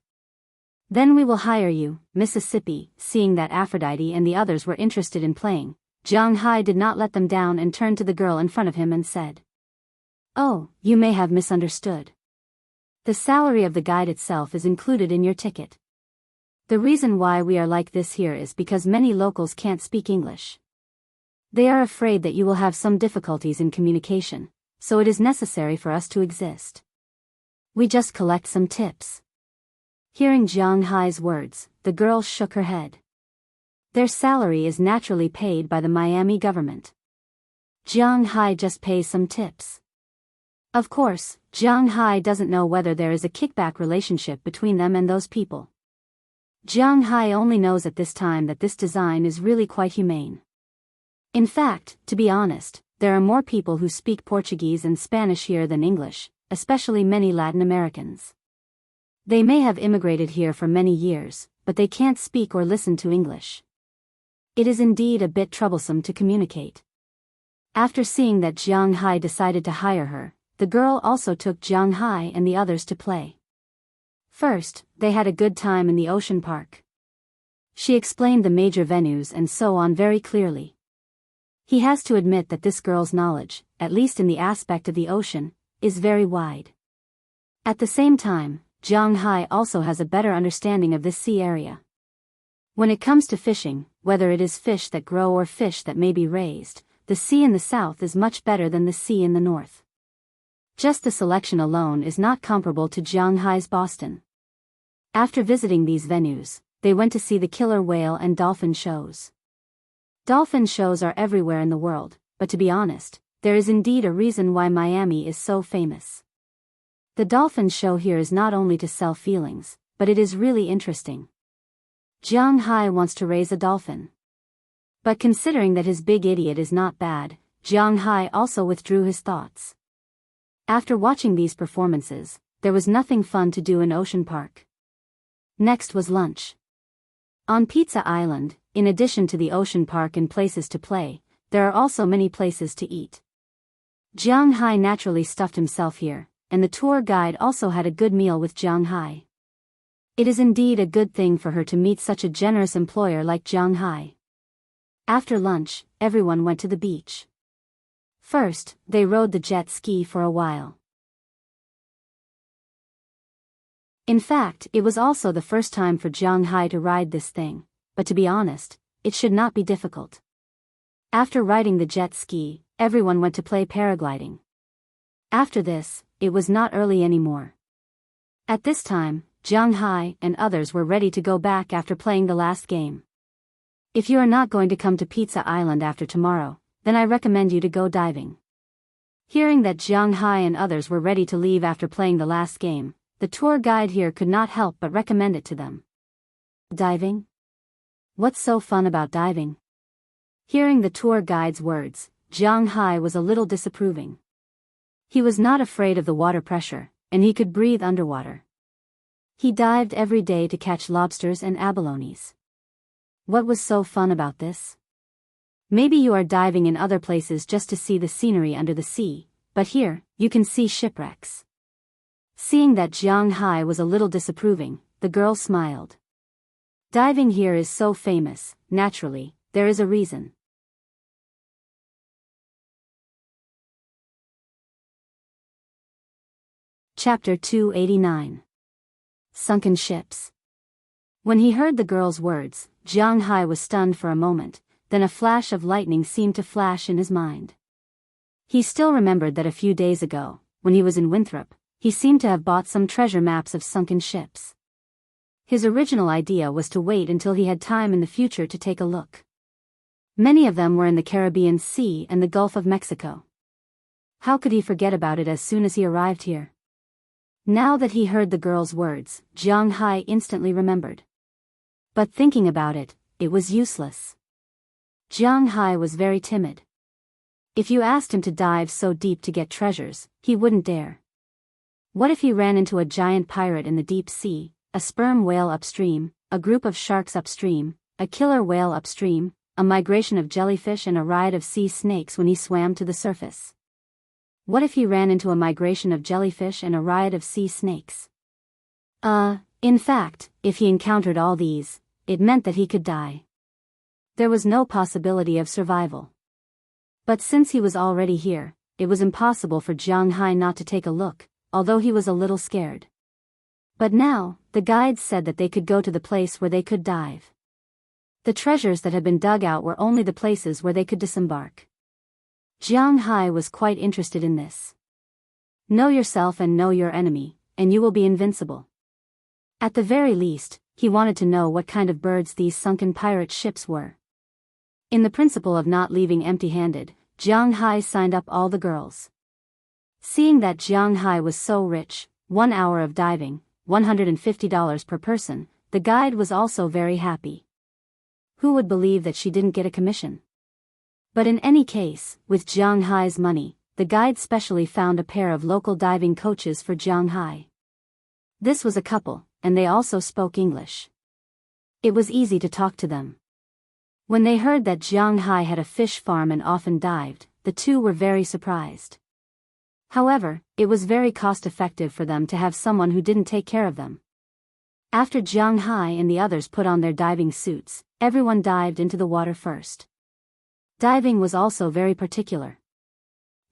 Then we will hire you, Mississippi. Seeing that Aphrodite and the others were interested in playing, Jianghai did not let them down and turned to the girl in front of him and said, "Oh, you may have misunderstood. The salary of the guide itself is included in your ticket. The reason why we are like this here is because many locals can't speak English. They are afraid that you will have some difficulties in communication, so it is necessary for us to exist. We just collect some tips." Hearing Jianghai's words, the girl shook her head. Their salary is naturally paid by the Miami government. Jianghai just pays some tips. Of course, Jiang Hai doesn't know whether there is a kickback relationship between them and those people. Jiang Hai only knows at this time that this design is really quite humane. In fact, to be honest, there are more people who speak Portuguese and Spanish here than English, especially many Latin Americans. They may have immigrated here for many years, but they can't speak or listen to English. It is indeed a bit troublesome to communicate. After seeing that Jiang Hai decided to hire her, the girl also took Jiang Hai and the others to play. First, they had a good time in the ocean park. She explained the major venues and so on very clearly. He has to admit that this girl's knowledge, at least in the aspect of the ocean, is very wide. At the same time, Jiang Hai also has a better understanding of this sea area. When it comes to fishing, whether it is fish that grow or fish that may be raised, the sea in the south is much better than the sea in the north. Just the selection alone is not comparable to Jiang Hai's Boston. After visiting these venues, they went to see the killer whale and dolphin shows. Dolphin shows are everywhere in the world, but to be honest, there is indeed a reason why Miami is so famous. The dolphin show here is not only to sell feelings, but it is really interesting. Jiang Hai wants to raise a dolphin. But considering that his big idiot is not bad, Jiang Hai also withdrew his thoughts. After watching these performances, there was nothing fun to do in Ocean Park. Next was lunch. On Pizza Island, in addition to the Ocean Park and places to play, there are also many places to eat. Jiang Hai naturally stuffed himself here, and the tour guide also had a good meal with Jiang Hai. It is indeed a good thing for her to meet such a generous employer like Jiang Hai. After lunch, everyone went to the beach. First, they rode the jet ski for a while. In fact, it was also the first time for Jiang Hai to ride this thing, but to be honest, it should not be difficult. After riding the jet ski, everyone went to play paragliding. After this, it was not early anymore. At this time, Jiang Hai and others were ready to go back after playing the last game. If you are not going to come to Pizza Island after tomorrow, then I recommend you to go diving. Hearing that Jiang Hai and others were ready to leave after playing the last game, the tour guide here could not help but recommend it to them. Diving? What's so fun about diving? Hearing the tour guide's words, Jiang Hai was a little disapproving. He was not afraid of the water pressure, and he could breathe underwater. He dived every day to catch lobsters and abalones. What was so fun about this? Maybe you are diving in other places just to see the scenery under the sea, but here, you can see shipwrecks. Seeing that Jiang Hai was a little disapproving, the girl smiled. Diving here is so famous, naturally, there is a reason. Chapter 289. Sunken Ships. When he heard the girl's words, Jiang Hai was stunned for a moment, then a flash of lightning seemed to flash in his mind. He still remembered that a few days ago, when he was in Winthrop, he seemed to have bought some treasure maps of sunken ships. His original idea was to wait until he had time in the future to take a look. Many of them were in the Caribbean Sea and the Gulf of Mexico. How could he forget about it as soon as he arrived here? Now that he heard the girl's words, Jiang Hai instantly remembered. But thinking about it, it was useless. Jiang Hai was very timid. If you asked him to dive so deep to get treasures, he wouldn't dare. What if he ran into a giant pirate in the deep sea, a sperm whale upstream, a group of sharks upstream, a killer whale upstream, a migration of jellyfish and a riot of sea snakes when he swam to the surface? What if he ran into a migration of jellyfish and a riot of sea snakes? In fact, if he encountered all these, it meant that he could die. There was no possibility of survival. But since he was already here, it was impossible for Jiang Hai not to take a look, although he was a little scared. But now, the guides said that they could go to the place where they could dive. The treasures that had been dug out were only the places where they could disembark. Jiang Hai was quite interested in this. Know yourself and know your enemy, and you will be invincible. At the very least, he wanted to know what kind of birds these sunken pirate ships were. In the principle of not leaving empty-handed, Jiang Hai signed up all the girls. Seeing that Jianghu was so rich, 1 hour of diving, $150 per person, the guide was also very happy. Who would believe that she didn't get a commission? But in any case, with Jianghu's money, the guide specially found a pair of local diving coaches for Jianghu. This was a couple, and they also spoke English. It was easy to talk to them. When they heard that Jianghu had a fish farm and often dived, the two were very surprised. However, it was very cost-effective for them to have someone who didn't take care of them. After Jianghu and the others put on their diving suits, everyone dived into the water first. Diving was also very particular.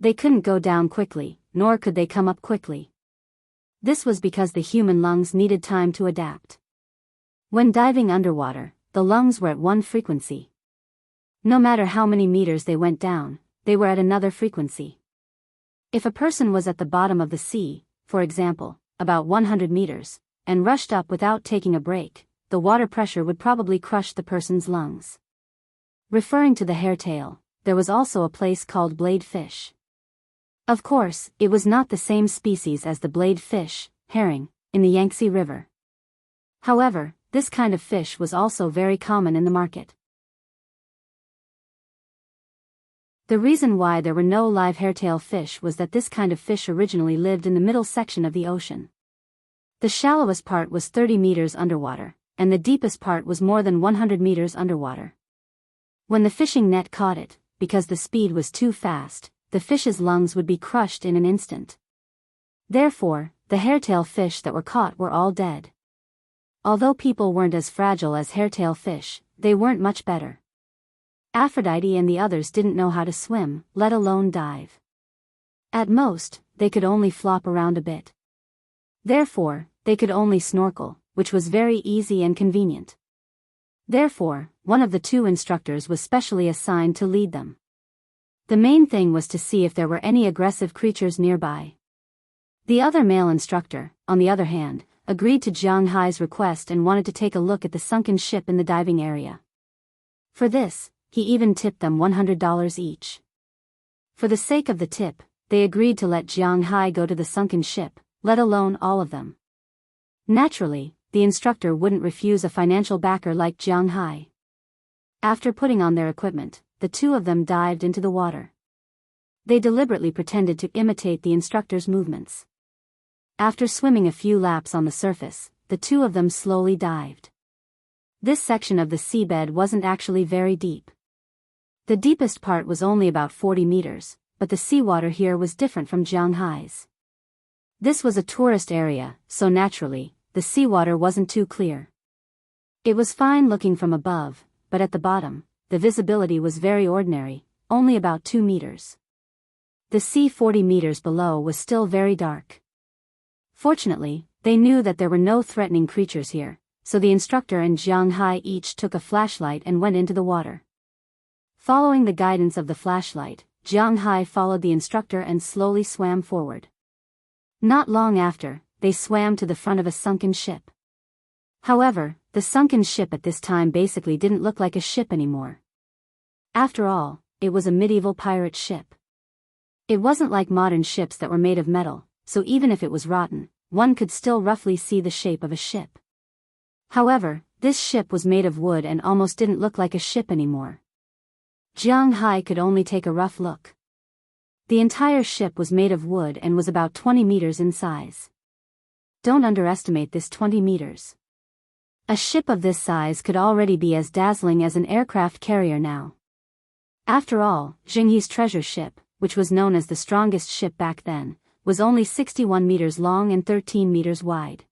They couldn't go down quickly, nor could they come up quickly. This was because the human lungs needed time to adapt. When diving underwater, the lungs were at one frequency. No matter how many meters they went down, they were at another frequency. If a person was at the bottom of the sea, for example, about 100 meters, and rushed up without taking a break, the water pressure would probably crush the person's lungs. Referring to the hairtail, there was also a place called blade fish. Of course, it was not the same species as the blade fish, herring, in the Yangtze River. However, this kind of fish was also very common in the market. The reason why there were no live hairtail fish was that this kind of fish originally lived in the middle section of the ocean. The shallowest part was 30 meters underwater, and the deepest part was more than 100 meters underwater. When the fishing net caught it, because the speed was too fast, the fish's lungs would be crushed in an instant. Therefore, the hairtail fish that were caught were all dead. Although people weren't as fragile as hairtail fish, they weren't much better. Aphrodite and the others didn't know how to swim, let alone dive. At most, they could only flop around a bit. Therefore, they could only snorkel, which was very easy and convenient. Therefore, one of the two instructors was specially assigned to lead them. The main thing was to see if there were any aggressive creatures nearby. The other male instructor, on the other hand, agreed to Jianghu's request and wanted to take a look at the sunken ship in the diving area. For this, he even tipped them $100 each. For the sake of the tip, they agreed to let Jianghu go to the sunken ship, let alone all of them. Naturally, the instructor wouldn't refuse a financial backer like Jianghu. After putting on their equipment, the two of them dived into the water. They deliberately pretended to imitate the instructor's movements. After swimming a few laps on the surface, the two of them slowly dived. This section of the seabed wasn't actually very deep. The deepest part was only about 40 meters, but the seawater here was different from Jianghu's. This was a tourist area, so naturally, the seawater wasn't too clear. It was fine looking from above, but at the bottom, the visibility was very ordinary, only about 2 meters. The sea 40 meters below was still very dark. Fortunately, they knew that there were no threatening creatures here, so the instructor and Jianghu each took a flashlight and went into the water. Following the guidance of the flashlight, Jianghu followed the instructor and slowly swam forward. Not long after, they swam to the front of a sunken ship. However, the sunken ship at this time basically didn't look like a ship anymore. After all, it was a medieval pirate ship. It wasn't like modern ships that were made of metal, so even if it was rotten, one could still roughly see the shape of a ship. However, this ship was made of wood and almost didn't look like a ship anymore. Jianghu could only take a rough look. The entire ship was made of wood and was about 20 meters in size. Don't underestimate this 20 meters. A ship of this size could already be as dazzling as an aircraft carrier now. After all, Jianghu's treasure ship, which was known as the strongest ship back then, was only 61 meters long and 13 meters wide.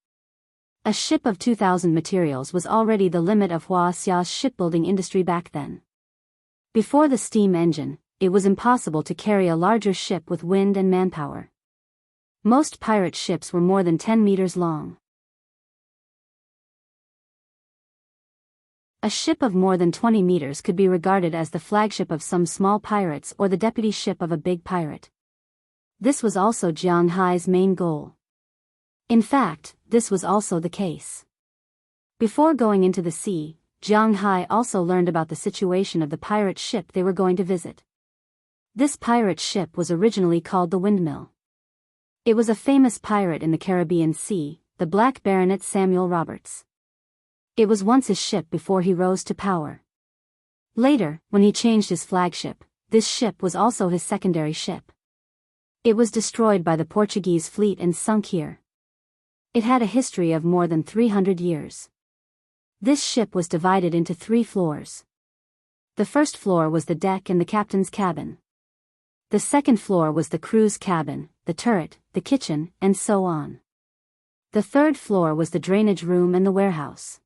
A ship of 2,000 materials was already the limit of Wuxia's shipbuilding industry back then. Before the steam engine, it was impossible to carry a larger ship with wind and manpower. Most pirate ships were more than 10 meters long. A ship of more than 20 meters could be regarded as the flagship of some small pirates or the deputy ship of a big pirate. This was also Jianghu's main goal. In fact, this was also the case. Before going into the sea, Jianghu also learned about the situation of the pirate ship they were going to visit. This pirate ship was originally called the Windmill. It was a famous pirate in the Caribbean Sea, the Black Baronet Samuel Roberts. It was once his ship before he rose to power. Later, when he changed his flagship, this ship was also his secondary ship. It was destroyed by the Portuguese fleet and sunk here. It had a history of more than 300 years. This ship was divided into 3 floors. The first floor was the deck and the captain's cabin. The second floor was the crew's cabin, the turret, the kitchen, and so on. The third floor was the drainage room and the warehouse.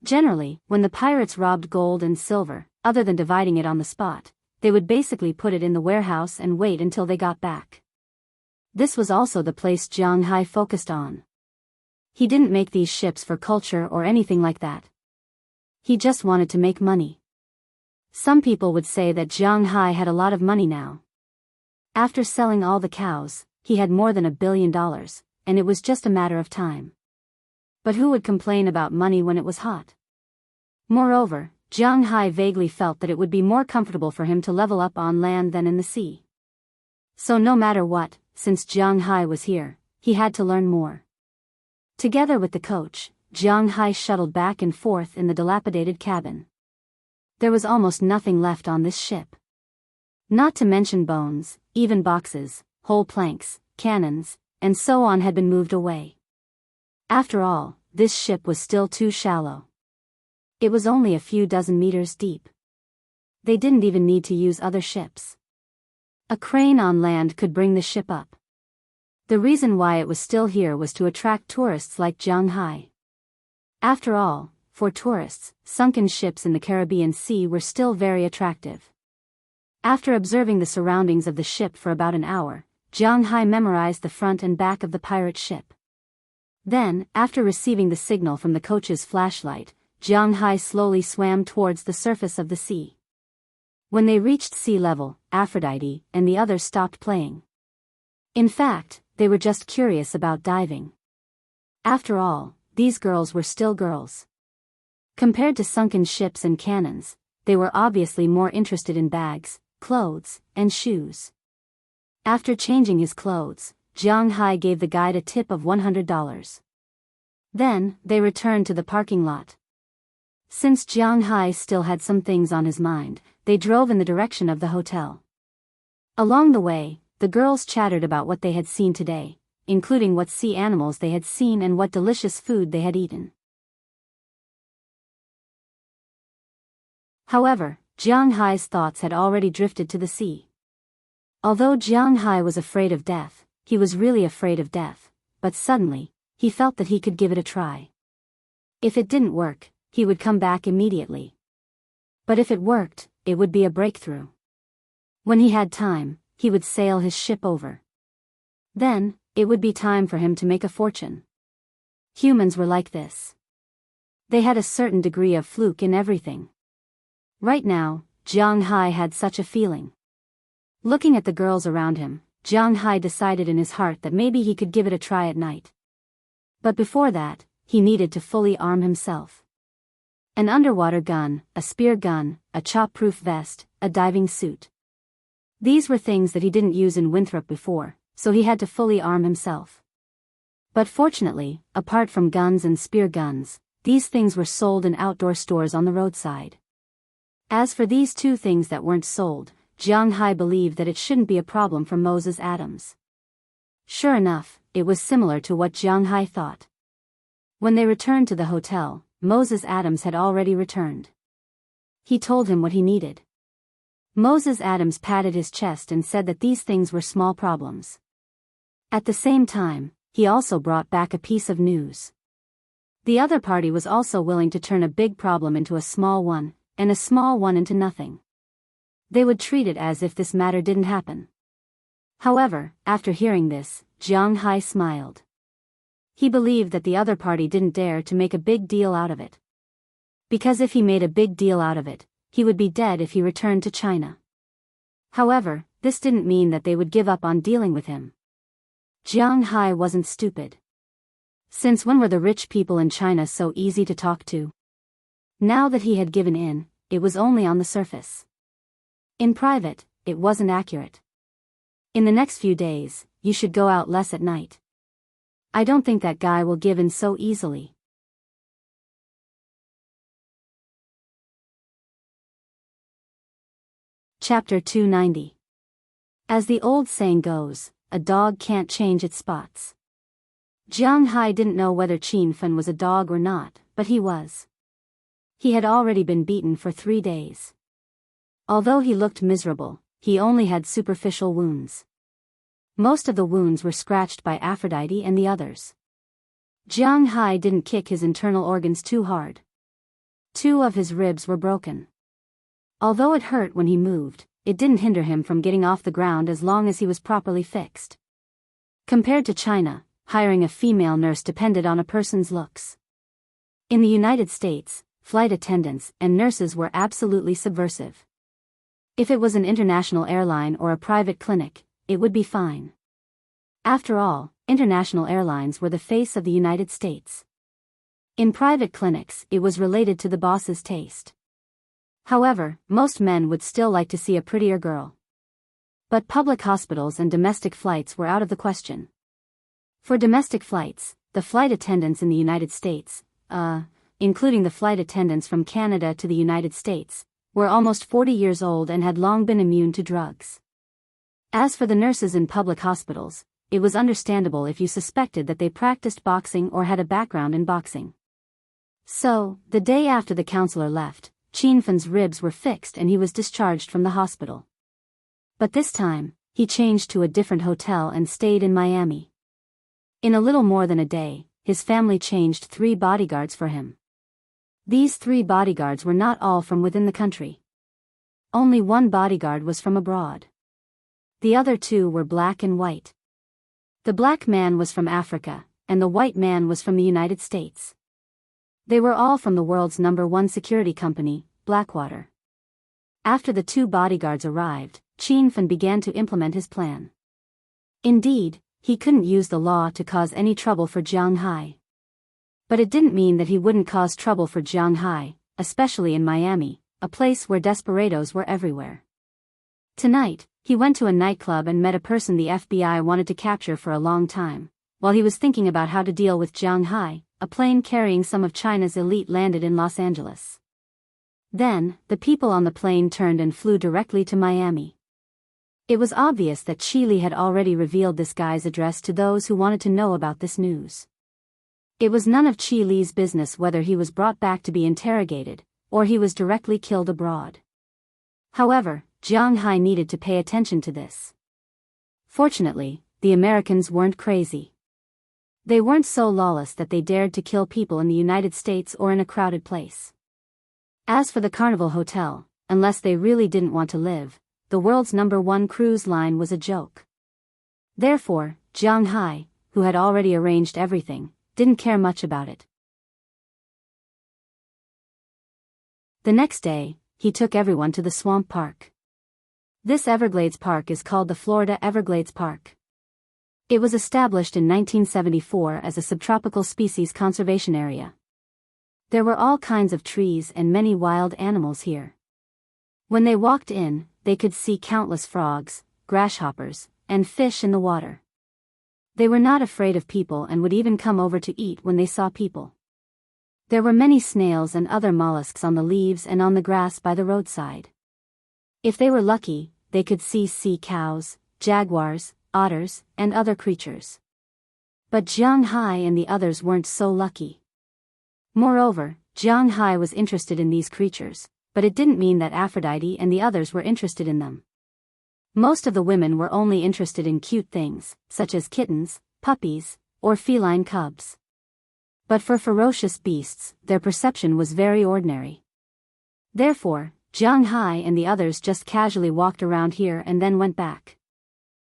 Generally, when the pirates robbed gold and silver, other than dividing it on the spot, they would basically put it in the warehouse and wait until they got back. This was also the place Jianghu focused on. He didn't make these ships for culture or anything like that. He just wanted to make money. Some people would say that Jianghu had a lot of money now. After selling all the cows, he had more than $1 billion, and it was just a matter of time. But who would complain about money when it was hot? Moreover, Jianghu vaguely felt that it would be more comfortable for him to level up on land than in the sea. So no matter what, since Jianghu was here, he had to learn more. Together with the coach, Jianghu shuttled back and forth in the dilapidated cabin. There was almost nothing left on this ship. Not to mention bones, even boxes, whole planks, cannons, and so on had been moved away. After all, this ship was still too shallow. It was only a few dozen meters deep. They didn't even need to use other ships. A crane on land could bring the ship up. The reason why it was still here was to attract tourists like Jianghu. After all, for tourists, sunken ships in the Caribbean Sea were still very attractive. After observing the surroundings of the ship for about an hour, Jianghu memorized the front and back of the pirate ship. Then, after receiving the signal from the coach's flashlight, Jianghu slowly swam towards the surface of the sea. When they reached sea level, Aphrodite and the others stopped playing. In fact, they were just curious about diving. After all, these girls were still girls. Compared to sunken ships and cannons, they were obviously more interested in bags, clothes, and shoes. After changing his clothes, Jianghu gave the guide a tip of $100. Then, they returned to the parking lot. Since Jianghu still had some things on his mind, they drove in the direction of the hotel. Along the way, the girls chattered about what they had seen today, including what sea animals they had seen and what delicious food they had eaten. However, Jianghu's thoughts had already drifted to the sea. Although Jianghu was afraid of death, he was really afraid of death, but suddenly, he felt that he could give it a try. If it didn't work, he would come back immediately. But if it worked, it would be a breakthrough. When he had time, he would sail his ship over. Then, it would be time for him to make a fortune. Humans were like this. They had a certain degree of fluke in everything. Right now, Jianghu had such a feeling. Looking at the girls around him, Jianghu decided in his heart that maybe he could give it a try at night. But before that, he needed to fully arm himself. An underwater gun, a spear gun, a chop-proof vest, a diving suit. These were things that he didn't use in Winthrop before, so he had to fully arm himself. But fortunately, apart from guns and spear guns, these things were sold in outdoor stores on the roadside. As for these 2 things that weren't sold, Jianghu believed that it shouldn't be a problem for Moses Adams. Sure enough, it was similar to what Jianghu thought. When they returned to the hotel, Moses Adams had already returned. He told him what he needed. Moses Adams patted his chest and said that these things were small problems. At the same time, he also brought back a piece of news. The other party was also willing to turn a big problem into a small one, and a small one into nothing. They would treat it as if this matter didn't happen. However, after hearing this, Jianghu smiled. He believed that the other party didn't dare to make a big deal out of it. Because if he made a big deal out of it, he would be dead if he returned to China. However, this didn't mean that they would give up on dealing with him. Jianghu wasn't stupid. Since when were the rich people in China so easy to talk to? Now that he had given in, it was only on the surface. In private, it wasn't accurate. In the next few days, you should go out less at night. I don't think that guy will give in so easily. Chapter 290. As the old saying goes, a dog can't change its spots. Jianghu didn't know whether Qin Fen was a dog or not, but he was. He had already been beaten for 3 days. Although he looked miserable, he only had superficial wounds. Most of the wounds were scratched by Aphrodite and the others. Jianghu didn't kick his internal organs too hard. 2 of his ribs were broken. Although it hurt when he moved, it didn't hinder him from getting off the ground as long as he was properly fixed. Compared to China, hiring a female nurse depended on a person's looks. In the United States, flight attendants and nurses were absolutely subversive. If it was an international airline or a private clinic, it would be fine. After all, international airlines were the face of the United States. In private clinics, it was related to the boss's taste. However, most men would still like to see a prettier girl. But public hospitals and domestic flights were out of the question. For domestic flights, the flight attendants in the United States, including the flight attendants from Canada to the United States, were almost 40 years old and had long been immune to drugs. As for the nurses in public hospitals, it was understandable if you suspected that they practiced boxing or had a background in boxing. So, the day after the counselor left, Qin Fen's ribs were fixed and he was discharged from the hospital. But this time, he changed to a different hotel and stayed in Miami. In a little more than a day, his family changed 3 bodyguards for him. These 3 bodyguards were not all from within the country. Only 1 bodyguard was from abroad. The other 2 were black and white. The black man was from Africa, and the white man was from the United States. They were all from the world's #1 security company, Blackwater. After the 2 bodyguards arrived, Qin Fen began to implement his plan. Indeed, he couldn't use the law to cause any trouble for Jianghu. But it didn't mean that he wouldn't cause trouble for Jianghu, especially in Miami, a place where desperados were everywhere. Tonight, he went to a nightclub and met a person the FBI wanted to capture for a long time. While he was thinking about how to deal with Jianghu, a plane carrying some of China's elite landed in Los Angeles. Then, the people on the plane turned and flew directly to Miami. It was obvious that Chile had already revealed this guy's address to those who wanted to know about this news. It was none of Chile's business whether he was brought back to be interrogated, or he was directly killed abroad. However, Jianghu needed to pay attention to this. Fortunately, the Americans weren't crazy. They weren't so lawless that they dared to kill people in the United States or in a crowded place. As for the Carnival Hotel, unless they really didn't want to live, the world's #1 cruise line was a joke. Therefore, Jianghu, who had already arranged everything, didn't care much about it. The next day, he took everyone to the swamp park. This Everglades Park is called the Florida Everglades Park. It was established in 1974 as a subtropical species conservation area. There were all kinds of trees and many wild animals here. When they walked in, they could see countless frogs, grasshoppers, and fish in the water. They were not afraid of people and would even come over to eat when they saw people. There were many snails and other mollusks on the leaves and on the grass by the roadside. If they were lucky, they could see sea cows, jaguars, otters, and other creatures. But Jianghu and the others weren't so lucky. Moreover, Jianghu was interested in these creatures, but it didn't mean that Aphrodite and the others were interested in them. Most of the women were only interested in cute things, such as kittens, puppies, or feline cubs. But for ferocious beasts, their perception was very ordinary. Therefore, Jianghu and the others just casually walked around here and then went back.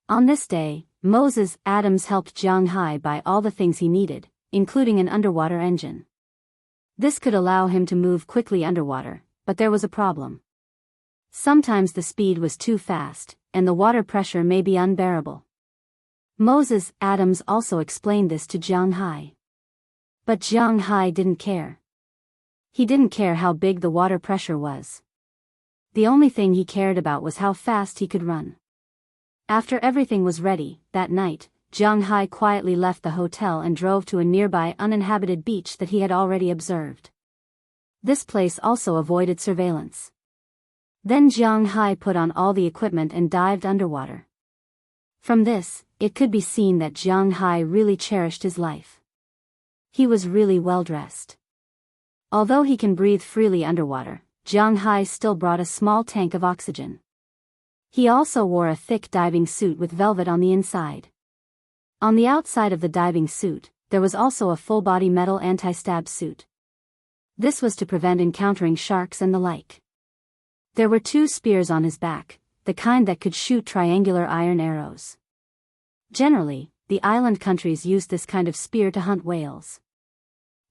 On this day, Moses Adams helped Jianghu buy all the things he needed, including an underwater engine. This could allow him to move quickly underwater, but there was a problem. Sometimes the speed was too fast, and the water pressure may be unbearable. Moses Adams also explained this to Jianghu. But Jianghu didn't care. He didn't care how big the water pressure was. The only thing he cared about was how fast he could run. After everything was ready, that night, Jianghu quietly left the hotel and drove to a nearby uninhabited beach that he had already observed. This place also avoided surveillance. Then Jianghu put on all the equipment and dived underwater. From this, it could be seen that Jianghu really cherished his life. He was really well dressed. Although he can breathe freely underwater, Jianghu still brought a small tank of oxygen. He also wore a thick diving suit with velvet on the inside. On the outside of the diving suit, there was also a full-body metal anti-stab suit. This was to prevent encountering sharks and the like. There were 2 spears on his back, the kind that could shoot triangular iron arrows. Generally, the island countries used this kind of spear to hunt whales.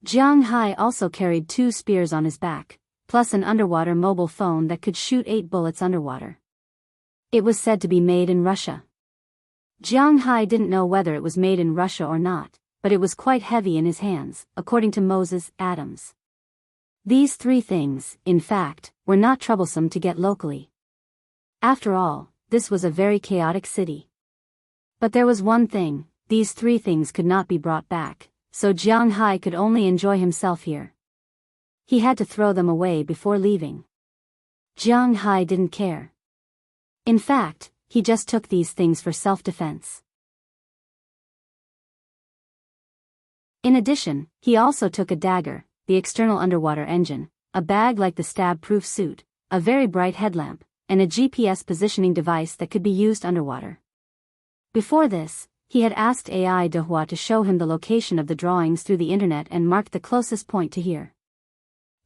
Jianghu also carried 2 spears on his back, plus an underwater mobile phone that could shoot 8 bullets underwater. It was said to be made in Russia. Jianghu didn't know whether it was made in Russia or not, but it was quite heavy in his hands, according to Moses Adams. These 3 things, in fact, were not troublesome to get locally. After all, this was a very chaotic city. But there was one thing: these 3 things could not be brought back, so Jianghu could only enjoy himself here. He had to throw them away before leaving. Jianghu didn't care. In fact, he just took these things for self-defense. In addition, he also took a dagger, the external underwater engine, a bag like the stab-proof suit, a very bright headlamp, and a GPS positioning device that could be used underwater. Before this, he had asked AI Dehua to show him the location of the drawings through the internet and marked the closest point to here.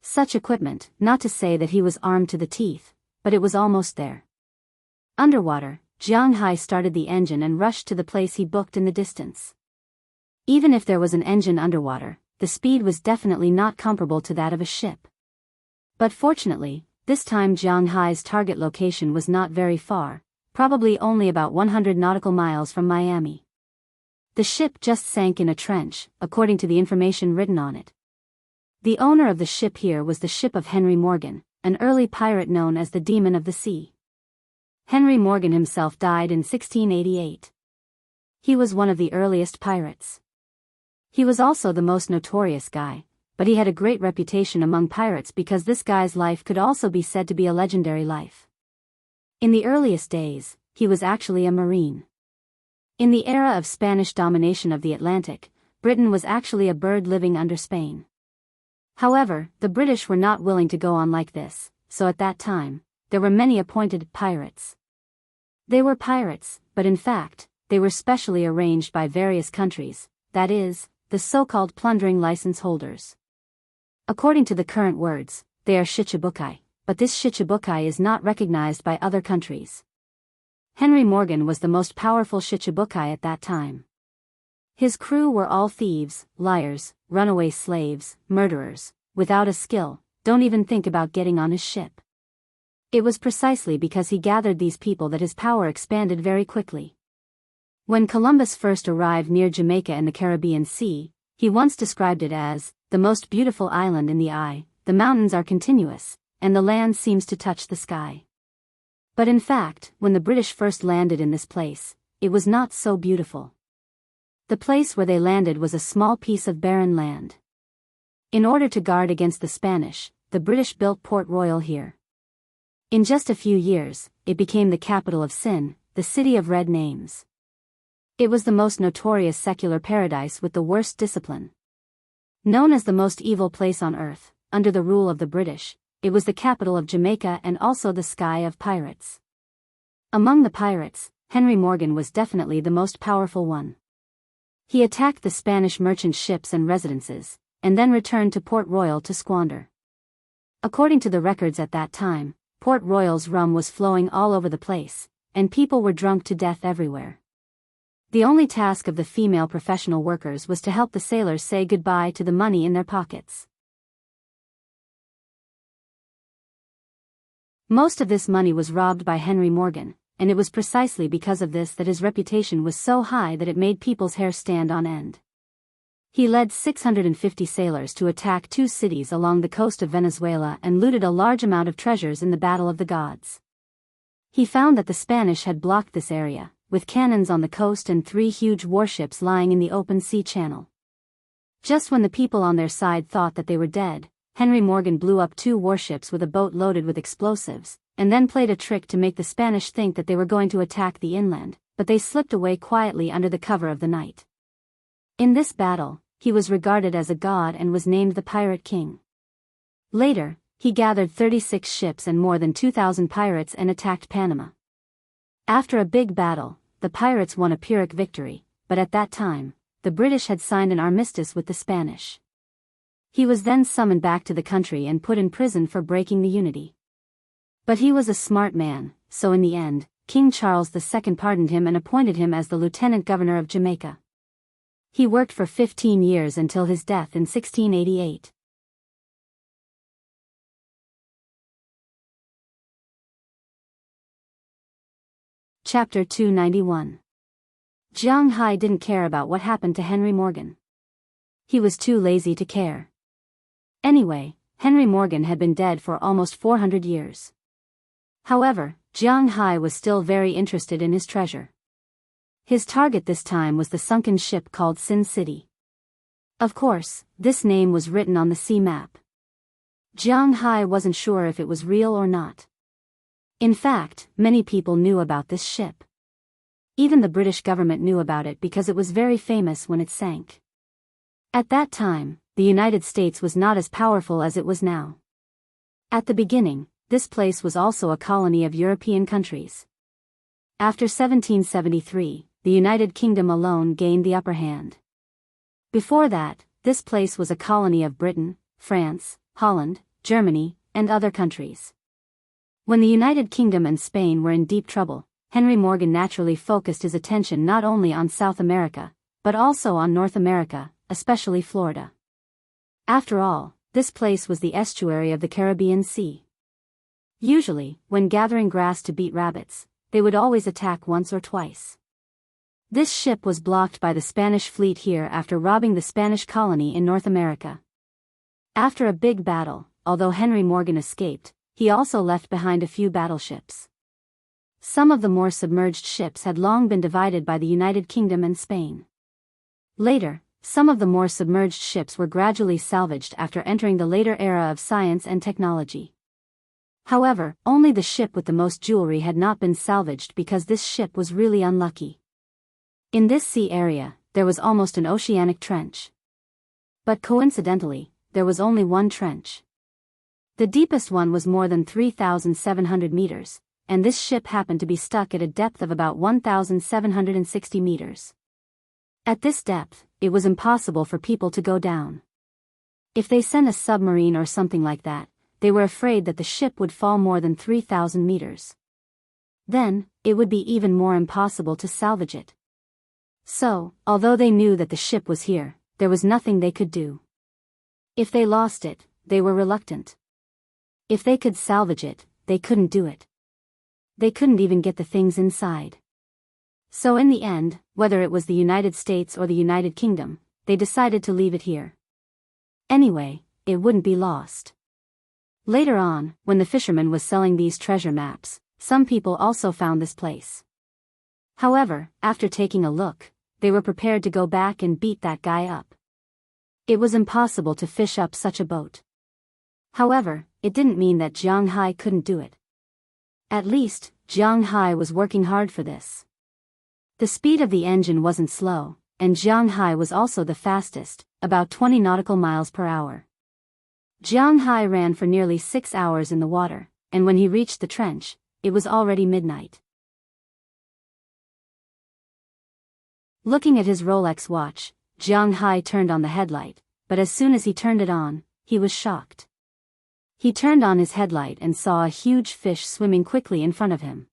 Such equipment, not to say that he was armed to the teeth, but it was almost there. Underwater, Jianghu started the engine and rushed to the place he booked in the distance. Even if there was an engine underwater, the speed was definitely not comparable to that of a ship. But fortunately, this time Jianghu's target location was not very far, probably only about 100 nautical miles from Miami. The ship just sank in a trench, according to the information written on it. The owner of the ship here was the ship of Henry Morgan, an early pirate known as the Demon of the Sea. Henry Morgan himself died in 1688. He was one of the earliest pirates. He was also the most notorious guy, but he had a great reputation among pirates because this guy's life could also be said to be a legendary life. In the earliest days, he was actually a marine. In the era of Spanish domination of the Atlantic, Britain was actually a bird living under Spain. However, the British were not willing to go on like this, so at that time, there were many appointed pirates. They were pirates, but in fact, they were specially arranged by various countries, that is, the so-called plundering license holders. According to the current words, they are shichibukai, but this shichibukai is not recognized by other countries. Henry Morgan was the most powerful shichibukai at that time. His crew were all thieves, liars, runaway slaves, murderers, without a skill, don't even think about getting on his ship. It was precisely because he gathered these people that his power expanded very quickly. When Columbus first arrived near Jamaica in the Caribbean Sea, he once described it as the most beautiful island in the eye. The mountains are continuous, and the land seems to touch the sky. But in fact, when the British first landed in this place, it was not so beautiful. The place where they landed was a small piece of barren land. In order to guard against the Spanish, the British built Port Royal here. In just a few years, it became the capital of sin, the city of red names. It was the most notorious secular paradise with the worst discipline. Known as the most evil place on earth, under the rule of the British, it was the capital of Jamaica and also the sky of pirates. Among the pirates, Henry Morgan was definitely the most powerful one. He attacked the Spanish merchant ships and residences, and then returned to Port Royal to squander. According to the records at that time, Port Royal's rum was flowing all over the place, and people were drunk to death everywhere. The only task of the female professional workers was to help the sailors say goodbye to the money in their pockets. Most of this money was robbed by Henry Morgan, and it was precisely because of this that his reputation was so high that it made people's hair stand on end. He led 650 sailors to attack 2 cities along the coast of Venezuela and looted a large amount of treasures in the Battle of the Gods. He found that the Spanish had blocked this area, with cannons on the coast and 3 huge warships lying in the open sea channel. Just when the people on their side thought that they were dead, Henry Morgan blew up 2 warships with a boat loaded with explosives, and then played a trick to make the Spanish think that they were going to attack the inland, but they slipped away quietly under the cover of the night. In this battle, he was regarded as a god and was named the Pirate King. Later, he gathered 36 ships and more than 2,000 pirates and attacked Panama. After a big battle, the pirates won a Pyrrhic victory, but at that time, the British had signed an armistice with the Spanish. He was then summoned back to the country and put in prison for breaking the unity. But he was a smart man, so in the end, King Charles II pardoned him and appointed him as the Lieutenant Governor of Jamaica. He worked for 15 years until his death in 1688. Chapter 291. Jianghu didn't care about what happened to Henry Morgan. He was too lazy to care. Anyway, Henry Morgan had been dead for almost 400 years. However, Jianghu was still very interested in his treasure. His target this time was the sunken ship called Sin City. Of course, this name was written on the sea map. Jianghu wasn't sure if it was real or not. In fact, many people knew about this ship. Even the British government knew about it because it was very famous when it sank. At that time, the United States was not as powerful as it was now. At the beginning, this place was also a colony of European countries. After 1773, the United Kingdom alone gained the upper hand. Before that, this place was a colony of Britain, France, Holland, Germany, and other countries. When the United Kingdom and Spain were in deep trouble, Henry Morgan naturally focused his attention not only on South America, but also on North America, especially Florida. After all, this place was the estuary of the Caribbean Sea. Usually, when gathering grass to beat rabbits, they would always attack once or twice. This ship was blocked by the Spanish fleet here after robbing the Spanish colony in North America. After a big battle, although Henry Morgan escaped, he also left behind a few battleships. Some of the more submerged ships had long been divided by the United Kingdom and Spain. Later, some of the more submerged ships were gradually salvaged after entering the later era of science and technology. However, only the ship with the most jewelry had not been salvaged because this ship was really unlucky. In this sea area, there was almost an oceanic trench. But coincidentally, there was only one trench. The deepest one was more than 3,700 meters, and this ship happened to be stuck at a depth of about 1,760 meters. At this depth, it was impossible for people to go down. If they sent a submarine or something like that, they were afraid that the ship would fall more than 3,000 meters. Then, it would be even more impossible to salvage it. So, although they knew that the ship was here, there was nothing they could do. If they lost it, they were reluctant. If they could salvage it, they couldn't do it. They couldn't even get the things inside. So in the end, whether it was the United States or the United Kingdom, they decided to leave it here. Anyway, it wouldn't be lost. Later on, when the fisherman was selling these treasure maps, some people also found this place. However, after taking a look, they were prepared to go back and beat that guy up. It was impossible to fish up such a boat. However, it didn't mean that Jianghu couldn't do it. At least, Jianghu was working hard for this. The speed of the engine wasn't slow, and Jianghu was also the fastest, about 20 nautical miles per hour. Jianghu ran for nearly 6 hours in the water, and when he reached the trench, it was already midnight. Looking at his Rolex watch, Jianghu turned on the headlight, but as soon as he turned it on, he was shocked. He turned on his headlight and saw a huge fish swimming quickly in front of him.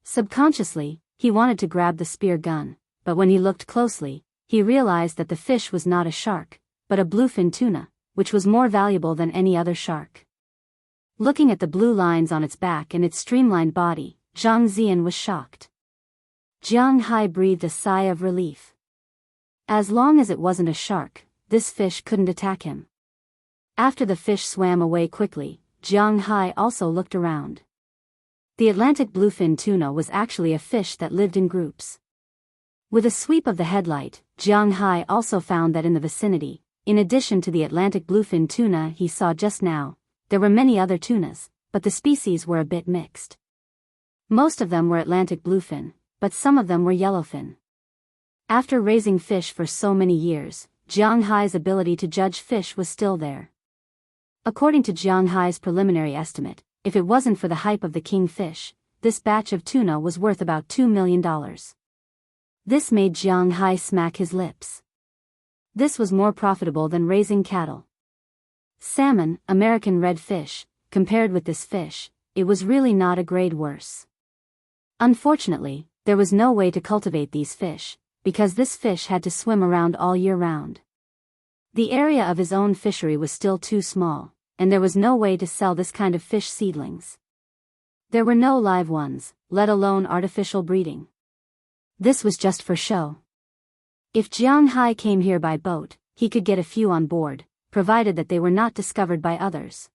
Subconsciously, he wanted to grab the spear gun, but when he looked closely, he realized that the fish was not a shark, but a bluefin tuna, which was more valuable than any other shark. Looking at the blue lines on its back and its streamlined body, Zhang Zian was shocked. Jianghu breathed a sigh of relief. As long as it wasn't a shark, this fish couldn't attack him. After the fish swam away quickly, Jianghu also looked around. The Atlantic bluefin tuna was actually a fish that lived in groups. With a sweep of the headlight, Jianghu also found that in the vicinity, in addition to the Atlantic bluefin tuna he saw just now, there were many other tunas, but the species were a bit mixed. Most of them were Atlantic bluefin, but some of them were yellowfin. After raising fish for so many years, Jianghu's ability to judge fish was still there. According to Jianghu's preliminary estimate, if it wasn't for the hype of the king fish, this batch of tuna was worth about $2 million. This made Jianghu smack his lips. This was more profitable than raising cattle. Salmon, American red fish, compared with this fish, it was really not a grade worse. Unfortunately, there was no way to cultivate these fish, because this fish had to swim around all year round. The area of his own fishery was still too small, and there was no way to sell this kind of fish seedlings. There were no live ones, let alone artificial breeding. This was just for show. If Jianghu came here by boat, he could get a few on board, provided that they were not discovered by others.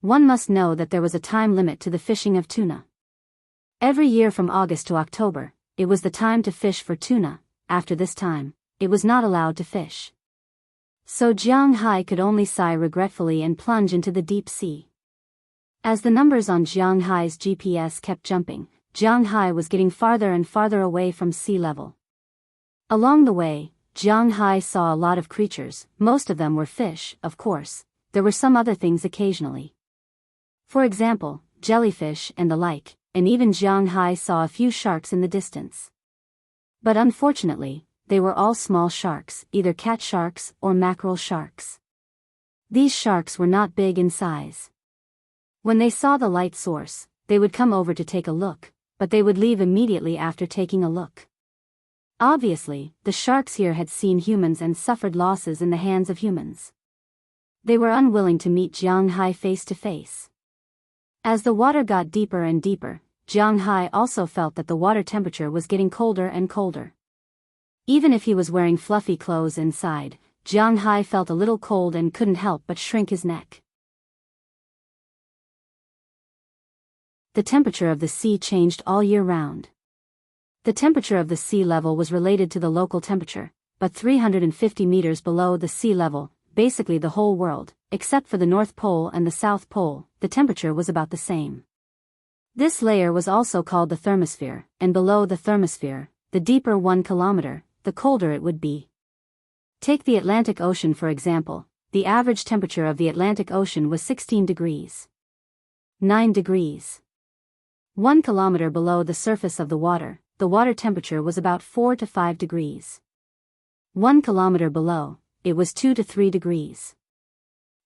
One must know that there was a time limit to the fishing of tuna. Every year from August to October, it was the time to fish for tuna. After this time, it was not allowed to fish. So Jianghu could only sigh regretfully and plunge into the deep sea. As the numbers on Jianghu's GPS kept jumping, Jianghu was getting farther and farther away from sea level. Along the way, Jianghu saw a lot of creatures. Most of them were fish, of course. There were some other things occasionally. For example, jellyfish and the like, and even Jianghu saw a few sharks in the distance. But unfortunately, they were all small sharks, either cat sharks or mackerel sharks. These sharks were not big in size. When they saw the light source, they would come over to take a look, but they would leave immediately after taking a look. Obviously, the sharks here had seen humans and suffered losses in the hands of humans. They were unwilling to meet Jianghu face to face. As the water got deeper and deeper, Jianghu also felt that the water temperature was getting colder and colder. Even if he was wearing fluffy clothes inside, Jianghu felt a little cold and couldn't help but shrink his neck. The temperature of the sea changed all year round. The temperature of the sea level was related to the local temperature, but 350 meters below the sea level, basically the whole world, except for the North Pole and the South Pole, the temperature was about the same. This layer was also called the thermosphere, and below the thermosphere, the deeper 1 kilometer, the colder it would be. Take the Atlantic Ocean for example. The average temperature of the Atlantic Ocean was 16 degrees. 9 degrees. 1 kilometer below the surface of the water temperature was about 4 to 5 degrees. 1 kilometer below, it was 2 to 3 degrees.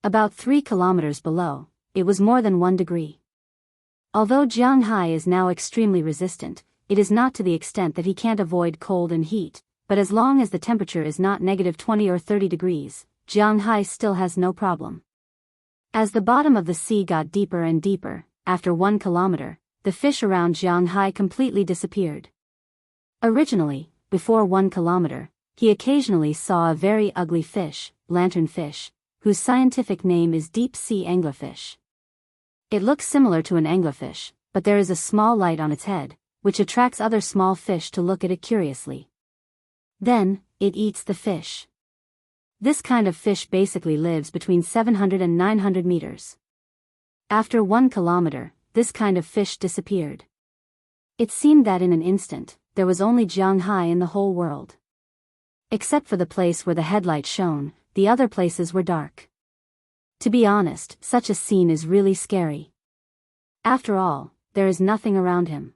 About 3 kilometers below, it was more than 1 degree. Although Jianghu is now extremely resistant, it is not to the extent that he can't avoid cold and heat, but as long as the temperature is not negative 20 or 30 degrees, Jianghu still has no problem. As the bottom of the sea got deeper and deeper, after 1 kilometer, the fish around Jianghu completely disappeared. Originally, before 1 kilometer, he occasionally saw a very ugly fish, lanternfish, whose scientific name is deep-sea anglerfish. It looks similar to an anglerfish, but there is a small light on its head, which attracts other small fish to look at it curiously. Then, it eats the fish. This kind of fish basically lives between 700 and 900 meters. After 1 kilometer, this kind of fish disappeared. It seemed that in an instant, there was only Jianghu in the whole world. Except for the place where the headlight shone, the other places were dark. To be honest, such a scene is really scary. After all, there is nothing around him.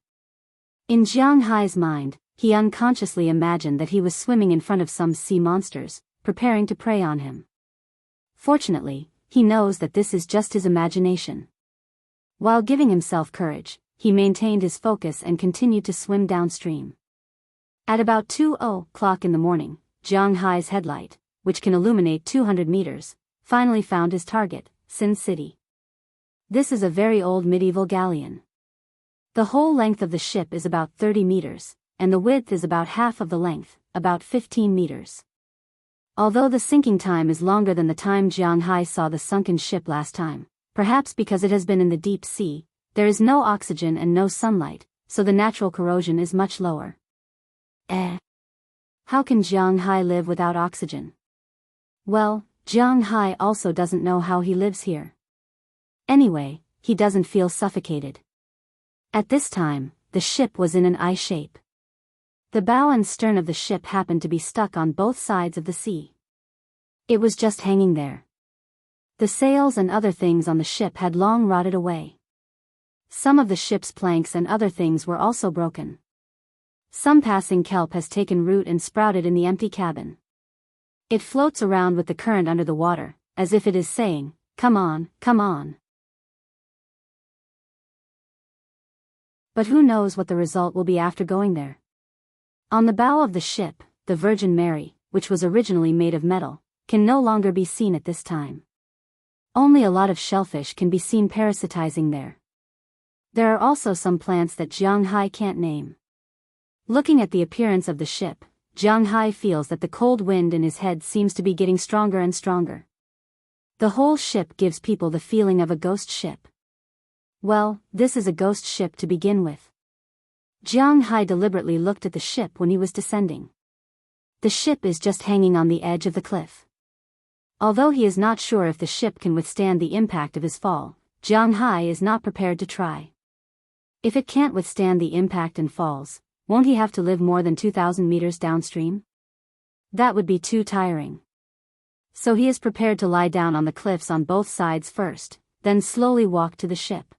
In Jianghu's mind, he unconsciously imagined that he was swimming in front of some sea monsters, preparing to prey on him. Fortunately, he knows that this is just his imagination. While giving himself courage, he maintained his focus and continued to swim downstream. At about 2:00 in the morning, Jianghu's headlight, which can illuminate 200 meters, finally found his target, Sin City. This is a very old medieval galleon. The whole length of the ship is about 30 meters, and the width is about half of the length, about 15 meters. Although the sinking time is longer than the time Jianghu saw the sunken ship last time, perhaps because it has been in the deep sea, There is no oxygen and no sunlight, so the natural corrosion is much lower. How can Jianghu live without oxygen? Well, Jianghu also doesn't know how he lives here. Anyway, he doesn't feel suffocated. At this time, the ship was in an I shape. The bow and stern of the ship happened to be stuck on both sides of the sea. It was just hanging there. The sails and other things on the ship had long rotted away. Some of the ship's planks and other things were also broken. Some passing kelp has taken root and sprouted in the empty cabin. It floats around with the current under the water, as if it is saying, "Come on, come on." But who knows what the result will be after going there? On the bow of the ship, the Virgin Mary, which was originally made of metal, can no longer be seen at this time. Only a lot of shellfish can be seen parasitizing there. There are also some plants that Jianghu can't name. Looking at the appearance of the ship, Jianghu feels that the cold wind in his head seems to be getting stronger and stronger. The whole ship gives people the feeling of a ghost ship. Well, this is a ghost ship to begin with. Jianghu deliberately looked at the ship when he was descending. The ship is just hanging on the edge of the cliff. Although he is not sure if the ship can withstand the impact of his fall, Jianghu is not prepared to try. If it can't withstand the impact and falls, won't he have to live more than 2,000 meters downstream? That would be too tiring. So he is prepared to lie down on the cliffs on both sides first, then slowly walk to the ship.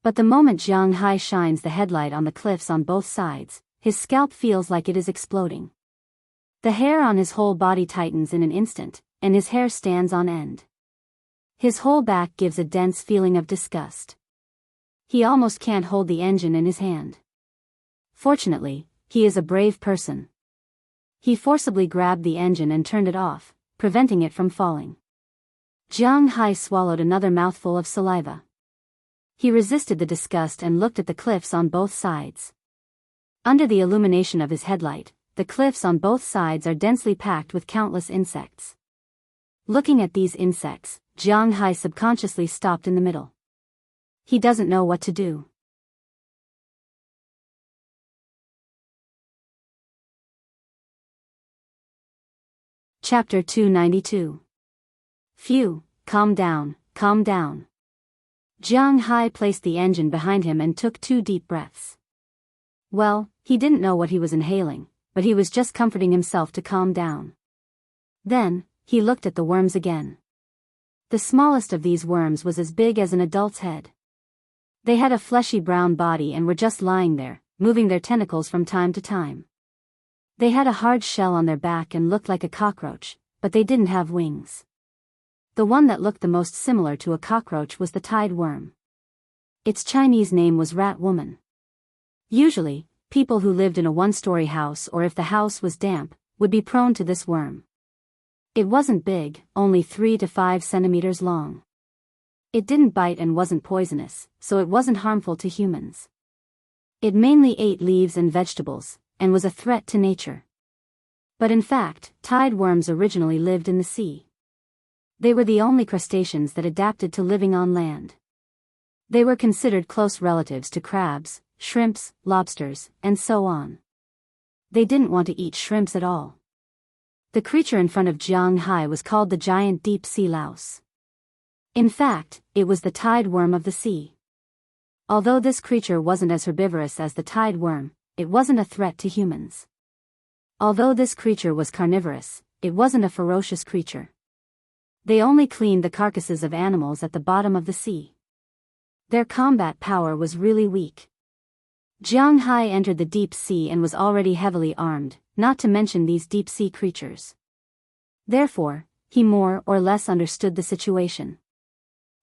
But the moment Jianghu shines the headlight on the cliffs on both sides, his scalp feels like it is exploding. The hair on his whole body tightens in an instant, and his hair stands on end. His whole back gives a dense feeling of disgust. He almost can't hold the engine in his hand. Fortunately, he is a brave person. He forcibly grabbed the engine and turned it off, preventing it from falling. Jianghu swallowed another mouthful of saliva. He resisted the disgust and looked at the cliffs on both sides. Under the illumination of his headlight, the cliffs on both sides are densely packed with countless insects. Looking at these insects, Jianghu subconsciously stopped in the middle. He doesn't know what to do. Chapter 292. Phew, calm down, calm down. Jianghu placed the engine behind him and took 2 deep breaths. Well, he didn't know what he was inhaling, but he was just comforting himself to calm down. Then, he looked at the worms again. The smallest of these worms was as big as an adult's head. They had a fleshy brown body and were just lying there, moving their tentacles from time to time. They had a hard shell on their back and looked like a cockroach, but they didn't have wings. The one that looked the most similar to a cockroach was the tide worm. Its Chinese name was rat woman. Usually, people who lived in a one-story house or if the house was damp, would be prone to this worm. It wasn't big, only 3 to 5 centimeters long. It didn't bite and wasn't poisonous, so it wasn't harmful to humans. It mainly ate leaves and vegetables, and was a threat to nature. But in fact, tide worms originally lived in the sea. They were the only crustaceans that adapted to living on land. They were considered close relatives to crabs, shrimps, lobsters, and so on. They didn't want to eat shrimps at all. The creature in front of Jianghu was called the giant deep-sea louse. In fact, it was the tide worm of the sea. Although this creature wasn't as herbivorous as the tide worm, it wasn't a threat to humans. Although this creature was carnivorous, it wasn't a ferocious creature. They only cleaned the carcasses of animals at the bottom of the sea. Their combat power was really weak. Jianghu entered the deep sea and was already heavily armed, not to mention these deep-sea creatures. Therefore, he more or less understood the situation.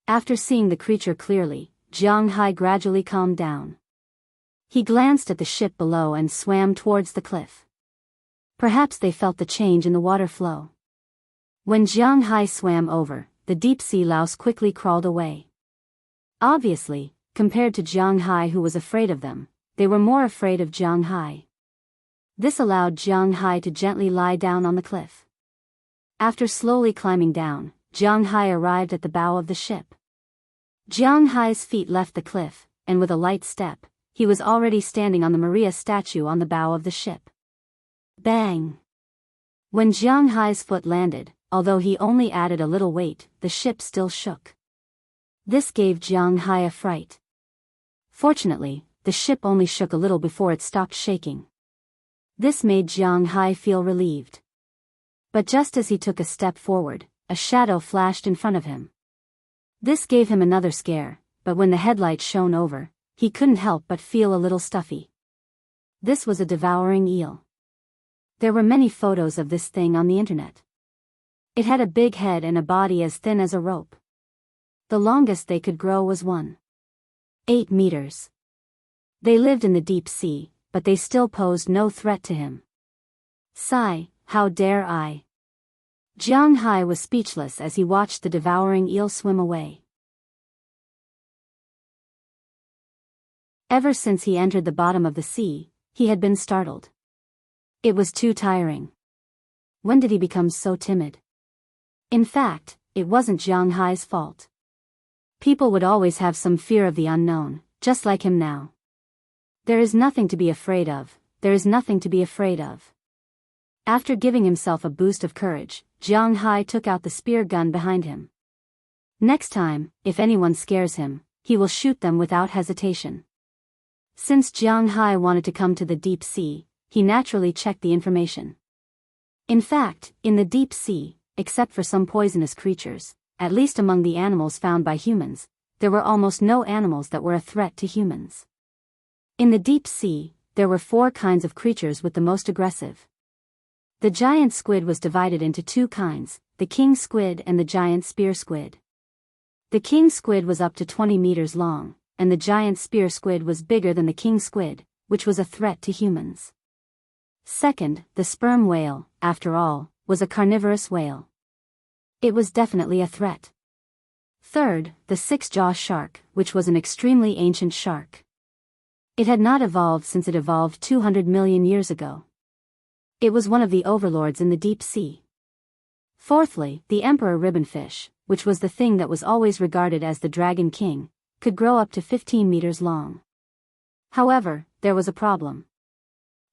After seeing the creature clearly, Jianghu gradually calmed down. He glanced at the ship below and swam towards the cliff. Perhaps they felt the change in the water flow. When Jianghu swam over, the deep-sea louse quickly crawled away. Obviously, compared to Jianghu who was afraid of them, they were more afraid of Jianghu. This allowed Jianghu to gently lie down on the cliff. After slowly climbing down, Jianghu arrived at the bow of the ship. Jiang Hai's feet left the cliff, and with a light step, he was already standing on the Maria statue on the bow of the ship. Bang! When Jiang Hai's foot landed, although he only added a little weight, the ship still shook. This gave Jiang Hai a fright. Fortunately, the ship only shook a little before it stopped shaking. This made Jiang Hai feel relieved. But just as he took a step forward, a shadow flashed in front of him. This gave him another scare, but when the headlight shone over, he couldn't help but feel a little stuffy. This was a devouring eel. There were many photos of this thing on the internet. It had a big head and a body as thin as a rope. The longest they could grow was 1.8 meters. They lived in the deep sea, but they still posed no threat to him. Sigh, how dare I? Jiang Hai was speechless as he watched the devouring eel swim away. Ever since he entered the bottom of the sea, he had been startled. It was too tiring. When did he become so timid? In fact, it wasn't Jiang Hai's fault. People would always have some fear of the unknown, just like him now. There is nothing to be afraid of, there is nothing to be afraid of. After giving himself a boost of courage, Jiang Hai took out the spear gun behind him. Next time, if anyone scares him, he will shoot them without hesitation. Since Jiang Hai wanted to come to the deep sea, he naturally checked the information. In fact, in the deep sea, except for some poisonous creatures, at least among the animals found by humans, there were almost no animals that were a threat to humans. In the deep sea, there were 4 kinds of creatures with the most aggressive. The giant squid was divided into 2 kinds, the king squid and the giant spear squid. The king squid was up to 20 meters long, and the giant spear squid was bigger than the king squid, which was a threat to humans. Second, the sperm whale, after all, was a carnivorous whale. It was definitely a threat. Third, the 6-jaw shark, which was an extremely ancient shark. It had not evolved since it evolved 200 million years ago. It was one of the overlords in the deep sea. Fourthly, the emperor ribbonfish, which was the thing that was always regarded as the dragon king, could grow up to 15 meters long. However, there was a problem.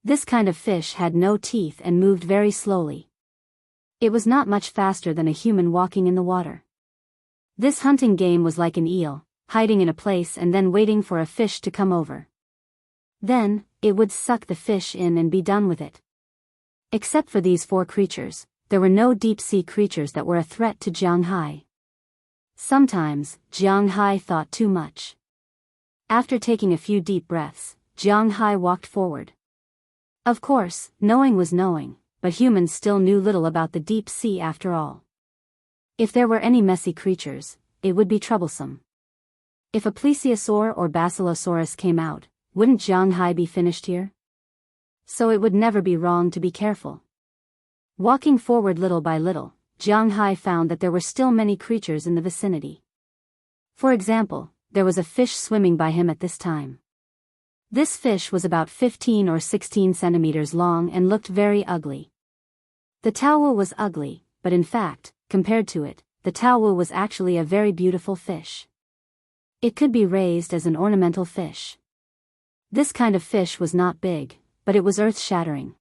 This kind of fish had no teeth and moved very slowly. It was not much faster than a human walking in the water. This hunting game was like an eel, hiding in a place and then waiting for a fish to come over. Then, it would suck the fish in and be done with it. Except for these 4 creatures, there were no deep-sea creatures that were a threat to Jiang Hai. Sometimes, Jiang Hai thought too much. After taking a few deep breaths, Jiang Hai walked forward. Of course, knowing was knowing, but humans still knew little about the deep sea after all. If there were any messy creatures, it would be troublesome. If a plesiosaur or basilosaurus came out, wouldn't Jiang Hai be finished here? So it would never be wrong to be careful. Walking forward little by little, Jiang Hai found that there were still many creatures in the vicinity. For example, there was a fish swimming by him at this time. This fish was about 15 or 16 centimeters long and looked very ugly. The taowu was ugly, but in fact, compared to it, the taowu was actually a very beautiful fish. It could be raised as an ornamental fish. This kind of fish was not big, but it was earth-shattering.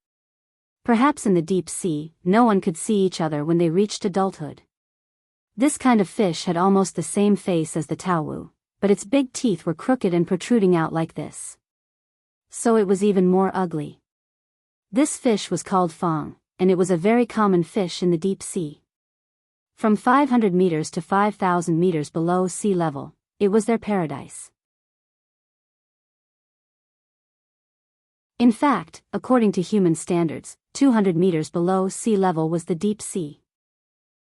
Perhaps in the deep sea, no one could see each other when they reached adulthood. This kind of fish had almost the same face as the taowu, but its big teeth were crooked and protruding out like this. So it was even more ugly. This fish was called fang, and it was a very common fish in the deep sea. From 500 meters to 5,000 meters below sea level, it was their paradise. In fact, according to human standards, 200 meters below sea level was the deep sea.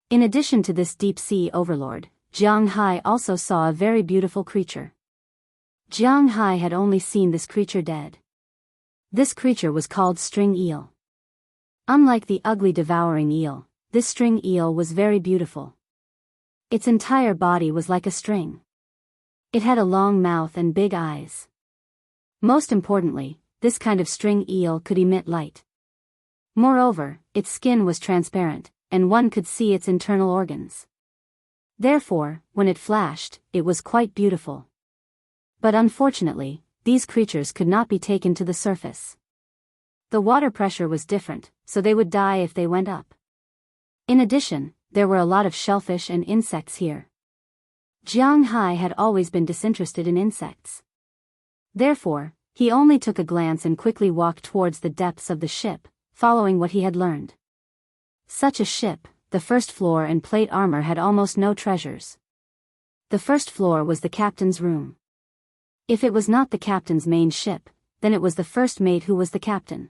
In addition to this deep sea overlord, Jiang Hai also saw a very beautiful creature. Jiang Hai had only seen this creature dead. This creature was called string eel. Unlike the ugly devouring eel, this string eel was very beautiful. Its entire body was like a string. It had a long mouth and big eyes. Most importantly, this kind of string eel could emit light. Moreover, its skin was transparent, and one could see its internal organs. Therefore, when it flashed, it was quite beautiful. But unfortunately, these creatures could not be taken to the surface. The water pressure was different, so they would die if they went up. In addition, there were a lot of shellfish and insects here. Jianghu had always been disinterested in insects. Therefore, he only took a glance and quickly walked towards the depths of the ship, following what he had learned. Such a ship, the first floor and plate armor had almost no treasures. The first floor was the captain's room. If it was not the captain's main ship, then it was the first mate who was the captain.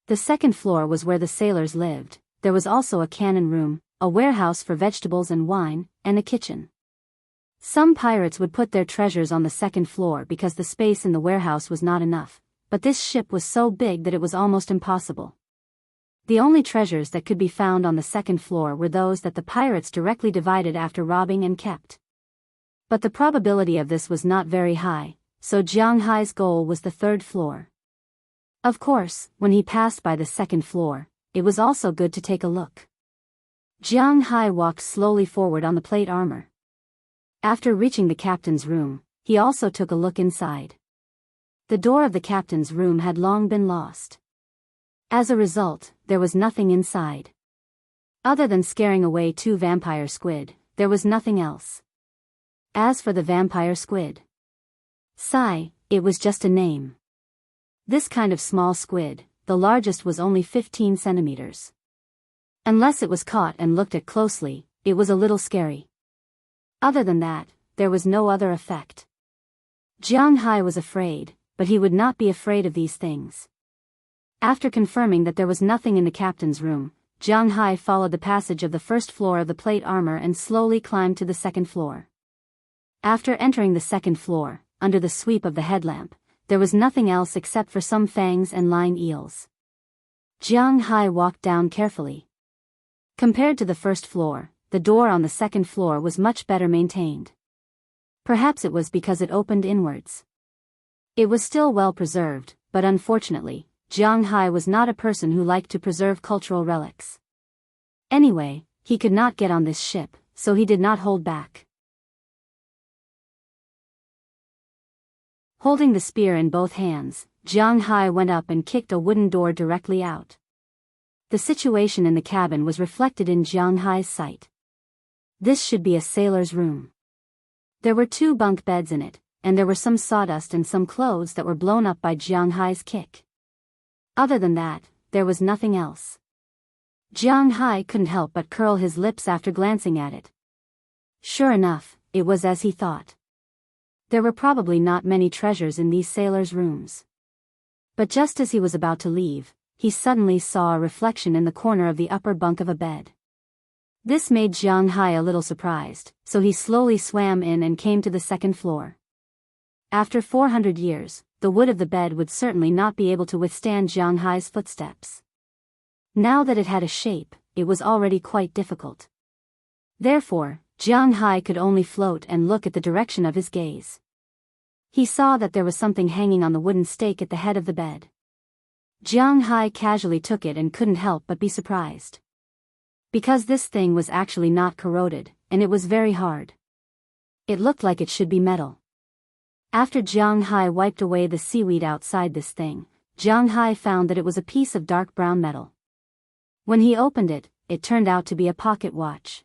The second floor was where the sailors lived. There was also a cannon room, a warehouse for vegetables and wine, and a kitchen. Some pirates would put their treasures on the second floor because the space in the warehouse was not enough, but this ship was so big that it was almost impossible. The only treasures that could be found on the second floor were those that the pirates directly divided after robbing and kept. But the probability of this was not very high, so Jianghu's goal was the third floor. Of course, when he passed by the second floor, it was also good to take a look. Jianghu walked slowly forward on the plate armor. After reaching the captain's room, he also took a look inside. The door of the captain's room had long been lost. As a result, there was nothing inside. Other than scaring away 2 vampire squid, there was nothing else. As for the vampire squid, it was just a name. This kind of small squid, the largest was only 15 centimeters. Unless it was caught and looked at closely, it was a little scary. Other than that, there was no other effect. Jianghu was afraid, but he would not be afraid of these things. After confirming that there was nothing in the captain's room, Jianghu followed the passage of the first floor of the plate armor and slowly climbed to the second floor. After entering the second floor, under the sweep of the headlamp, there was nothing else except for some fangs and line eels. Jianghu walked down carefully. Compared to the first floor, the door on the second floor was much better maintained. Perhaps it was because it opened inwards. It was still well preserved, but unfortunately, Jianghu was not a person who liked to preserve cultural relics. Anyway, he could not get on this ship, so he did not hold back. Holding the spear in both hands, Jianghu went up and kicked a wooden door directly out. The situation in the cabin was reflected in Jianghu's sight. This should be a sailor's room. There were 2 bunk beds in it, and there were some sawdust and some clothes that were blown up by Jianghu's kick. Other than that, there was nothing else. Jianghu couldn't help but curl his lips after glancing at it. Sure enough, it was as he thought. There were probably not many treasures in these sailors' rooms. But just as he was about to leave, he suddenly saw a reflection in the corner of the upper bunk of a bed. This made Jianghu a little surprised, so he slowly swam in and came to the second floor. After 400 years, the wood of the bed would certainly not be able to withstand Jianghu's footsteps. Now that it had a shape, it was already quite difficult. Therefore, Jianghu could only float and look at the direction of his gaze. He saw that there was something hanging on the wooden stake at the head of the bed. Jianghu casually took it and couldn't help but be surprised. Because this thing was actually not corroded, and it was very hard. It looked like it should be metal. After Jianghu wiped away the seaweed outside this thing, Jianghu found that it was a piece of dark brown metal. When he opened it, it turned out to be a pocket watch.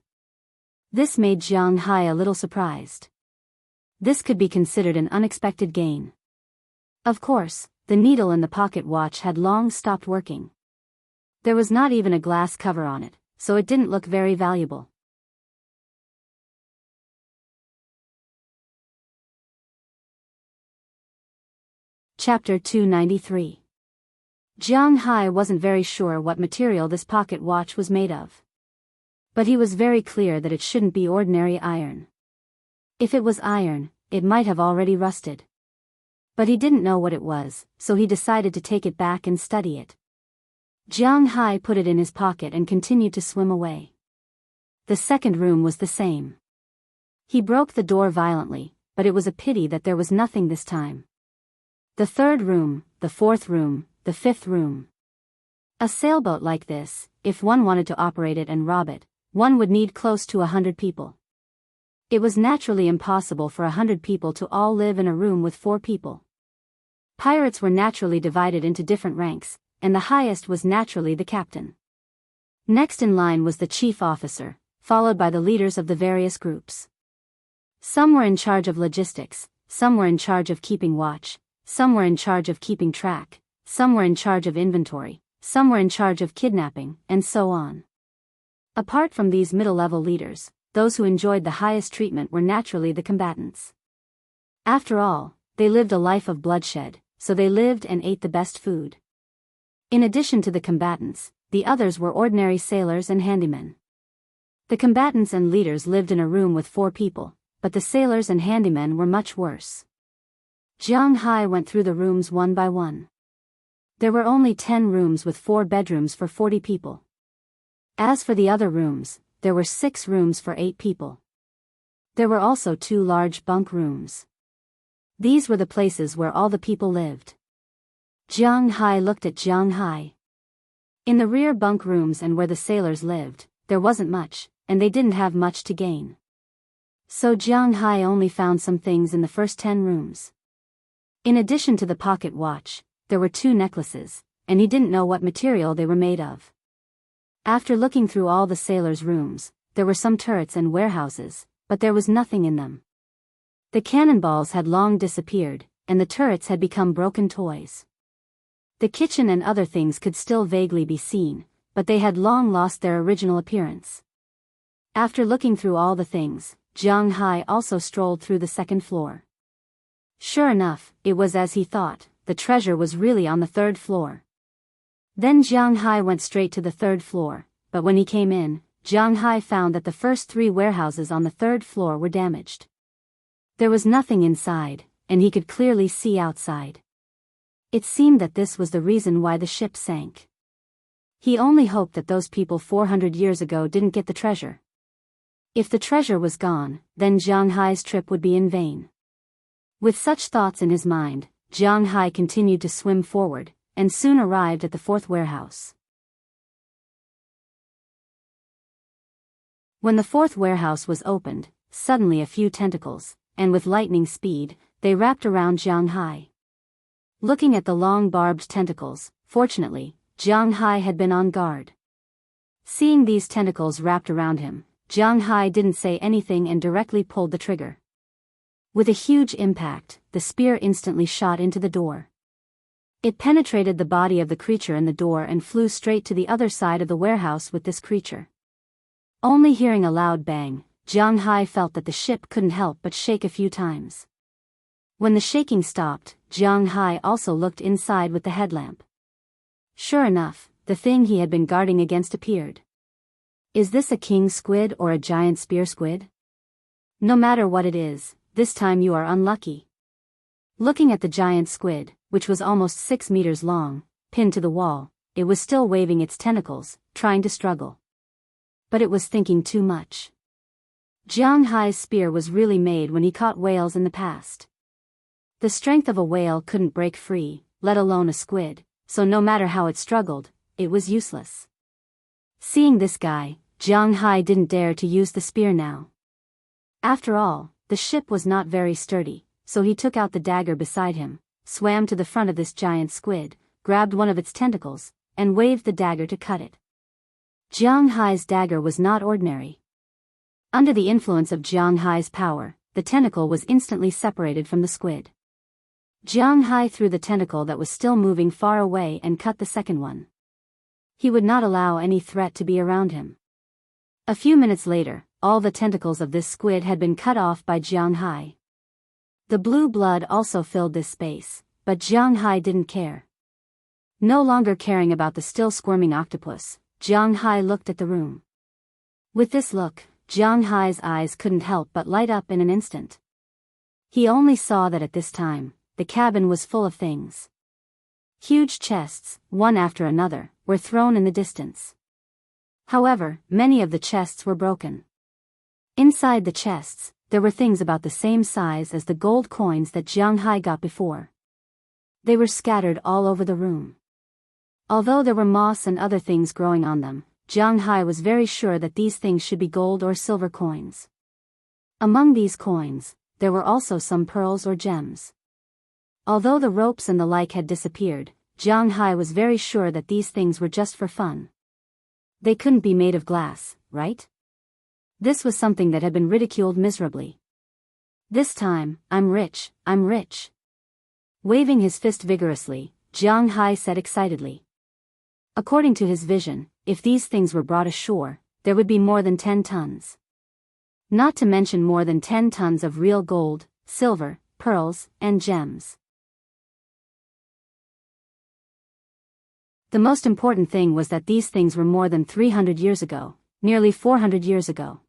This made Jianghu a little surprised. This could be considered an unexpected gain. Of course, the needle in the pocket watch had long stopped working. There was not even a glass cover on it, so it didn't look very valuable. Chapter 293. Jianghu wasn't very sure what material this pocket watch was made of. But he was very clear that it shouldn't be ordinary iron. If it was iron, it might have already rusted. But he didn't know what it was, so he decided to take it back and study it. Jianghu put it in his pocket and continued to swim away. The second room was the same. He broke the door violently, but it was a pity that there was nothing this time. The third room, the fourth room, the fifth room. A sailboat like this, if one wanted to operate it and rob it, one would need close to 100 people. It was naturally impossible for 100 people to all live in a room with 4 people. Pirates were naturally divided into different ranks, and the highest was naturally the captain. Next in line was the chief officer, followed by the leaders of the various groups. Some were in charge of logistics, some were in charge of keeping watch, some were in charge of keeping track, some were in charge of inventory, some were in charge of kidnapping, and so on. Apart from these middle-level leaders, those who enjoyed the highest treatment were naturally the combatants. After all, they lived a life of bloodshed, so they lived and ate the best food. In addition to the combatants, the others were ordinary sailors and handymen. The combatants and leaders lived in a room with 4 people, but the sailors and handymen were much worse. Jianghu went through the rooms one by one. There were only 10 rooms with 4 bedrooms for 40 people. As for the other rooms, there were 6 rooms for 8 people. There were also 2 large bunk rooms. These were the places where all the people lived. Jianghu looked at Jianghu. In the rear bunk rooms and where the sailors lived, there wasn't much, and they didn't have much to gain. So Jianghu only found some things in the first 10 rooms. In addition to the pocket watch, there were 2 necklaces, and he didn't know what material they were made of. After looking through all the sailors' rooms, there were some turrets and warehouses, but there was nothing in them. The cannonballs had long disappeared, and the turrets had become broken toys. The kitchen and other things could still vaguely be seen, but they had long lost their original appearance. After looking through all the things, Jianghu also strolled through the second floor. Sure enough, it was as he thought, the treasure was really on the 3rd floor. Then Jianghu went straight to the 3rd floor, but when he came in, Jianghu found that the first 3 warehouses on the 3rd floor were damaged. There was nothing inside, and he could clearly see outside. It seemed that this was the reason why the ship sank. He only hoped that those people 400 years ago didn't get the treasure. If the treasure was gone, then Jianghu's trip would be in vain. With such thoughts in his mind, Jianghu continued to swim forward, and soon arrived at the 4th warehouse. When the 4th warehouse was opened, suddenly a few tentacles, and with lightning speed, they wrapped around Jianghu. Looking at the long barbed tentacles, fortunately, Jianghu had been on guard. Seeing these tentacles wrapped around him, Jianghu didn't say anything and directly pulled the trigger. With a huge impact, the spear instantly shot into the door. It penetrated the body of the creature in the door and flew straight to the other side of the warehouse with this creature. Only hearing a loud bang, Jianghu felt that the ship couldn't help but shake a few times. When the shaking stopped, Jianghu also looked inside with the headlamp. Sure enough, the thing he had been guarding against appeared. Is this a king squid or a giant spear squid? No matter what it is, this time you are unlucky. Looking at the giant squid, which was almost 6 meters long, pinned to the wall, it was still waving its tentacles, trying to struggle. But it was thinking too much. Jianghu's spear was really made when he caught whales in the past. The strength of a whale couldn't break free, let alone a squid, so no matter how it struggled, it was useless. Seeing this guy, Jianghu didn't dare to use the spear now. After all, the ship was not very sturdy, so he took out the dagger beside him, swam to the front of this giant squid, grabbed one of its tentacles, and waved the dagger to cut it. Jianghu's dagger was not ordinary. Under the influence of Jianghu's power, the tentacle was instantly separated from the squid. Jianghu threw the tentacle that was still moving far away and cut the second one. He would not allow any threat to be around him. A few minutes later, all the tentacles of this squid had been cut off by Jianghu. The blue blood also filled this space, but Jianghu didn't care. No longer caring about the still squirming octopus, Jianghu looked at the room. With this look, Jianghu's eyes couldn't help but light up in an instant. He only saw that at this time, the cabin was full of things. Huge chests, one after another, were thrown in the distance. However, many of the chests were broken. Inside the chests, there were things about the same size as the gold coins that Jianghu got before. They were scattered all over the room. Although there were moss and other things growing on them, Jianghu was very sure that these things should be gold or silver coins. Among these coins, there were also some pearls or gems. Although the ropes and the like had disappeared, Jianghu was very sure that these things were just for fun. They couldn't be made of glass, right? This was something that had been ridiculed miserably. This time, I'm rich, I'm rich. Waving his fist vigorously, Jianghu said excitedly. According to his vision, if these things were brought ashore, there would be more than 10 tons. Not to mention more than 10 tons of real gold, silver, pearls, and gems. The most important thing was that these things were more than 300 years ago, nearly 400 years ago.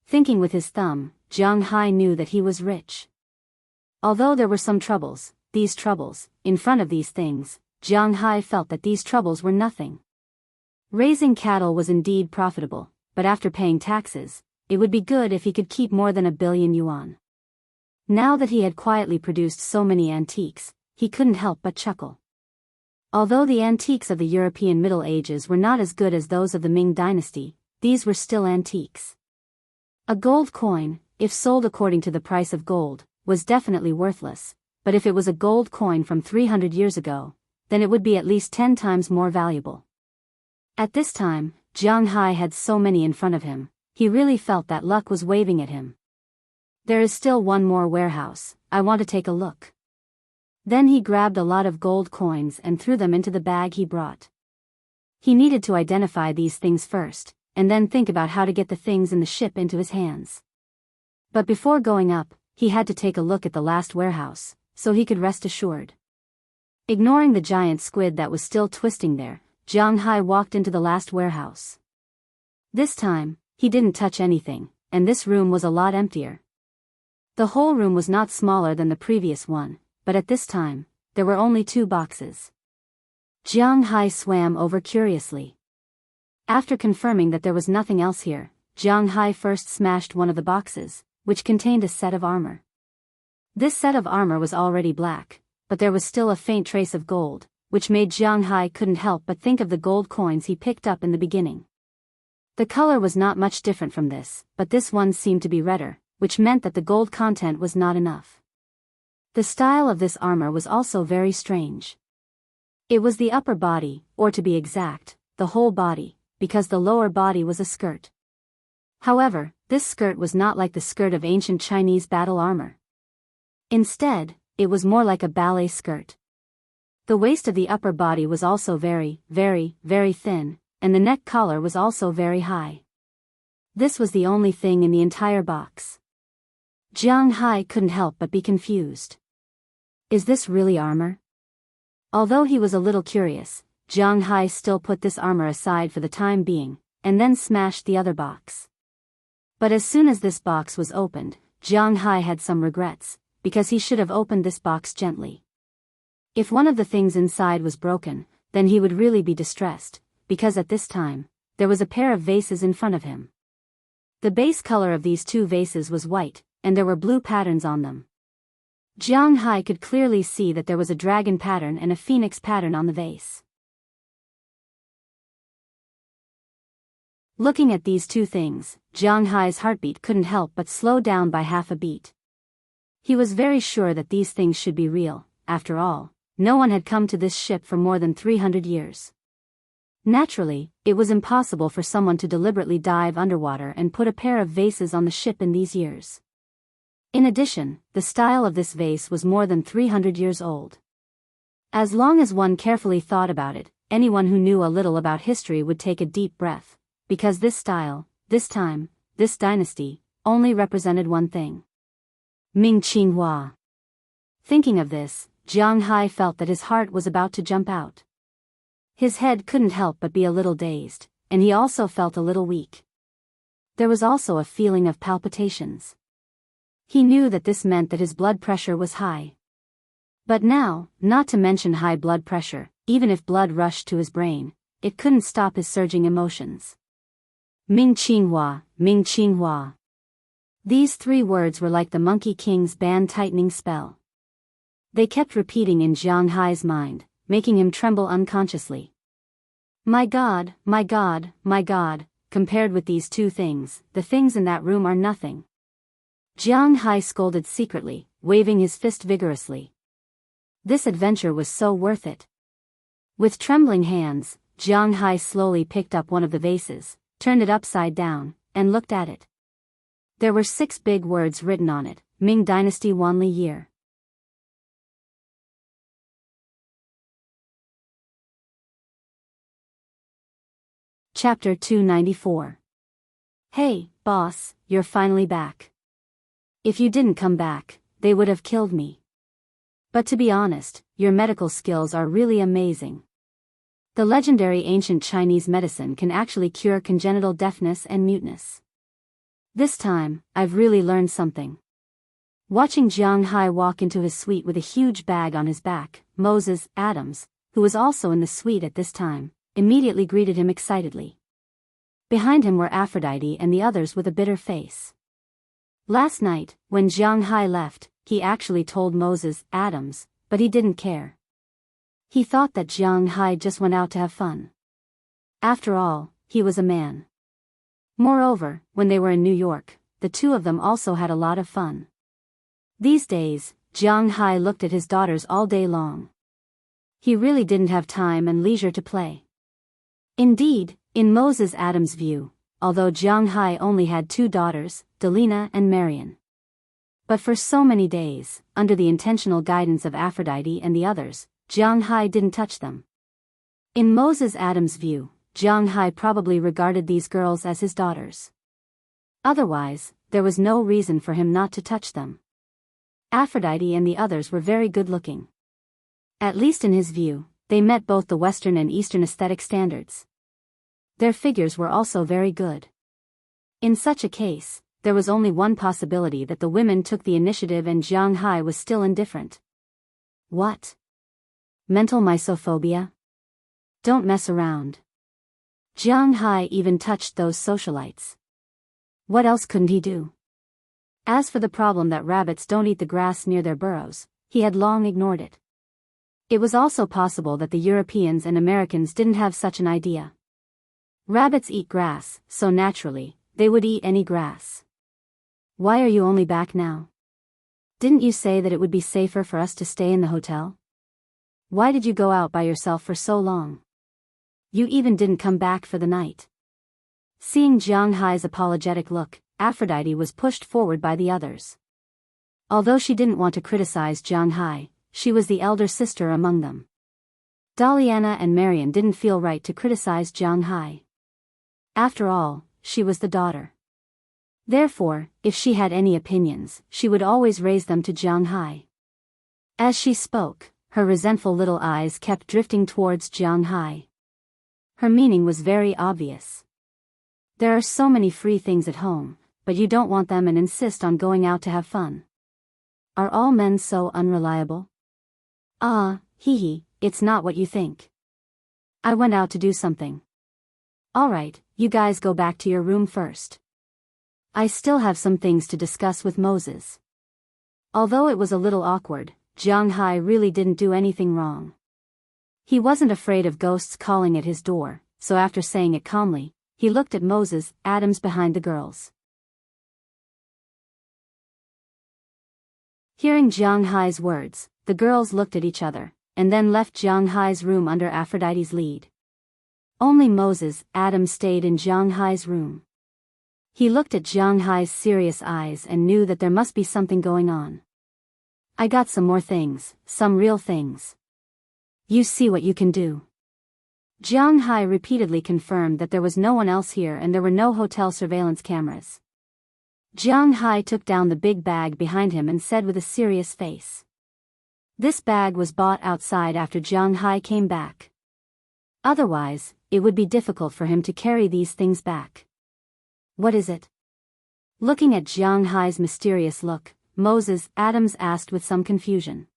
Thinking with his thumb, Jianghu knew that he was rich. Although there were some troubles, in front of these things, Jianghu felt that these troubles were nothing. Raising cattle was indeed profitable, but after paying taxes, it would be good if he could keep more than 1 billion yuan. Now that he had quietly produced so many antiques, he couldn't help but chuckle. Although the antiques of the European Middle Ages were not as good as those of the Ming dynasty, these were still antiques. A gold coin, if sold according to the price of gold, was definitely worthless, but if it was a gold coin from 300 years ago, then it would be at least 10 times more valuable. At this time, Jianghu had so many in front of him, he really felt that luck was waving at him. There is still one more warehouse, I want to take a look. Then he grabbed a lot of gold coins and threw them into the bag he brought. He needed to identify these things first, and then think about how to get the things in the ship into his hands. But before going up, he had to take a look at the last warehouse, so he could rest assured. Ignoring the giant squid that was still twisting there, Jianghu walked into the last warehouse. This time, he didn't touch anything, and this room was a lot emptier. The whole room was not smaller than the previous one, but at this time, there were only 2 boxes. Jianghu swam over curiously. After confirming that there was nothing else here, Jianghu first smashed one of the boxes, which contained a set of armor. This set of armor was already black, but there was still a faint trace of gold, which made Jianghu couldn't help but think of the gold coins he picked up in the beginning. The color was not much different from this, but this one seemed to be redder, which meant that the gold content was not enough. The style of this armor was also very strange. It was the upper body, or to be exact, the whole body, because the lower body was a skirt. However, this skirt was not like the skirt of ancient Chinese battle armor. Instead, it was more like a ballet skirt. The waist of the upper body was also very, very, very thin, and the neck collar was also very high. This was the only thing in the entire box. Jianghu couldn't help but be confused. Is this really armor? Although he was a little curious, Jianghu still put this armor aside for the time being, and then smashed the other box. But as soon as this box was opened, Jianghu had some regrets, because he should have opened this box gently. If one of the things inside was broken, then he would really be distressed, because at this time, there was a pair of vases in front of him. The base color of these 2 vases was white, and there were blue patterns on them. Jianghu could clearly see that there was a dragon pattern and a phoenix pattern on the vase. Looking at these 2 things, Jianghu's heartbeat couldn't help but slow down by half a beat. He was very sure that these things should be real. After all, no one had come to this ship for more than 300 years. Naturally, it was impossible for someone to deliberately dive underwater and put a pair of vases on the ship in these years. In addition, the style of this vase was more than 300 years old. As long as one carefully thought about it, anyone who knew a little about history would take a deep breath, because this style, this time, this dynasty, only represented one thing. Ming Qinghua. Thinking of this, Jianghu felt that his heart was about to jump out. His head couldn't help but be a little dazed, and he also felt a little weak. There was also a feeling of palpitations. He knew that this meant that his blood pressure was high. But now, not to mention high blood pressure, even if blood rushed to his brain, it couldn't stop his surging emotions. Ming Qinghua, Ming Qinghua. These 3 words were like the Monkey King's band-tightening spell. They kept repeating in Jianghu's mind, making him tremble unconsciously. My God, my God, my God, compared with these 2 things, the things in that room are nothing. Jiang Hai scolded secretly, waving his fist vigorously. This adventure was so worth it. With trembling hands, Jiang Hai slowly picked up one of the vases, turned it upside down, and looked at it. There were 6 big words written on it, Ming Dynasty Wanli Year. Chapter 294. Hey, boss, you're finally back. If you didn't come back, they would have killed me. But to be honest, your medical skills are really amazing. The legendary ancient Chinese medicine can actually cure congenital deafness and muteness. This time, I've really learned something. Watching Jiang Hai walk into his suite with a huge bag on his back, Moses Adams, who was also in the suite at this time, immediately greeted him excitedly. Behind him were Aphrodite and the others with a bitter face. Last night, when Jiang Hai left, he actually told Moses Adams, but he didn't care. He thought that Jiang Hai just went out to have fun. After all, he was a man. Moreover, when they were in New York, the two of them also had a lot of fun. These days, Jiang Hai looked at his daughters all day long. He really didn't have time and leisure to play. Indeed, in Moses Adams' view, although Jiang Hai only had 2 daughters, Delina and Marion. But for so many days, under the intentional guidance of Aphrodite and the others, Jiang Hai didn't touch them. In Moses Adams' view, Jiang Hai probably regarded these girls as his daughters. Otherwise, there was no reason for him not to touch them. Aphrodite and the others were very good-looking. At least in his view, they met both the Western and Eastern aesthetic standards. Their figures were also very good. In such a case, there was only one possibility that the women took the initiative and Jiang Hai was still indifferent. What? Mental misophobia? Don't mess around. Jiang Hai even touched those socialites. What else couldn't he do? As for the problem that rabbits don't eat the grass near their burrows, he had long ignored it. It was also possible that the Europeans and Americans didn't have such an idea. Rabbits eat grass, so naturally, they would eat any grass. Why are you only back now? Didn't you say that it would be safer for us to stay in the hotel? Why did you go out by yourself for so long? You even didn't come back for the night. Seeing Jiang Hai's apologetic look, Aphrodite was pushed forward by the others. Although she didn't want to criticize Jiang Hai, she was the elder sister among them. Daliana and Marion didn't feel right to criticize Jiang Hai. After all, she was the daughter. Therefore, if she had any opinions, she would always raise them to Jiang Hai. As she spoke, her resentful little eyes kept drifting towards Jiang Hai. Her meaning was very obvious. There are so many free things at home, but you don't want them and insist on going out to have fun. Are all men so unreliable? It's not what you think. I went out to do something. Alright, you guys go back to your room first. I still have some things to discuss with Moses. Although it was a little awkward, Jiang Hai really didn't do anything wrong. He wasn't afraid of ghosts calling at his door, so after saying it calmly, he looked at Moses Adams behind the girls. Hearing Jiang Hai's words, the girls looked at each other, and then left Jiang Hai's room under Aphrodite's lead. Only Moses Adams stayed in Jiang Hai's room. He looked at Jiang Hai's serious eyes and knew that there must be something going on. I got some more things, some real things. You see what you can do. Jiang Hai repeatedly confirmed that there was no one else here and there were no hotel surveillance cameras. Jiang Hai took down the big bag behind him and said with a serious face. This bag was bought outside after Jiang Hai came back. Otherwise, it would be difficult for him to carry these things back. What is it? Looking at Jiang Hai's mysterious look, Moses Adams asked with some confusion.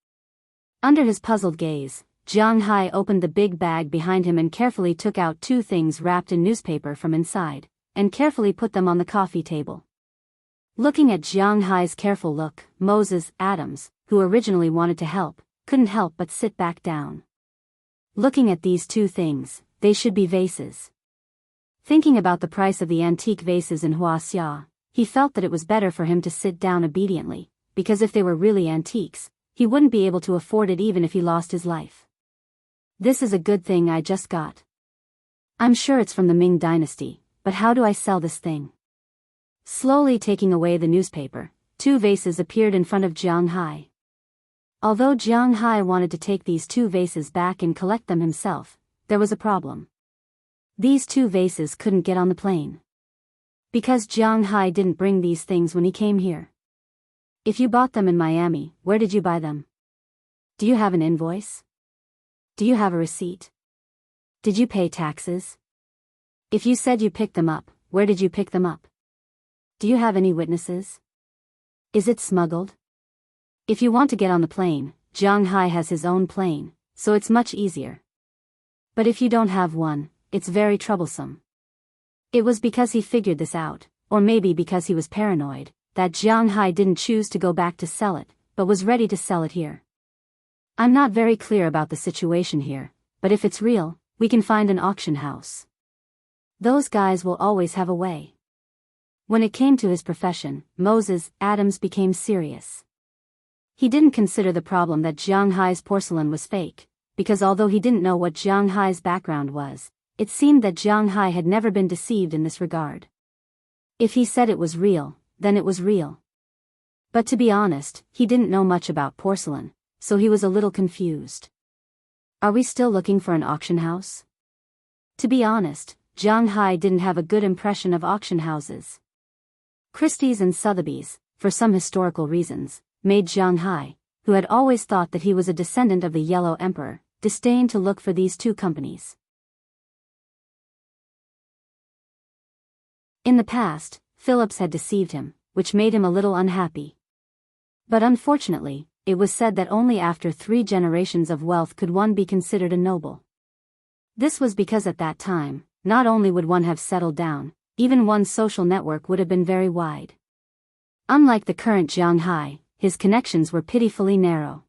Under his puzzled gaze, Jiang Hai opened the big bag behind him and carefully took out 2 things wrapped in newspaper from inside, and carefully put them on the coffee table. Looking at Jiang Hai's careful look, Moses Adams, who originally wanted to help, couldn't help but sit back down. Looking at these 2 things, they should be vases. Thinking about the price of the antique vases in Wuxia, he felt that it was better for him to sit down obediently, because if they were really antiques, he wouldn't be able to afford it even if he lost his life. This is a good thing I just got. I'm sure it's from the Ming dynasty, but how do I sell this thing? Slowly taking away the newspaper, 2 vases appeared in front of Jianghu. Although Jianghu wanted to take these 2 vases back and collect them himself, there was a problem. These 2 vases couldn't get on the plane. Because Jianghu didn't bring these things when he came here. If you bought them in Miami, where did you buy them? Do you have an invoice? Do you have a receipt? Did you pay taxes? If you said you picked them up, where did you pick them up? Do you have any witnesses? Is it smuggled? If you want to get on the plane, Jianghu has his own plane, so it's much easier. But if you don't have one, it's very troublesome. It was because he figured this out, or maybe because he was paranoid, that Jianghu didn't choose to go back to sell it, but was ready to sell it here. I'm not very clear about the situation here, but if it's real, we can find an auction house. Those guys will always have a way. When it came to his profession, Moses Adams became serious. He didn't consider the problem that Jianghu's porcelain was fake, because although he didn't know what Jianghu's background was, it seemed that Jianghu had never been deceived in this regard. If he said it was real, then it was real. But to be honest, he didn't know much about porcelain, so he was a little confused. Are we still looking for an auction house? To be honest, Jianghu didn't have a good impression of auction houses. Christie's and Sotheby's, for some historical reasons, made Jianghu, who had always thought that he was a descendant of the Yellow Emperor, disdain to look for these 2 companies. In the past, Phillips had deceived him, which made him a little unhappy. But unfortunately, it was said that only after 3 generations of wealth could one be considered a noble. This was because at that time, not only would one have settled down, even one's social network would have been very wide. Unlike the current Jianghu, his connections were pitifully narrow.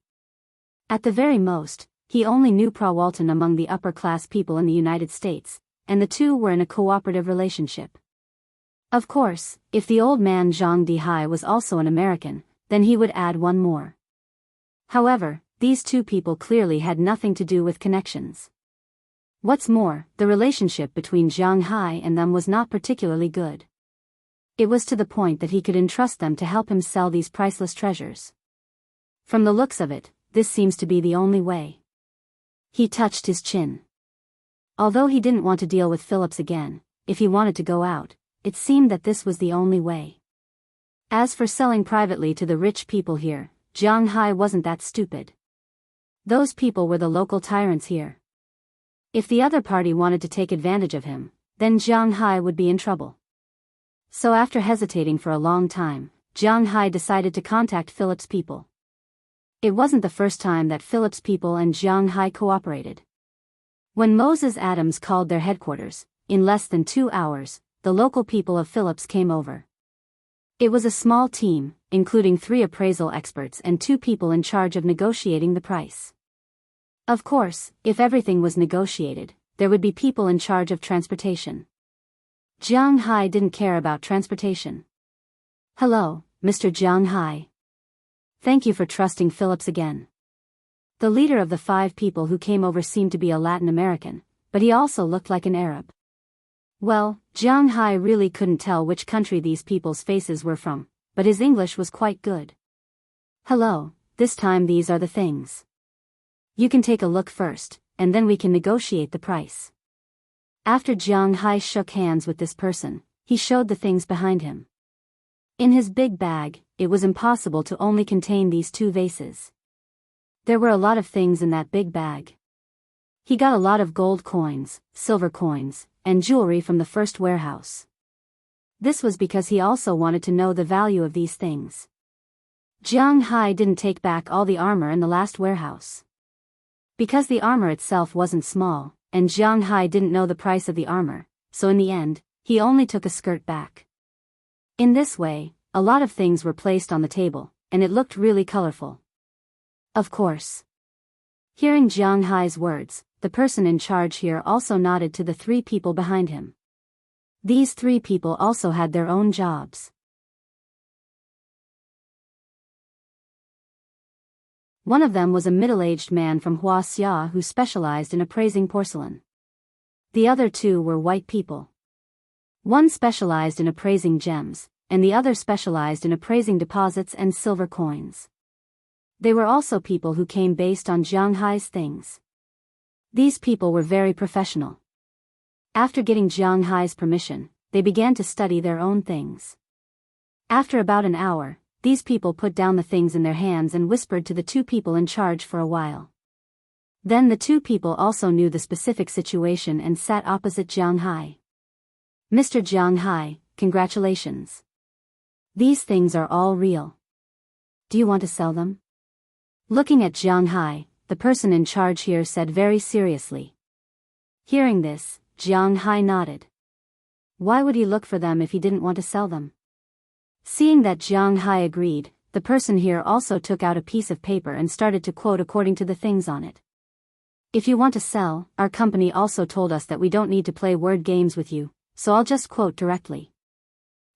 At the very most, he only knew Pra Walton among the upper-class people in the United States, and the 2 were in a cooperative relationship. Of course, if the old man Zhang Dihai was also an American, then he would add 1 more. However, these 2 people clearly had nothing to do with connections. What's more, the relationship between Jianghu and them was not particularly good. It was to the point that he could entrust them to help him sell these priceless treasures. From the looks of it, this seems to be the only way. He touched his chin. Although he didn't want to deal with Phillips again, if he wanted to go out, it seemed that this was the only way. As for selling privately to the rich people here, Jianghu wasn't that stupid. Those people were the local tyrants here. If the other party wanted to take advantage of him, then Jianghu would be in trouble. So after hesitating for a long time, Jianghu decided to contact Phillips' people. It wasn't the first time that Phillips' people and Jianghu cooperated. When Moses Adams called their headquarters, in less than 2 hours, the local people of Phillips came over. It was a small team, including 3 appraisal experts and 2 people in charge of negotiating the price. Of course, if everything was negotiated, there would be people in charge of transportation. Jianghu didn't care about transportation. Hello, Mr. Jianghu. Thank you for trusting Phillips again. The leader of the 5 people who came over seemed to be a Latin American, but he also looked like an Arab. Well, Jianghu really couldn't tell which country these people's faces were from, but his English was quite good. Hello, this time these are the things. You can take a look first, and then we can negotiate the price. After Jianghu shook hands with this person, he showed the things behind him. In his big bag, it was impossible to only contain these 2 vases. There were a lot of things in that big bag. He got a lot of gold coins, silver coins, and jewelry from the first warehouse. This was because he also wanted to know the value of these things. Jianghu didn't take back all the armor in the last warehouse. Because the armor itself wasn't small, and Jianghu didn't know the price of the armor, so in the end, he only took a skirt back. In this way, a lot of things were placed on the table, and it looked really colorful. Of course. Hearing Jianghu's words, the person in charge here also nodded to the 3 people behind him. These 3 people also had their own jobs. One of them was a middle-aged man from Wuxia who specialized in appraising porcelain. The other two were white people. One specialized in appraising gems, and the other specialized in appraising deposits and silver coins. They were also people who came based on Jianghu's things. These people were very professional. After getting Jianghu's permission, they began to study their own things. After about an hour, these people put down the things in their hands and whispered to the two people in charge for a while. Then the two people also knew the specific situation and sat opposite Jianghu. "Mr. Jianghu, congratulations. These things are all real. Do you want to sell them?" Looking at Jianghu, the person in charge here said very seriously. Hearing this, Jianghu nodded. Why would he look for them if he didn't want to sell them? Seeing that Jianghu agreed, the person here also took out a piece of paper and started to quote according to the things on it. "If you want to sell, our company also told us that we don't need to play word games with you, so I'll just quote directly.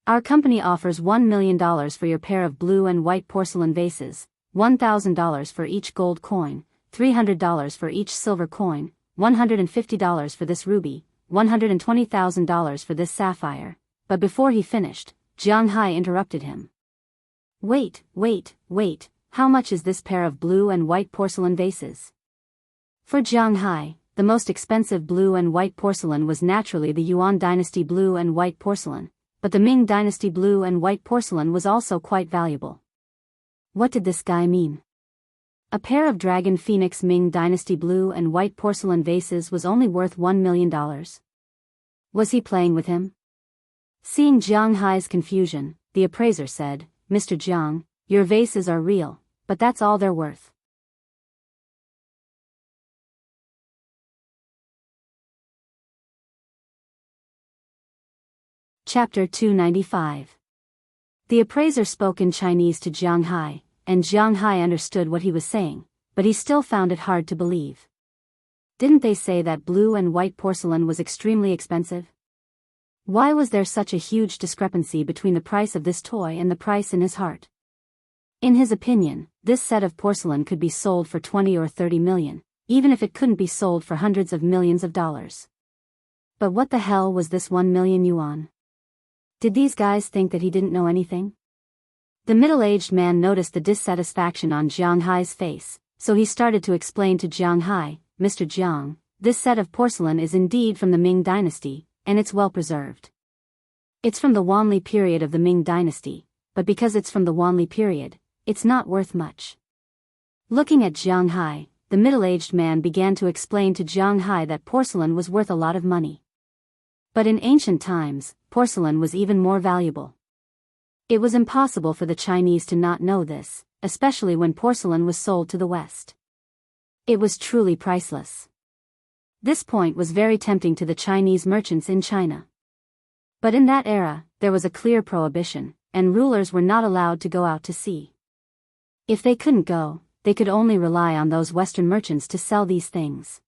Our company offers $1 million for your pair of blue and white porcelain vases, $1,000 for each gold coin, $300 for each silver coin, $150 for this ruby, $120,000 for this sapphire." But before he finished, Jianghu interrupted him. Wait, how much is this pair of blue and white porcelain vases?" For Jianghu, the most expensive blue and white porcelain was naturally the Yuan dynasty blue and white porcelain, but the Ming dynasty blue and white porcelain was also quite valuable. What did this guy mean? A pair of Dragon Phoenix Ming dynasty blue and white porcelain vases was only worth $1 million. Was he playing with him? Seeing Jianghu's confusion, the appraiser said, "Mr. Jiang, your vases are real, but that's all they're worth." Chapter 295. The appraiser spoke in Chinese to Jianghu, and Jianghu understood what he was saying, but he still found it hard to believe. Didn't they say that blue and white porcelain was extremely expensive? Why was there such a huge discrepancy between the price of this toy and the price in his heart? In his opinion, this set of porcelain could be sold for 20 or 30 million, even if it couldn't be sold for hundreds of millions of dollars. But what the hell was this 1 million yuan? Did these guys think that he didn't know anything? The middle-aged man noticed the dissatisfaction on Jianghu's face, so he started to explain to Jianghu, "Mr. Jiang, this set of porcelain is indeed from the Ming dynasty, and it's well preserved. It's from the Wanli period of the Ming dynasty, but because it's from the Wanli period, it's not worth much." Looking at Jianghu, the middle-aged man began to explain to Jianghu that porcelain was worth a lot of money. But in ancient times, porcelain was even more valuable. It was impossible for the Chinese to not know this, especially when porcelain was sold to the West. It was truly priceless. This point was very tempting to the Chinese merchants in China. But in that era, there was a clear prohibition, and rulers were not allowed to go out to sea. If they couldn't go, they could only rely on those Western merchants to sell these things.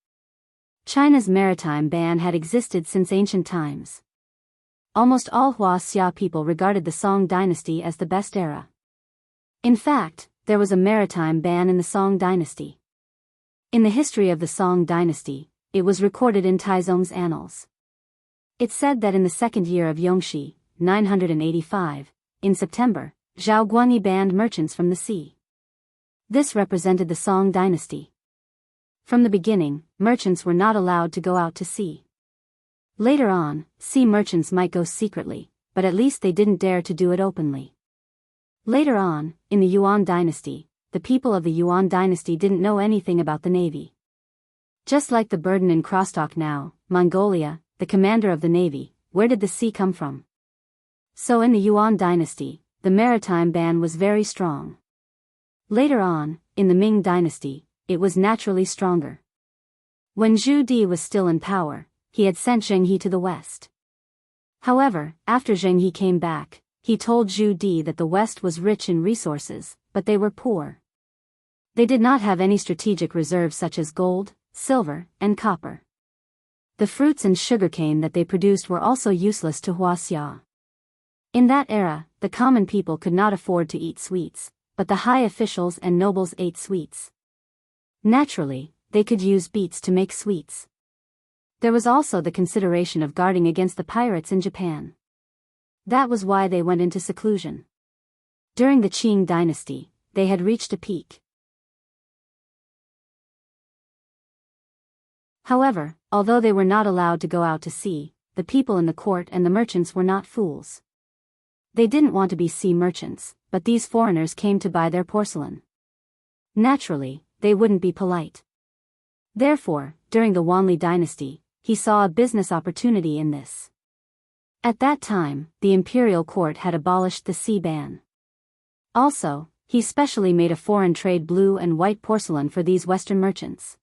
China's maritime ban had existed since ancient times. Almost all Wuxia people regarded the Song dynasty as the best era. In fact, there was a maritime ban in the Song dynasty. In the history of the Song dynasty, it was recorded in Taizong's annals. It said that in the second year of Yongxi, 985, in September, Zhao Guanyi banned merchants from the sea. This represented the Song dynasty. From the beginning, merchants were not allowed to go out to sea. Later on, sea merchants might go secretly, but at least they didn't dare to do it openly. Later on, in the Yuan dynasty, the people of the Yuan dynasty didn't know anything about the navy. Just like the burden in crosstalk now, Mongolia, the commander of the navy, where did the sea come from? So in the Yuan dynasty, the maritime ban was very strong. Later on, in the Ming dynasty, it was naturally stronger. When Zhu Di was still in power, he had sent Zheng He to the west. However, after Zheng He came back, he told Zhu Di that the west was rich in resources, but they were poor. They did not have any strategic reserves such as gold, silver, and copper. The fruits and sugarcane that they produced were also useless to Wuxia. In that era, the common people could not afford to eat sweets, but the high officials and nobles ate sweets. Naturally, they could use beets to make sweets. There was also the consideration of guarding against the pirates in Japan. That was why they went into seclusion. During the Qing dynasty, they had reached a peak. However, although they were not allowed to go out to sea, the people in the court and the merchants were not fools. They didn't want to be sea merchants, but these foreigners came to buy their porcelain. Naturally, they wouldn't be polite. Therefore, during the Wanli dynasty, he saw a business opportunity in this. At that time, the imperial court had abolished the sea ban. Also, he specially made a foreign trade blue and white porcelain for these Western merchants.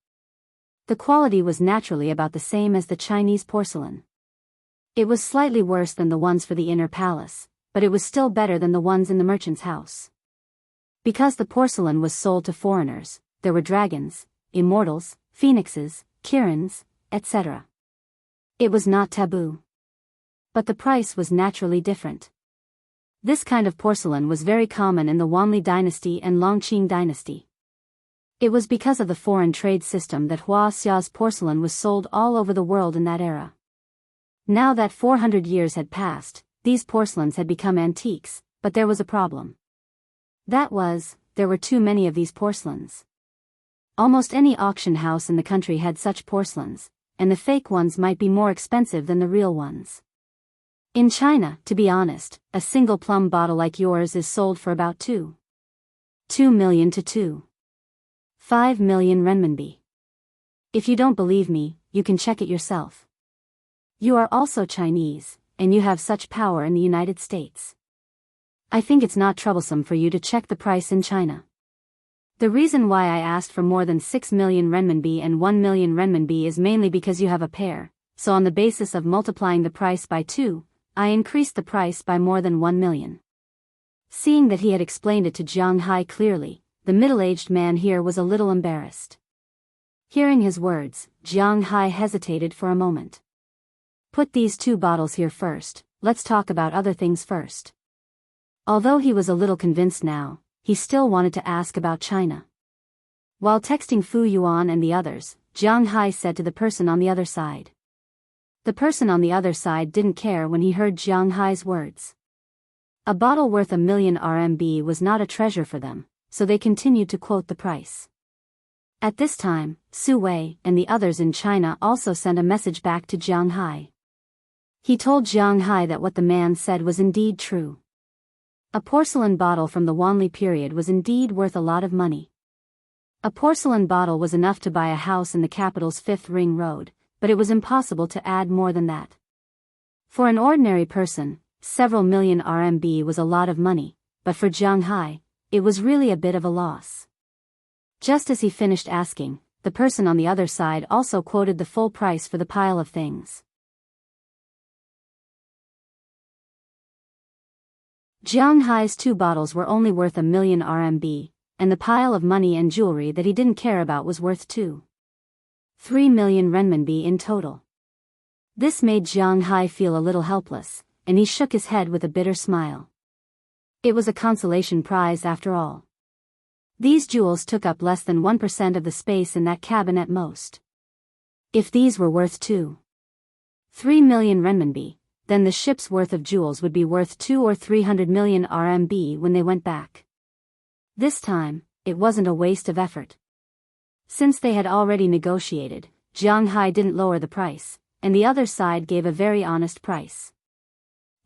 The quality was naturally about the same as the Chinese porcelain. It was slightly worse than the ones for the inner palace, but it was still better than the ones in the merchant's house. Because the porcelain was sold to foreigners, there were dragons, immortals, phoenixes, kirans, etc. It was not taboo. But the price was naturally different. This kind of porcelain was very common in the Wanli dynasty and Longqing dynasty. It was because of the foreign trade system that Wuxia's porcelain was sold all over the world in that era. Now that 400 years had passed, these porcelains had become antiques, but there was a problem. That was, there were too many of these porcelains. Almost any auction house in the country had such porcelains, and the fake ones might be more expensive than the real ones. In China, to be honest, a single plum bottle like yours is sold for about 2 million to 5 million renminbi. If you don't believe me, you can check it yourself. You are also Chinese, and you have such power in the United States. I think it's not troublesome for you to check the price in China. The reason why I asked for more than 6 million renminbi and 1 million renminbi is mainly because you have a pair, so on the basis of multiplying the price by 2, I increased the price by more than 1 million. Seeing that he had explained it to Jiang Hai clearly, the middle-aged man here was a little embarrassed. Hearing his words, Jiang Hai hesitated for a moment. Put these 2 bottles here first, let's talk about other things first. Although he was a little convinced now, he still wanted to ask about China. While texting Fu Yuan and the others, Jiang Hai said to the person on the other side. The person on the other side didn't care when he heard Jiang Hai's words. A bottle worth 1 million RMB was not a treasure for them, so they continued to quote the price. At this time, Su Wei and the others in China also sent a message back to Jiang Hai. He told Jiang Hai that what the man said was indeed true. A porcelain bottle from the Wanli period was indeed worth a lot of money. A porcelain bottle was enough to buy a house in the capital's 5th Ring Road, but it was impossible to add more than that. For an ordinary person, several million RMB was a lot of money, but for Jiang Hai, it was really a bit of a loss. Just as he finished asking, the person on the other side also quoted the full price for the pile of things. Jiang Hai's 2 bottles were only worth 1 million RMB, and the pile of money and jewelry that he didn't care about was worth 3 million renminbi in total. This made Jiang Hai feel a little helpless, and he shook his head with a bitter smile. It was a consolation prize after all. These jewels took up less than 1% of the space in that cabin at most. If these were worth 3 million renminbi, then the ship's worth of jewels would be worth 200 or 300 million RMB when they went back. This time, it wasn't a waste of effort. Since they had already negotiated, Jiang Hai didn't lower the price, and the other side gave a very honest price.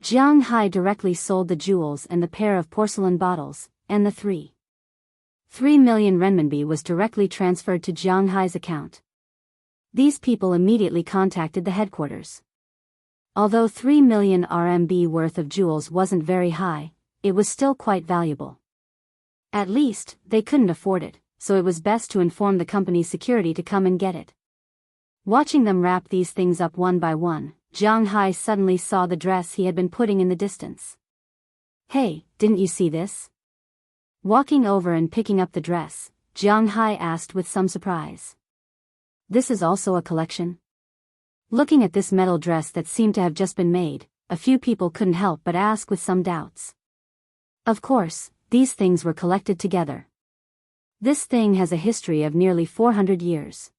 Jiang Hai directly sold the jewels and the pair of porcelain bottles, and the 3 million renminbi was directly transferred to Jiang Hai's account. These people immediately contacted the headquarters. Although 3 million RMB worth of jewels wasn't very high, it was still quite valuable. At least, they couldn't afford it, so it was best to inform the company's security to come and get it. Watching them wrap these things up one by one, Jiang Hai suddenly saw the dress he had been putting in the distance. Hey, didn't you see this? Walking over and picking up the dress, Jiang Hai asked with some surprise. This is also a collection? Looking at this metal dress that seemed to have just been made, a few people couldn't help but ask with some doubts. Of course, these things were collected together. This thing has a history of nearly 400 years.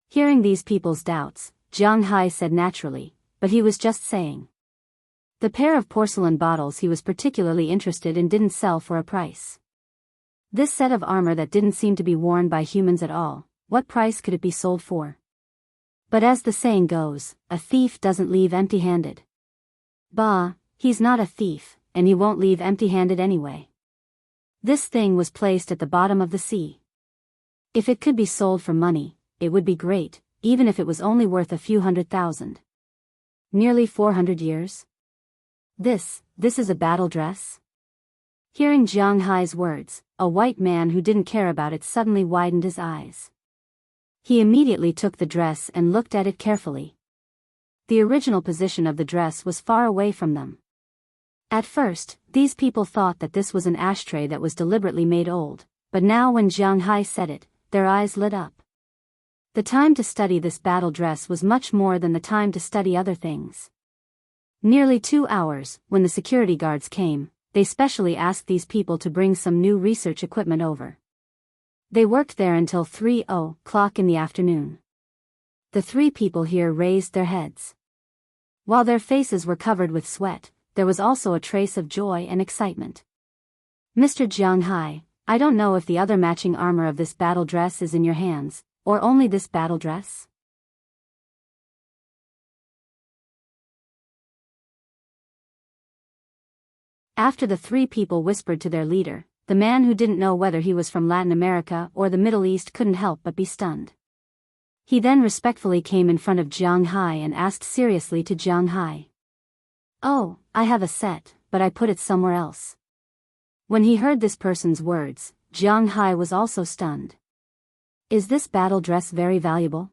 Hearing these people's doubts, Jiang Hai said naturally, but he was just saying. The pair of porcelain bottles he was particularly interested in didn't sell for a price. This set of armor that didn't seem to be worn by humans at all, what price could it be sold for? But as the saying goes, a thief doesn't leave empty-handed. Bah, he's not a thief, and he won't leave empty-handed anyway. This thing was placed at the bottom of the sea. If it could be sold for money, it would be great, even if it was only worth a few 100,000. Nearly 400 years? This is a battle dress? Hearing Jiang Hai's words, a white man who didn't care about it suddenly widened his eyes. He immediately took the dress and looked at it carefully. The original position of the dress was far away from them. At first, these people thought that this was an ashtray that was deliberately made old, but now when Jiang Hai said it, their eyes lit up. The time to study this battle dress was much more than the time to study other things. Nearly 2 hours, when the security guards came, they specially asked these people to bring some new research equipment over. They worked there until 3:00 in the afternoon. The 3 people here raised their heads. While their faces were covered with sweat, there was also a trace of joy and excitement. Mr. Jiang Hai, I don't know if the other matching armor of this battle dress is in your hands, or only this battle dress? After the 3 people whispered to their leader, the man who didn't know whether he was from Latin America or the Middle East couldn't help but be stunned. He then respectfully came in front of Jiang Hai and asked seriously to Jiang Hai. Oh, I have a set, but I put it somewhere else. When he heard this person's words, Jiang Hai was also stunned. Is this battle dress very valuable?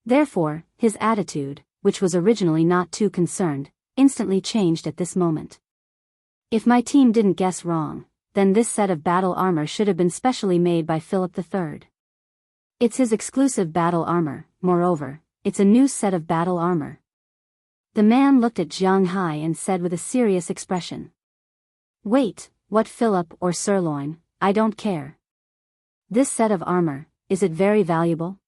Therefore, his attitude, which was originally not too concerned, instantly changed at this moment. If my team didn't guess wrong, then this set of battle armor should have been specially made by Philip III. It's his exclusive battle armor, moreover, it's a new set of battle armor. The man looked at Jiang Hai and said with a serious expression. Wait, what Philip or sirloin, I don't care. This set of armor, is it very valuable?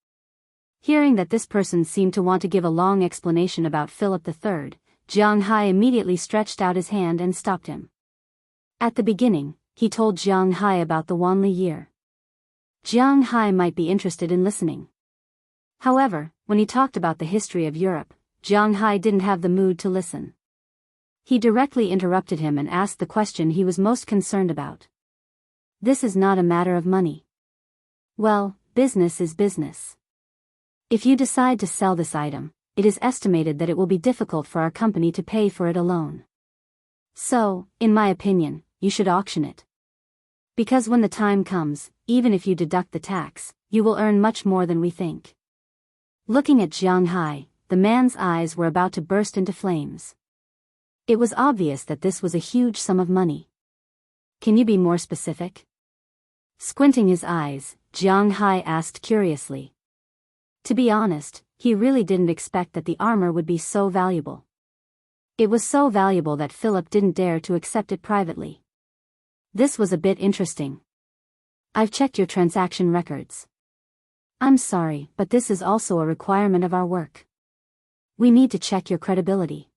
Hearing that this person seemed to want to give a long explanation about Philip III, Jiang Hai immediately stretched out his hand and stopped him. At the beginning, he told Jiang Hai about the Wanli year. Jiang Hai might be interested in listening. However, when he talked about the history of Europe, Jiang Hai didn't have the mood to listen. He directly interrupted him and asked the question he was most concerned about. This is not a matter of money. Well, business is business. If you decide to sell this item, it is estimated that it will be difficult for our company to pay for it alone. So, in my opinion, you should auction it. Because when the time comes, even if you deduct the tax, you will earn much more than we think. Looking at Jiang Hai, the man's eyes were about to burst into flames. It was obvious that this was a huge sum of money. Can you be more specific? Squinting his eyes, Jiang Hai asked curiously. To be honest, he really didn't expect that the armor would be so valuable. It was so valuable that Philip didn't dare to accept it privately. This was a bit interesting. I've checked your transaction records. I'm sorry, but this is also a requirement of our work. We need to check your credibility.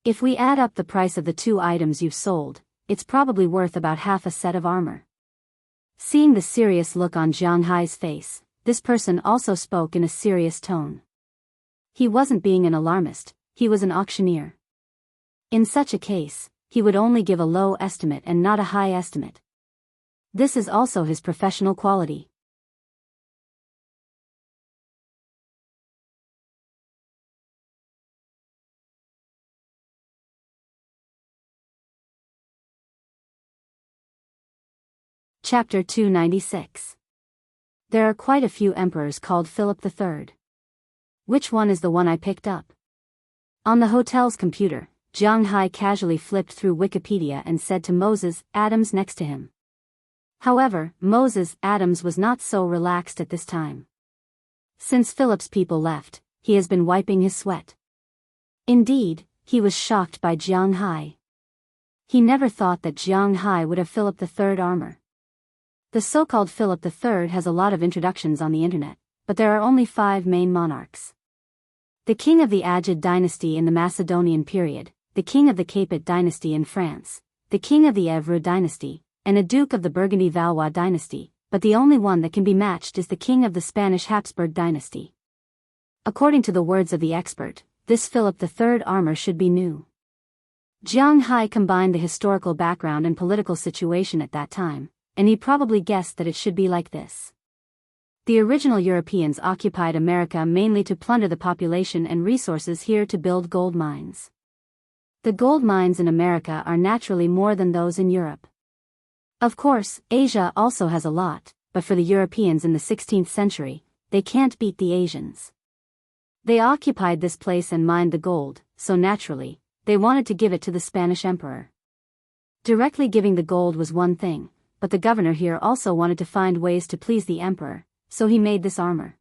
If we add up the price of the 2 items you've sold, it's probably worth about half a set of armor. Seeing the serious look on Jiang Hai's face, this person also spoke in a serious tone. He wasn't being an alarmist, he was an auctioneer. In such a case, he would only give a low estimate and not a high estimate. This is also his professional quality. Chapter 296. There are quite a few emperors called Philip III. Which one is the one I picked up? On the hotel's computer, Jiang Hai casually flipped through Wikipedia and said to Moses Adams next to him. However, Moses Adams was not so relaxed at this time. Since Philip's people left, he has been wiping his sweat. Indeed, he was shocked by Jiang Hai. He never thought that Jianghu would have Philip III armor. The so-called Philip III has a lot of introductions on the internet, but there are only 5 main monarchs. The king of the Agid dynasty in the Macedonian period, the king of the Capet dynasty in France, the king of the Evreux dynasty, and a duke of the Burgundy-Valois dynasty, but the only one that can be matched is the king of the Spanish Habsburg dynasty. According to the words of the expert, this Philip III armor should be new. Jianghu combined the historical background and political situation at that time, and he probably guessed that it should be like this. The original Europeans occupied America mainly to plunder the population and resources here to build gold mines. The gold mines in America are naturally more than those in Europe. Of course, Asia also has a lot, but for the Europeans in the 16th century, they can't beat the Asians. They occupied this place and mined the gold, so naturally, they wanted to give it to the Spanish emperor. Directly giving the gold was one thing, but the governor here also wanted to find ways to please the emperor, so he made this armor.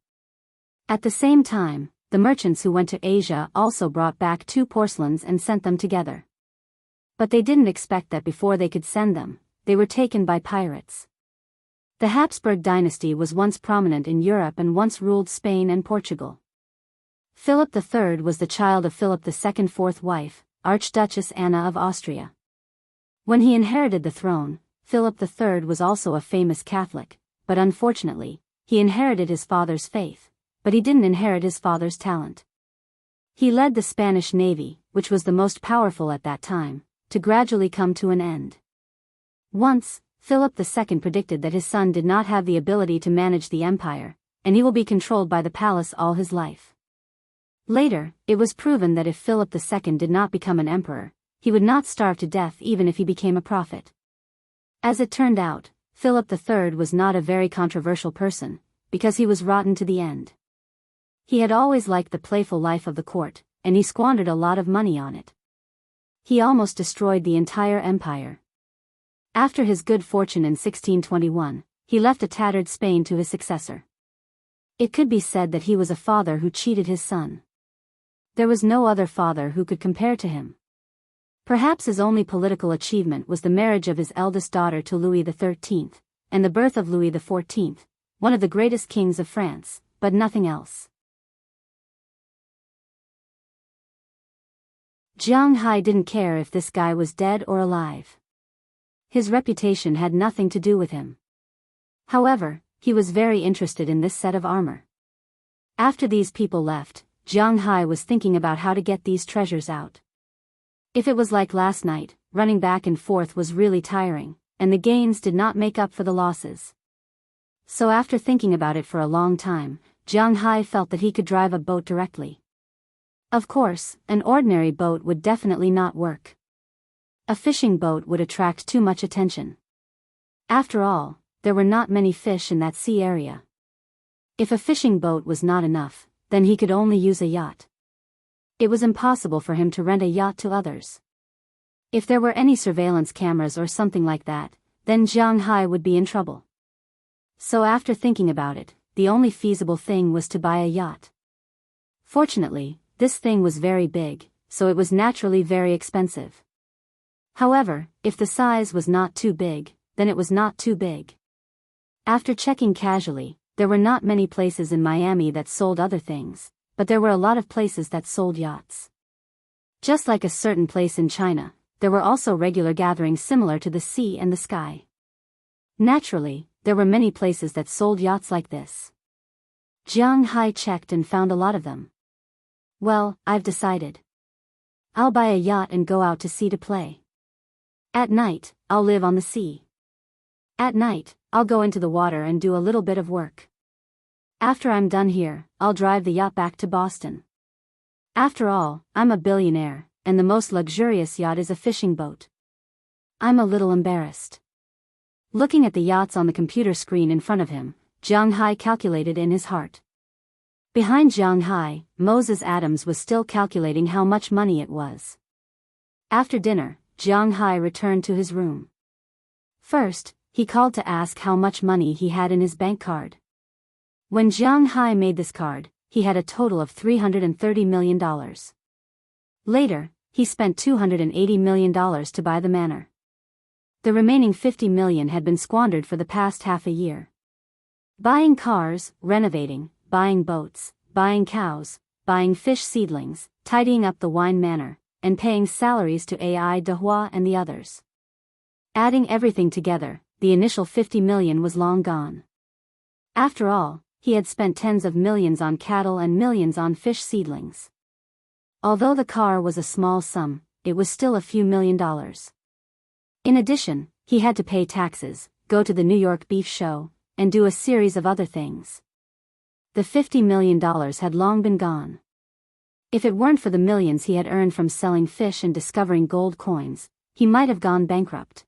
At the same time, the merchants who went to Asia also brought back 2 porcelains and sent them together. But they didn't expect that before they could send them, they were taken by pirates. The Habsburg dynasty was once prominent in Europe and once ruled Spain and Portugal. Philip III was the child of Philip II's 4th wife, Archduchess Anna of Austria. When he inherited the throne, Philip III was also a famous Catholic, but unfortunately, he inherited his father's faith, but he didn't inherit his father's talent. He led the Spanish Navy, which was the most powerful at that time, to gradually come to an end. Once, Philip II predicted that his son did not have the ability to manage the empire, and he will be controlled by the palace all his life. Later, it was proven that if Philip II did not become an emperor, he would not starve to death even if he became a prophet. As it turned out, Philip III was not a very controversial person, because he was rotten to the end. He had always liked the playful life of the court, and he squandered a lot of money on it. He almost destroyed the entire empire. After his good fortune in 1621, he left a tattered Spain to his successor. It could be said that he was a father who cheated his son. There was no other father who could compare to him. Perhaps his only political achievement was the marriage of his eldest daughter to Louis XIII, and the birth of Louis XIV, one of the greatest kings of France, but nothing else. Jianghu didn't care if this guy was dead or alive. His reputation had nothing to do with him. However, he was very interested in this set of armor. After these people left, Jianghu was thinking about how to get these treasures out. If it was like last night, running back and forth was really tiring, and the gains did not make up for the losses. So after thinking about it for a long time, Jianghu felt that he could drive a boat directly. Of course, an ordinary boat would definitely not work. A fishing boat would attract too much attention. After all, there were not many fish in that sea area. If a fishing boat was not enough, then he could only use a yacht. It was impossible for him to rent a yacht to others. If there were any surveillance cameras or something like that, then Jianghu would be in trouble. So after thinking about it, the only feasible thing was to buy a yacht. Fortunately, this thing was very big, so it was naturally very expensive. However, if the size was not too big, then it was not too big. After checking casually, there were not many places in Miami that sold other things, but there were a lot of places that sold yachts. Just like a certain place in China, there were also regular gatherings similar to the sea and the sky. Naturally, there were many places that sold yachts like this. Jianghu checked and found a lot of them. Well, I've decided. I'll buy a yacht and go out to sea to play. At night, I'll live on the sea. At night, I'll go into the water and do a little bit of work. After I'm done here, I'll drive the yacht back to Boston. After all, I'm a billionaire, and the most luxurious yacht is a fishing boat. I'm a little embarrassed. Looking at the yachts on the computer screen in front of him, Jianghu calculated in his heart. Behind Jianghu, Moses Adams was still calculating how much money it was. After dinner, Jianghu returned to his room. First, he called to ask how much money he had in his bank card. When Jianghu made this card, he had a total of $330 million. Later, he spent $280 million to buy the manor. The remaining $50 million had been squandered for the past half a year. Buying cars, renovating, buying boats, buying cows, buying fish seedlings, tidying up the wine manor, and paying salaries to Ai Dehua and the others. Adding everything together, the initial $50 million was long gone. After all, he had spent tens of millions on cattle and millions on fish seedlings. Although the car was a small sum, it was still a few $1,000,000. In addition, he had to pay taxes, go to the New York Beef Show, and do a series of other things. The $50 million had long been gone. If it weren't for the millions he had earned from selling fish and discovering gold coins, he might have gone bankrupt.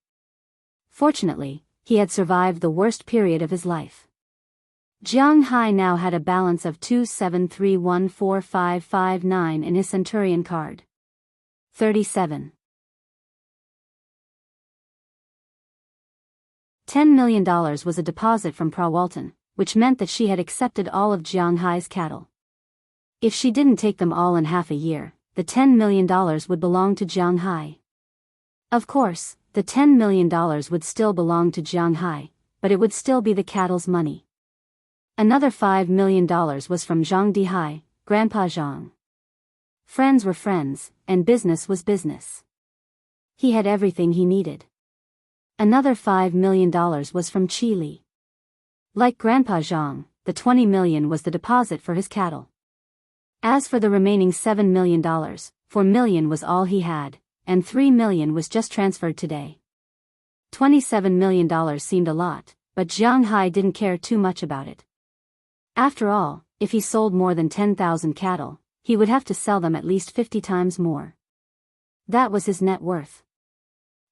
Fortunately, he had survived the worst period of his life. Jianghu now had a balance of 273145559 in his Centurion card. 37. $10 million was a deposit from Pra Walton, which meant that she had accepted all of Jianghu's cattle. If she didn't take them all in half a year, the $10 million would belong to Jianghu. Of course, the $10 million would still belong to Jianghu, but it would still be the cattle's money. Another $5 million was from Zhang Dihai, Grandpa Zhang. Friends were friends, and business was business. He had everything he needed. Another $5 million was from Qi Li. Like Grandpa Zhang, the $20 million was the deposit for his cattle. As for the remaining $7 million, $4 million was all he had, and $3 million was just transferred today. $27 million seemed a lot, but Jianghu didn't care too much about it. After all, if he sold more than 10,000 cattle, he would have to sell them at least 50 times more. That was his net worth.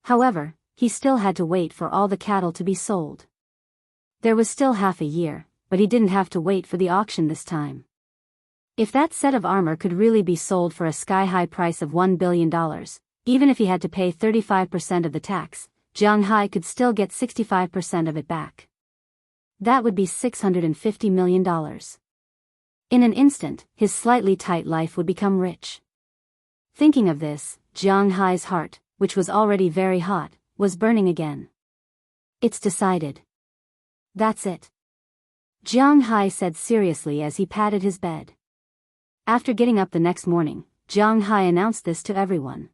However, he still had to wait for all the cattle to be sold. There was still half a year, but he didn't have to wait for the auction this time. If that set of armor could really be sold for a sky-high price of $1 billion, even if he had to pay 35% of the tax, Jianghu could still get 65% of it back. That would be $650 million. In an instant, his slightly tight life would become rich. Thinking of this, Jianghu's heart, which was already very hot, was burning again. It's decided. That's it. Jianghu said seriously as he patted his bed. After getting up the next morning, Jianghu announced this to everyone.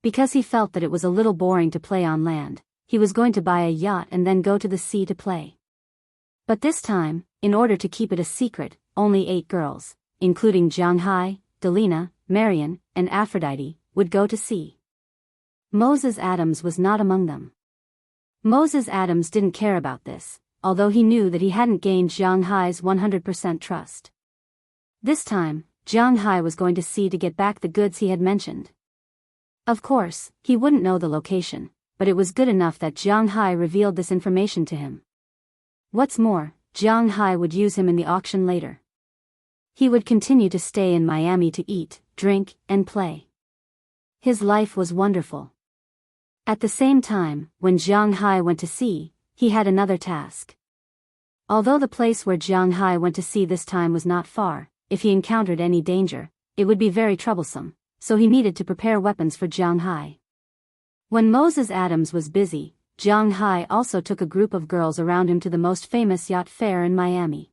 Because he felt that it was a little boring to play on land, he was going to buy a yacht and then go to the sea to play. But this time, in order to keep it a secret, only 8 girls, including Jianghu, Delina, Marian, and Aphrodite, would go to sea. Moses Adams was not among them. Moses Adams didn't care about this, although he knew that he hadn't gained Jianghu's 100% trust. This time, Jianghu was going to sea to get back the goods he had mentioned. Of course, he wouldn't know the location, but it was good enough that Jianghu revealed this information to him. What's more, Jianghu would use him in the auction later. He would continue to stay in Miami to eat, drink, and play. His life was wonderful. At the same time, when Jianghu went to sea, he had another task. Although the place where Jianghu went to sea this time was not far, if he encountered any danger, it would be very troublesome, so he needed to prepare weapons for Jianghu. When Moses Adams was busy, Jianghu also took a group of girls around him to the most famous yacht fair in Miami.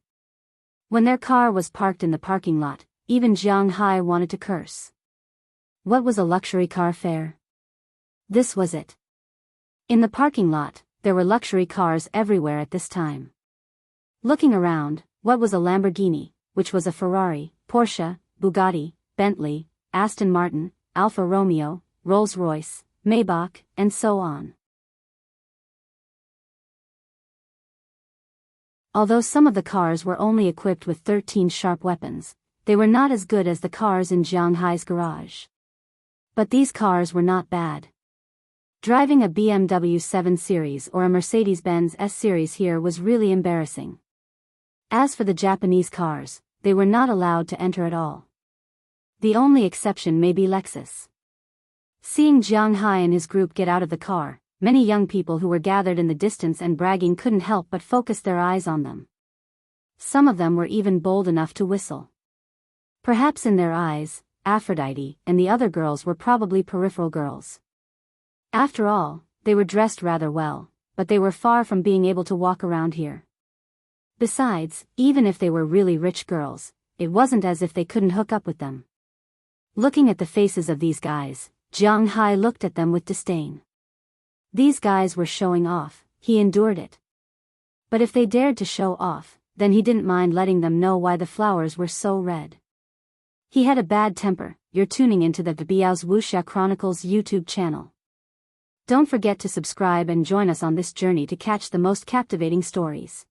When their car was parked in the parking lot, even Jianghu wanted to curse. What was a luxury car fair? This was it. In the parking lot, there were luxury cars everywhere at this time. Looking around, what was a Lamborghini, which was a Ferrari, Porsche, Bugatti, Bentley, Aston Martin, Alfa Romeo, Rolls-Royce, Maybach, and so on. Although some of the cars were only equipped with 13 sharp weapons, they were not as good as the cars in Jianghu's garage. But these cars were not bad. Driving a BMW 7 Series or a Mercedes-Benz S Series here was really embarrassing. As for the Japanese cars, they were not allowed to enter at all. The only exception may be Lexus. Seeing Jianghu and his group get out of the car, many young people who were gathered in the distance and bragging couldn't help but focus their eyes on them. Some of them were even bold enough to whistle. Perhaps in their eyes, Aphrodite, and the other girls were probably peripheral girls. After all, they were dressed rather well, but they were far from being able to walk around here. Besides, even if they were really rich girls, it wasn't as if they couldn't hook up with them. Looking at the faces of these guys, Jianghu looked at them with disdain. These guys were showing off, he endured it. But if they dared to show off, then he didn't mind letting them know why the flowers were so red. He had a bad temper. You're tuning into the Biyao's Wuxia Chronicles YouTube channel. Don't forget to subscribe and join us on this journey to catch the most captivating stories.